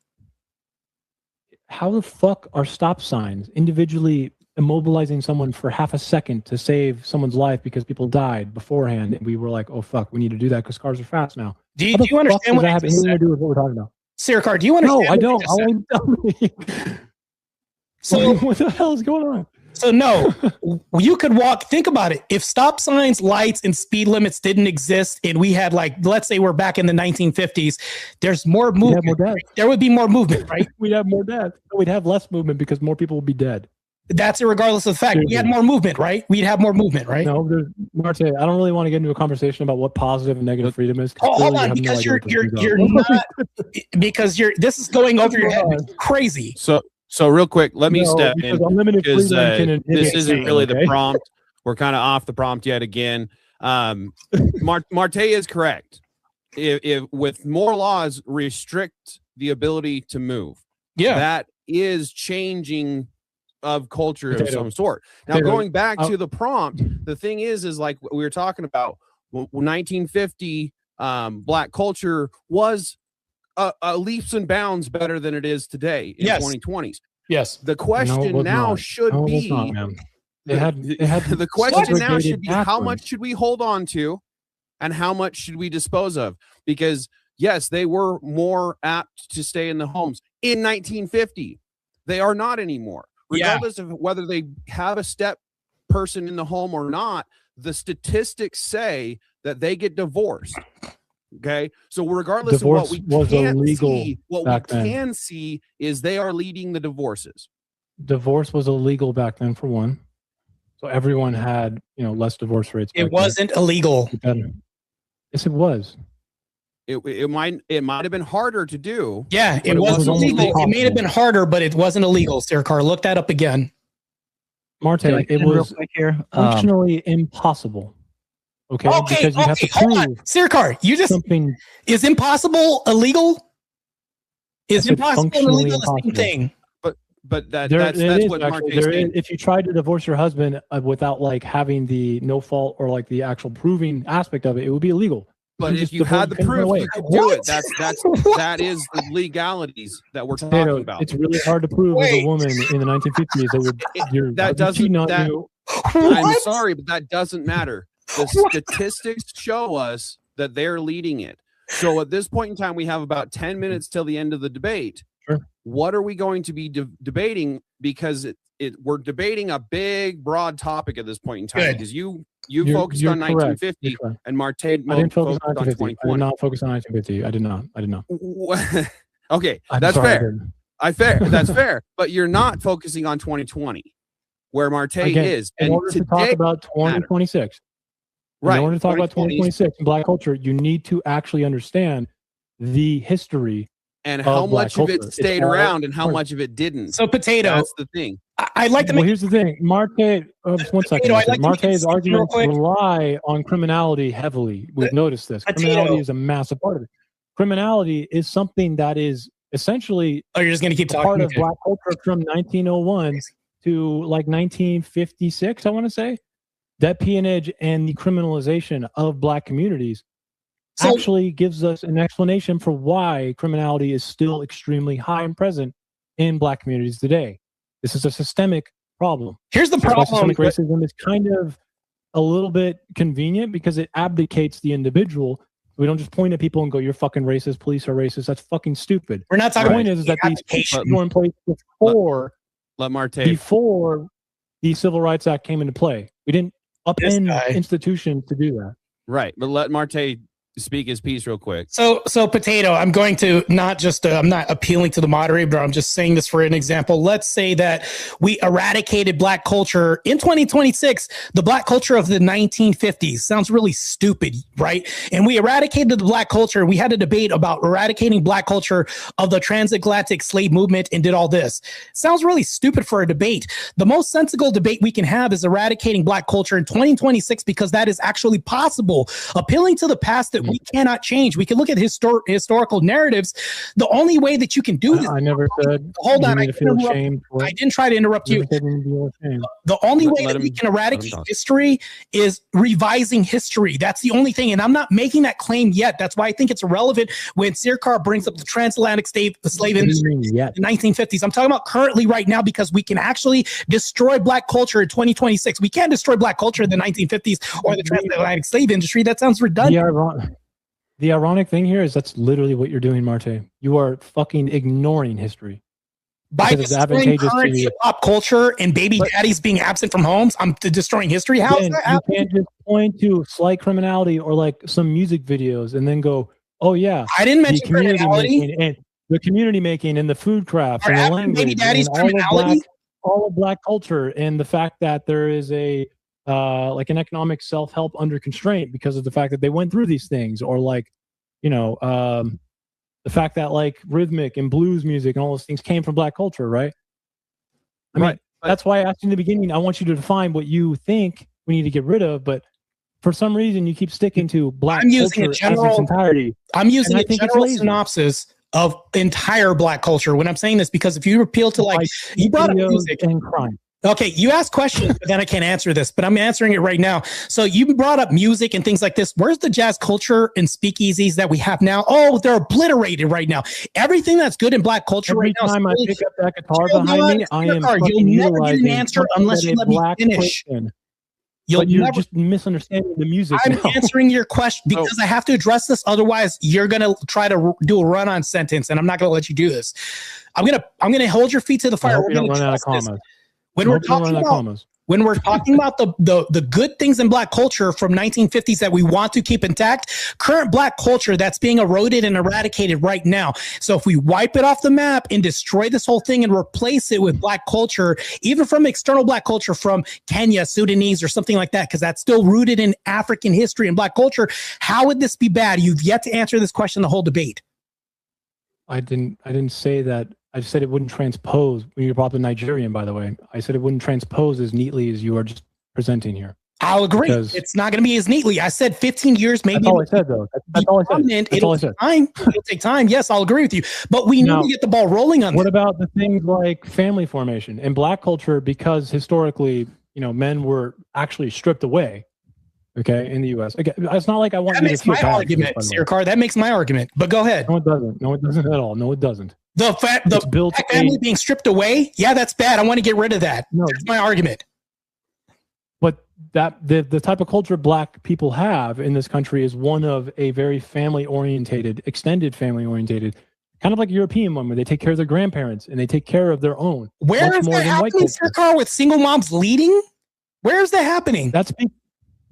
How the fuck are stop signs individually immobilizing someone for half a second to save someone's life because people died beforehand, and we were like, "Oh fuck, we need to do that because cars are fast now." Do you understand what that have anything to do with what we're talking about? Searkar, do you understand? No, I don't. I want to tell me. So what the hell is going on? So no, you could walk. Think about it. If stop signs, lights, and speed limits didn't exist, and we had let's say we're back in the 1950s, there's more movement. More deaths. There would be more movement, right? We'd have more deaths. We'd have less movement because more people would be dead. That's regardless of the fact. We had more movement, right? We'd have more movement, right? No, Martae, I don't really want to get into a conversation about what positive and negative freedom is. Hold on, because you're not because this is going over your head. It's crazy. So real quick, let me step in because this isn't really the prompt. We're kind of off the prompt yet again. Martae is correct. If with more laws restrict the ability to move, that is changing of culture of some sort. Now, going back to the prompt, the thing is like what we were talking about, 1950 black culture was leaps and bounds better than it is today in 2020s. Yes. The question now should be the question now should be how much should we hold on to and how much should we dispose of? Because yes, they were more apt to stay in the homes in 1950. They are not anymore. Regardless of whether they have a step person in the home or not, the statistics say that they get divorced. Okay, so regardless of what we can see is they are leading the divorces. Divorce was illegal back then, for one. So everyone had, less divorce rates. It wasn't illegal. Yes, it was. It might have been harder to do. Yeah, it wasn't illegal. It may have been harder, but it wasn't illegal. Searkar, look that up again. Martae, it was functionally impossible. Okay, because you have to prove. Searkar, you just something is impossible illegal. Is impossible illegal the same thing? But that's what Martae saying. If you tried to divorce your husband without having the no fault or the actual proving aspect of it, it would be illegal. But if you had the proof, you could do it. That is the legalities that we're talking about. It's really hard to prove as a woman in the 1950s that you're cheating on you. I'm sorry, but that doesn't matter. The statistics show us that they're leading it. So at this point in time, we have about 10 minutes till the end of the debate. Sure. What are we going to be debating? Because we're debating a big, broad topic at this point in time. Good. Because you You're focused on correct. 1950 You're correct. and Martae I didn't focus focused on on 1950. I 2020. did not focus on 1950. I did not. Okay, I'm that's sorry, I fair. didn't. That's fair. But you're not focusing on 2020, where Martae Again, is. in And order to talk today, about 2026, right? in order to talk about 2020 2026 in Black culture, you need to actually understand the history. and how Black much of it culture. It's stayed all around and how part- much of it didn't. So Potato, That's the thing. I'd like to Well, make here's the thing. Martae, just one second. I'd like to make Martae's a statement real arguments quick. rely on criminality heavily. We've noticed this. Potato. Criminality is a massive part of it. Criminality is something that is essentially Oh, you're just gonna keep a part talking. of Black culture from 1901 to like 1956, I want to say. That peonage and the criminalization of Black communities So- actually gives us an explanation for why criminality is still extremely high and present in Black communities today. This is a systemic problem. Here's the That's why problem. systemic racism is kind of a little bit convenient because it abdicates the individual. We don't just point at people and go, "You're fucking racist. Police are racist." That's fucking stupid. We're not The talking point about is that these application. people were in place before Let Martae. the Civil Rights Act came into play. We didn't upend guy. institutions to do that. Right, but let Martae speak his piece real quick. So Potato, I'm going to not just, I'm not appealing to the moderator, but I'm just saying this for an example. Let's say that we eradicated Black culture in 2026, the Black culture of the 1950s. Sounds really stupid, right? And we eradicated the Black culture. We had a debate about eradicating Black culture of the transatlantic slave movement and did all this. Sounds really stupid for a debate. The most sensible debate we can have is eradicating Black culture in 2026 because that is actually possible. Appealing to the past that we cannot change. We can look at historical narratives. The only way that you can do this. I never said. Hold you on, need I to feel interrupt- ashamed for I it. didn't try to interrupt you. Never said you need to feel ashamed. The only way Let that we him- can eradicate talk. history is revising history. That's the only thing. And I'm not making that claim yet. That's why I think it's irrelevant when Searkar brings up the transatlantic slave What do you industry mean yet? in the 1950s. I'm talking about currently right now because we can actually destroy Black culture in 2026. We can't destroy Black culture in the 1950s or the transatlantic slave industry. That sounds redundant. The ironic thing here is that's literally what you're doing, Martae. You are fucking ignoring history. By because it's destroying advantageous to current you. hip-hop culture and baby But- daddies being absent from homes, I'm destroying history. How is Again, that you happening? can't just point to slight criminality or like some music videos and then go, "Oh yeah, I didn't the mention community criminality. making and the community making and the food crafts Are and the African language baby daddies and all of criminality? Black culture and the fact that there is a like an economic self-help under constraint because of the fact that they went through these things, or like the fact that like rhythmic and blues music and all those things came from Black culture, right? I mean, Right. that's why I asked in the beginning, I want you to define what you think we need to get rid of, but for some reason you keep sticking to Black I'm using a culture as general- its entirety. I'm using And I a think it's general lazy. synopsis of entire Black culture when I'm saying this, because if you appeal to like, you brought up videos music. and crime. Okay, you asked questions, but then I can't answer this, but I'm answering it right now. So you brought up music and things like this. Where's the jazz culture and speakeasies that we have now? Oh, they're obliterated right now. Everything that's good in Black culture Every right now. is time I really- pick up that guitar Hold behind on, me, I am Searkar, fucking you'll never get an utilizing answer something unless that you a let me Black finish. person- You'll But you're never. just misunderstanding the music. I'm now. answering your question because I have to address this. Otherwise, you're gonna try to do a run-on sentence, and I'm not gonna let you do this. I'm gonna hold your feet to the I fire. hope We're you don't gonna run out of address this. commas. When I we're hope you don't talking run out of about commas. when we're talking about the good things in Black culture from 1950s that we want to keep intact, current Black culture that's being eroded and eradicated right now. So if we wipe it off the map and destroy this whole thing and replace it with Black culture, even from external Black culture from Kenya, Sudanese, or something like that, because that's still rooted in African history and Black culture, how would this be bad? You've yet to answer this question the whole debate. I didn't say that. I said it wouldn't transpose. When you brought up the Nigerian, by the way, I said it wouldn't transpose as neatly as you are just presenting here. I'll agree. Because- It's not going to be as neatly. I said 15 years, maybe. That's all I said, though. That's all I said. Prominent. That's all I It'll said. take time. It'll take time. Yes, I'll agree with you. But we need Now, to get the ball rolling on What this. about the things like family formation in Black culture? Because historically, men were actually stripped away. Okay, in the U.S. Again, it's not like I want That you to makes feel my bad. argument, by the way. Searkar. That makes my argument. But go ahead. No, it doesn't. No, it doesn't at all. No, it doesn't. The fact the It's built Black family a- being stripped away, yeah, that's bad. I want to get rid of that. No, That's my argument. but that the type of culture black people have in this country is one of a very family orientated, extended family orientated, kind of like a European one where they take care of their grandparents and they take care of their own. Where much is more that than white happening, culture. Searkar, with single moms leading? Where is that happening?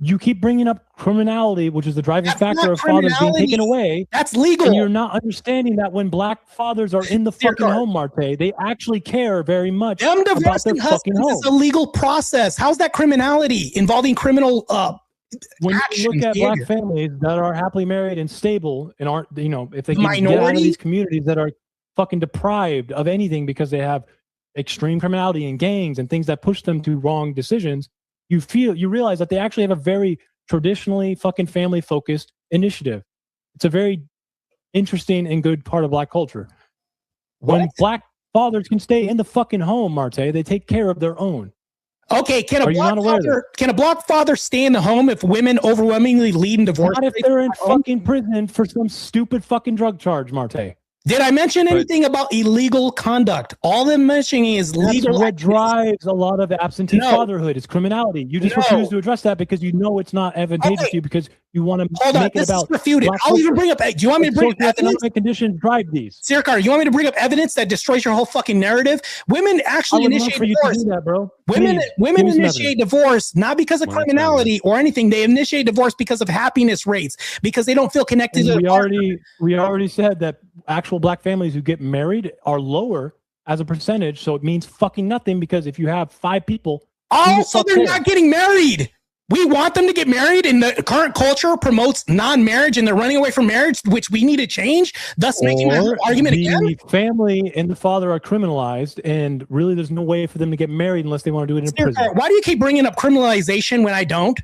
You keep bringing up criminality, which is the driving That's factor not of fathers being criminality. taken away. That's legal. And you're not understanding that when black fathers are in the fucking Searkar. home, Martae, they actually care very much Them about divorcing their fucking husbands home. is a legal process. How's that criminality involving criminal When you look at behavior? black families that are happily married and stable and aren't, if they can get out of Minority? these communities that are fucking deprived of anything because they have extreme criminality and gangs and things that push them to wrong decisions, you realize that they actually have a very traditionally fucking family focused initiative. It's a very interesting and good part of black culture. When What? black fathers can stay in the fucking home, Martae, they take care of their own. Okay, can Are you not aware of a black father stay in the home if women overwhelmingly lead in divorce? Not if rates? they're in fucking prison for some stupid fucking drug charge, Martae. Did I mention anything about illegal conduct? All I'm mentioning is That's legal. what drives a lot of absentee No. fatherhood. It's criminality. You just No. refuse to address that because you know it's not advantageous Okay. to you because you want to Hold on, make it this is about refuted. black I'll even culture. bring up. Do you want me to bring up evidence? Socioeconomic conditions drive these. Searkar, you want me to bring up evidence that destroys your whole fucking narrative? Women I actually would love initiate for you to divorce. do that, bro. Women Please, women give me some initiate divorce not because of Well, that's criminality or anything. They initiate divorce because of happiness rates, because they don't feel connected And to we the partner. we already said that actual black families who get married are lower as a percentage. So it means fucking nothing because if you have 5 people, Oh, who the so fuck they're cares? not getting married. We want them to get married, and the current culture promotes non-marriage, and they're running away from marriage, which we need to change. Thus, making that or argument the again. family and the father are criminalized, and really there's no way for them to get married unless they want to do it in prison. Why do you keep bringing up criminalization when I don't?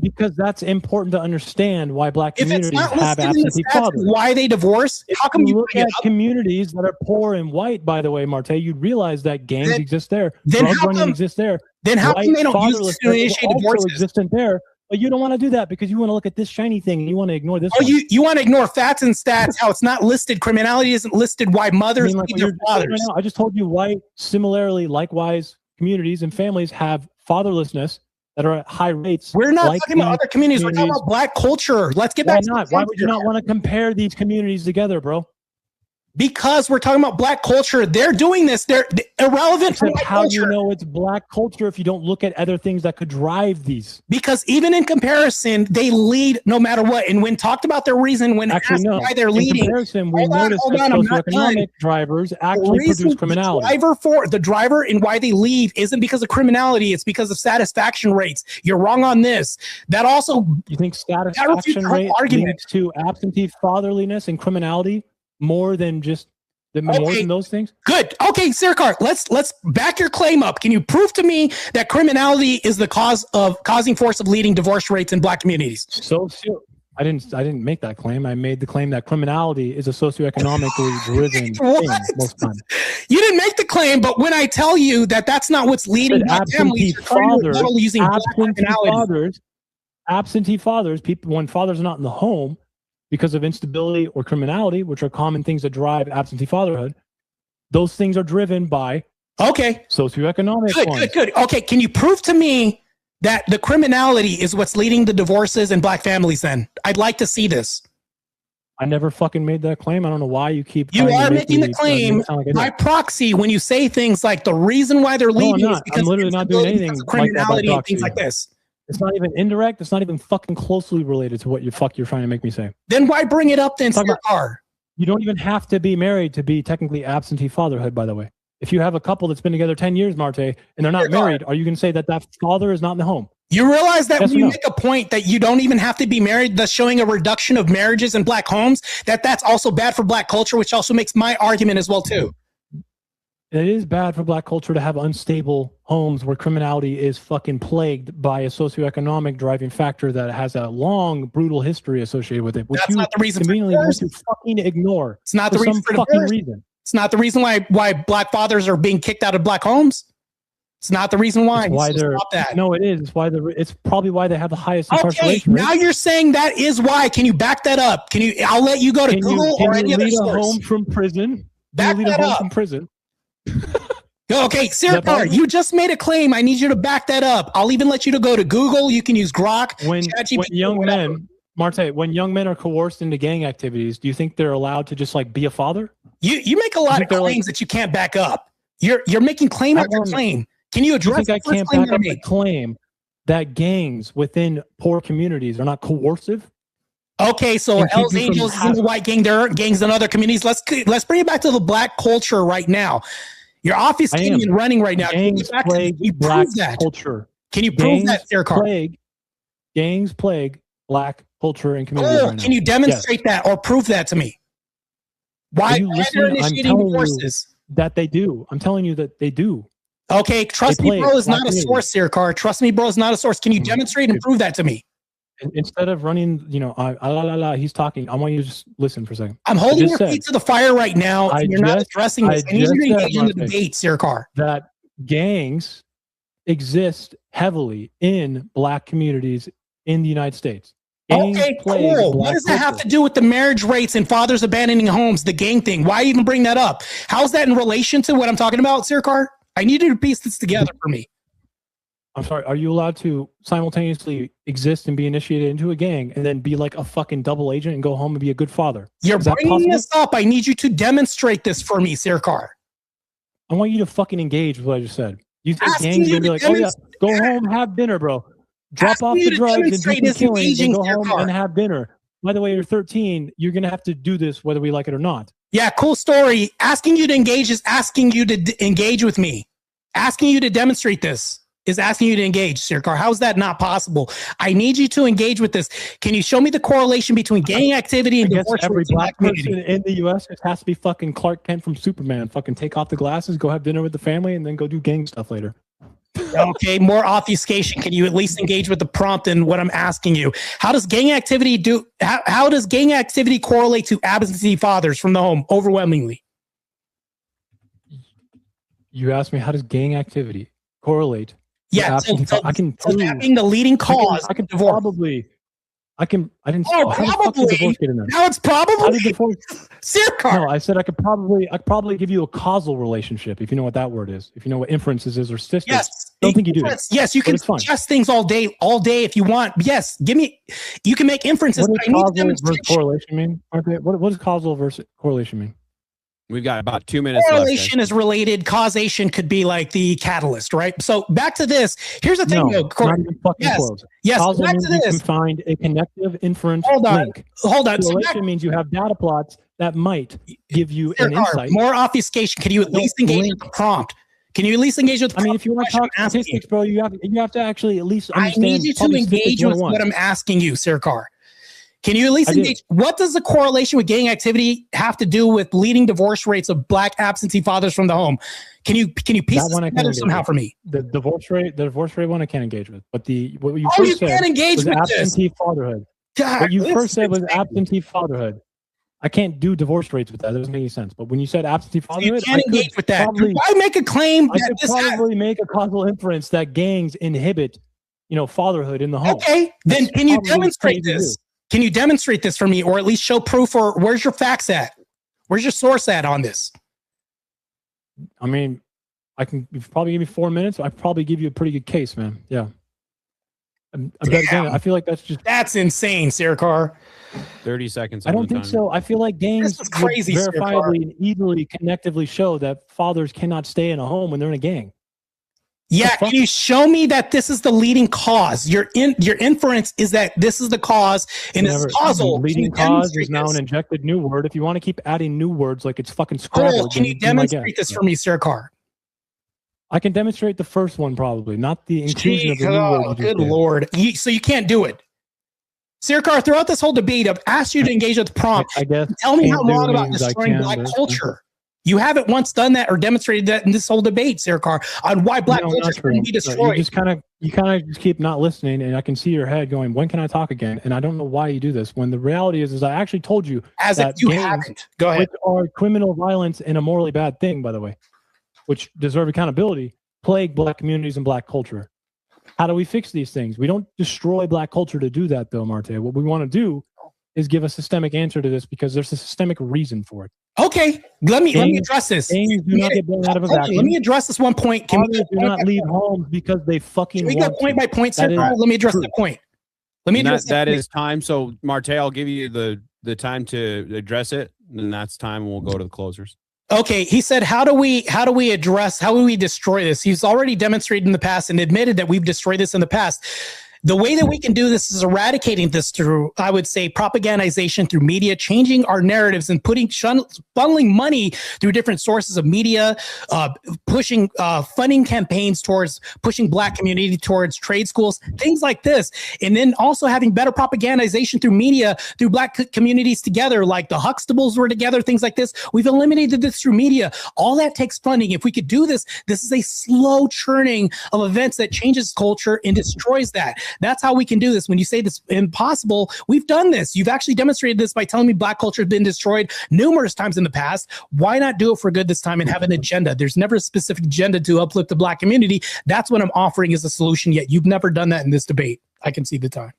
Because that's important to understand why black If it's communities not have listed in the absentee stats fathers. why they divorce, If how come you look bring at it up? communities that are poor and white, by the way, Martae, you'd realize that gangs Then- exist there, then drug how running come- exists there, Then how white come they don't use fatherlessness this to initiate is also divorces? existent there. But you don't want to do that because you want to look at this shiny thing and you want to ignore this Oh, one. you want to ignore facts and stats, how it's not listed. Criminality isn't listed. Why I mothers mean, like leave what their you're just saying fathers. right now, I just told you why similarly, likewise, communities and families have fatherlessness that are at high rates. We're not like talking about these other communities. We're talking communities. about black culture. Let's get Why back to not? the Why would you culture. not want to compare these communities together, bro? Because we're talking about black culture. They're doing this. They're irrelevant from Except white how do culture. you know it's black culture if you don't look at other things that could drive these? Because even in comparison, they lead no matter what. And when talked about their reason, when Actually, asked no. why they're In leading, comparison, we Hold on, noticed hold that on, I'm not done. socioeconomic drivers the actually reason produce criminality. the driver and why they leave isn't because of criminality. It's because of satisfaction rates. You're wrong on this. That also You think refutes satisfaction the whole rate argument. leads to absentee fatherliness and criminality more than more Okay. than those things? good. Okay, Searkar, let's back your claim up. Can you prove to me that criminality is the causing force of leading divorce rates in black communities? I didn't make that claim. I made the claim that criminality is a socioeconomically driven What? thing most times. You didn't make the claim, but when I tell you that that's not what's leading black families, you're trying to rebuttal using black criminality. Absentee fathers, people when fathers are not in the home because of instability or criminality, which are common things that drive absentee fatherhood, those things are driven by Okay, socioeconomic ones. good. Okay, can you prove to me that the criminality is what's leading the divorces in black families then? I'd like to see this. I never fucking made that claim. I don't know why you keep. You trying to are make making me, the claim make it sound like I by did. proxy when you say things like the reason why they're No, I'm leaving is not. because I'm literally of not doing instability, anything because of like that by criminality and things proxy. like this. It's not even indirect. It's not even fucking closely related to what you're trying to make me say. Then why bring it up then, Talk about- Searkar? You don't even have to be married to be technically absentee fatherhood, by the way. If you have a couple that's been together 10 years, Martae, and they're not Dear God. married, are you going to say that father is not in the home? You realize that Yes when or you no? make a point that you don't even have to be married, thus showing a reduction of marriages in black homes, that's also bad for black culture, which also makes my argument as well too. It is bad for black culture to have unstable homes where criminality is fucking plagued by a socioeconomic driving factor that has a long, brutal history associated with it, which That's you not the reason for conveniently want divorce. to fucking ignore It's not for the reason some for fucking divorce. reason. It's not the reason why black fathers are being kicked out of black homes. It's not the reason why. It's why So they're stop that. no, it is. It's why it's probably why they have the highest Okay, incarceration rate. now you're saying that is why. Can you back that up? Can you? I'll let you go to Can Google or you any other lead a source. home from prison? Can Back you lead a that home up. from prison? Okay, Searkar, possible? you just made a claim. I need you to back that up. I'll even let you to go to Google. You can use Grok. When ChatGPT, young whatever. men, Martae, when young men are coerced into gang activities, do you think they're allowed to just like be a father? You make a lot of think they're claims that you can't back up. You're making claim I after don't- claim. Can you Do you address think I the first can't claim back that I up the made? claim that gangs within poor communities are not coercive? Okay, so And keep Hell's you from Angels isn't the white gang. There aren't gangs in other communities. Let's bring it back to the black culture right now. You're obfuscating and running right now. Can you Gangs back to this? plague Can you black prove that? culture. Can you prove that, Searkar? Gangs plague black culture and communities Oh, right now. can you demonstrate that or prove that to me? Why Are you they're listening? I'm initiating telling you divorces? that they do. I'm telling you that they do. Okay, trust They me, plague bro, is black not a communities. source, Searkar. Trust me, bro, is not a source. Can you demonstrate and prove that to me? Instead of running, he's talking. I want you to just listen for a second. I'm holding just your said- feet to the fire right now, I and you're not just- addressing this. I I need you just to said, engage in the Martae, debate, Searkar. that gangs exist heavily in black communities in the United States. Gangs Okay, plague cool. black What does that have culture. to do with the marriage rates and fathers abandoning homes, the gang thing? Why even bring that up? How's that in relation to what I'm talking about, Searkar? I need you to piece this together for me. I'm sorry. Are you allowed to simultaneously exist and be initiated into a gang and then be like a fucking double agent and go home and be a good father? You're Is that bringing possible? this up. I need you to demonstrate this for me, Searkar. I want you to fucking engage with what I just said. You think Asking gangs you are gonna be to like, oh yeah, go home, have dinner, bro. Drop Asking off you the to drugs and do demonstrate some is killing engaging, and go home Searkar. and have dinner. By the way, you're 13. You're gonna have to do this whether we like it or not. Yeah, cool story. Asking you to engage is asking you to engage with me. Asking you to demonstrate this is asking you to engage, Searkar. How is that not possible? I need you to engage with this. Can you show me the correlation between gang activity I and guess divorce every rates in black that person community? in the U.S. just has to be fucking Clark Kent from Superman. Fucking take off the glasses, go have dinner with the family, and then go do gang stuff later. Okay, more obfuscation. Can you at least engage with the prompt and what I'm asking you? How does gang activity how does gang activity correlate to absentee fathers from the home overwhelmingly? You asked me how does gang activity correlate? to Yeah, so, absentee so, I can so prove. that being the leading cause I can of divorce. probably. I can. I didn't. Oh, how the fuck did probably. divorce get in there? Now it's How probably did divorce? Searkar. No, I said I could probably give you a causal relationship if you know what that word is. If you know what inferences is or statistics. Yes. Don't think you do. Yes, you But can it's fine. suggest things all day if you want. Yes, give me. You can make inferences. What But does I need causal versus demonstration. correlation mean? What does causal versus correlation mean? We've got about 2 minutes left. Correlation is related. Causation could be like the catalyst, right? So back to this. Here's the thing, No, though. not even fucking Yes. close. Yes, Causal back means to you can this. find a connective inference Hold on. link. Hold on. So Correlation back, means you have data plots that might give you an Searkar, insight. more obfuscation. Can you at Don't least engage link. with the prompt? Can you at least engage with the I mean, prompt if you want to question talk I'm asking you? statistics, bro, you have to actually at least I understand. need you to probably statistics engage with 101. what I'm asking you, Searkar. Can you at least I did. engage? What does the correlation with gang activity have to do with leading divorce rates of black absentee fathers from the home? Can you piece That this one I can together engage somehow with. for me? The divorce rate one I can't engage with. But what you Oh, you first said can't engage was with this. absentee fatherhood. God, What you this first said was is insane. absentee fatherhood. I can't do divorce rates with that. That doesn't make any sense. But when you said absentee You fatherhood, can't I could engage with that. probably, Why make a claim I that could this probably make a causal inference that gangs inhibit, fatherhood in the home. Okay, then That's can you probably demonstrate what you this? Can you demonstrate this for me, or at least show proof? Or where's your facts at? Where's your source at on this? I mean, if you probably give me 4 minutes, I'd probably give you a pretty good case, man. Yeah. But again, I feel like That's insane, Searkar. 30 seconds. I on don't the think timer. so. I feel like gangs This is crazy, would Searkar. verifiably and easily connectively show that fathers cannot stay in a home when they're in a gang. Yeah, fuck? can you show me that this is the leading cause? Your inference is that this is the cause, and it's causal. Leading Can you cause is demonstrate now this? an injected new word. If you want to keep adding new words like it's fucking Cool. Scrabble, Can then you be my guest. demonstrate this for me, Searkar? I can demonstrate the first one probably, not the inclusion of the new word. You just Good did. lord! So you can't do it, Searkar. Throughout this whole debate, I've asked you to engage with the prompt. I guess. Tell me how can't do wrong about means I destroying can, black but- culture. You haven't once done that or demonstrated that in this whole debate, Searkar, on why black No, culture not is true. going to be You destroyed. just kind of just keep not listening, and I can see your head going, "When can I talk again?" And I don't know why you do this. When the reality is I actually told you As if that you gangs, haven't. Go ahead. which are criminal violence and a morally bad thing, by the way, which deserve accountability, plague black communities and black culture. How do we fix these things? We don't destroy black culture to do that, though, Martae. What we want to do is give a systemic answer to this because there's a systemic reason for it. Okay, let me address this. Things do not get blown out of a vacuum. Let me address this one point. Fathers do not leave homes because they fucking Can we want go point to. by point, sir? That is Let me address true. that point. Let me address that point. is time. So Martae, I'll give you the time to address it, and that's time. We'll go to the closers. Okay, he said, how do we destroy this? He's already demonstrated in the past and admitted that we've destroyed this in the past. The way that we can do this is eradicating this through, I would say, propagandization through media, changing our narratives and funneling money through different sources of media, pushing funding campaigns towards pushing Black community towards trade schools, things like this. And then also having better propagandization through media, through Black communities together, like the Huxtables were together, things like this. We've eliminated this through media. All that takes funding. If we could do this, this is a slow churning of events that changes culture and destroys that. That's how we can do this. When you say this impossible, we've done this. You've actually demonstrated this by telling me Black culture has been destroyed numerous times in the past. Why not do it for good this time and have an agenda? There's never a specific agenda to uplift the Black community. That's what I'm offering as a solution, yet you've never done that in this debate. I can see the time.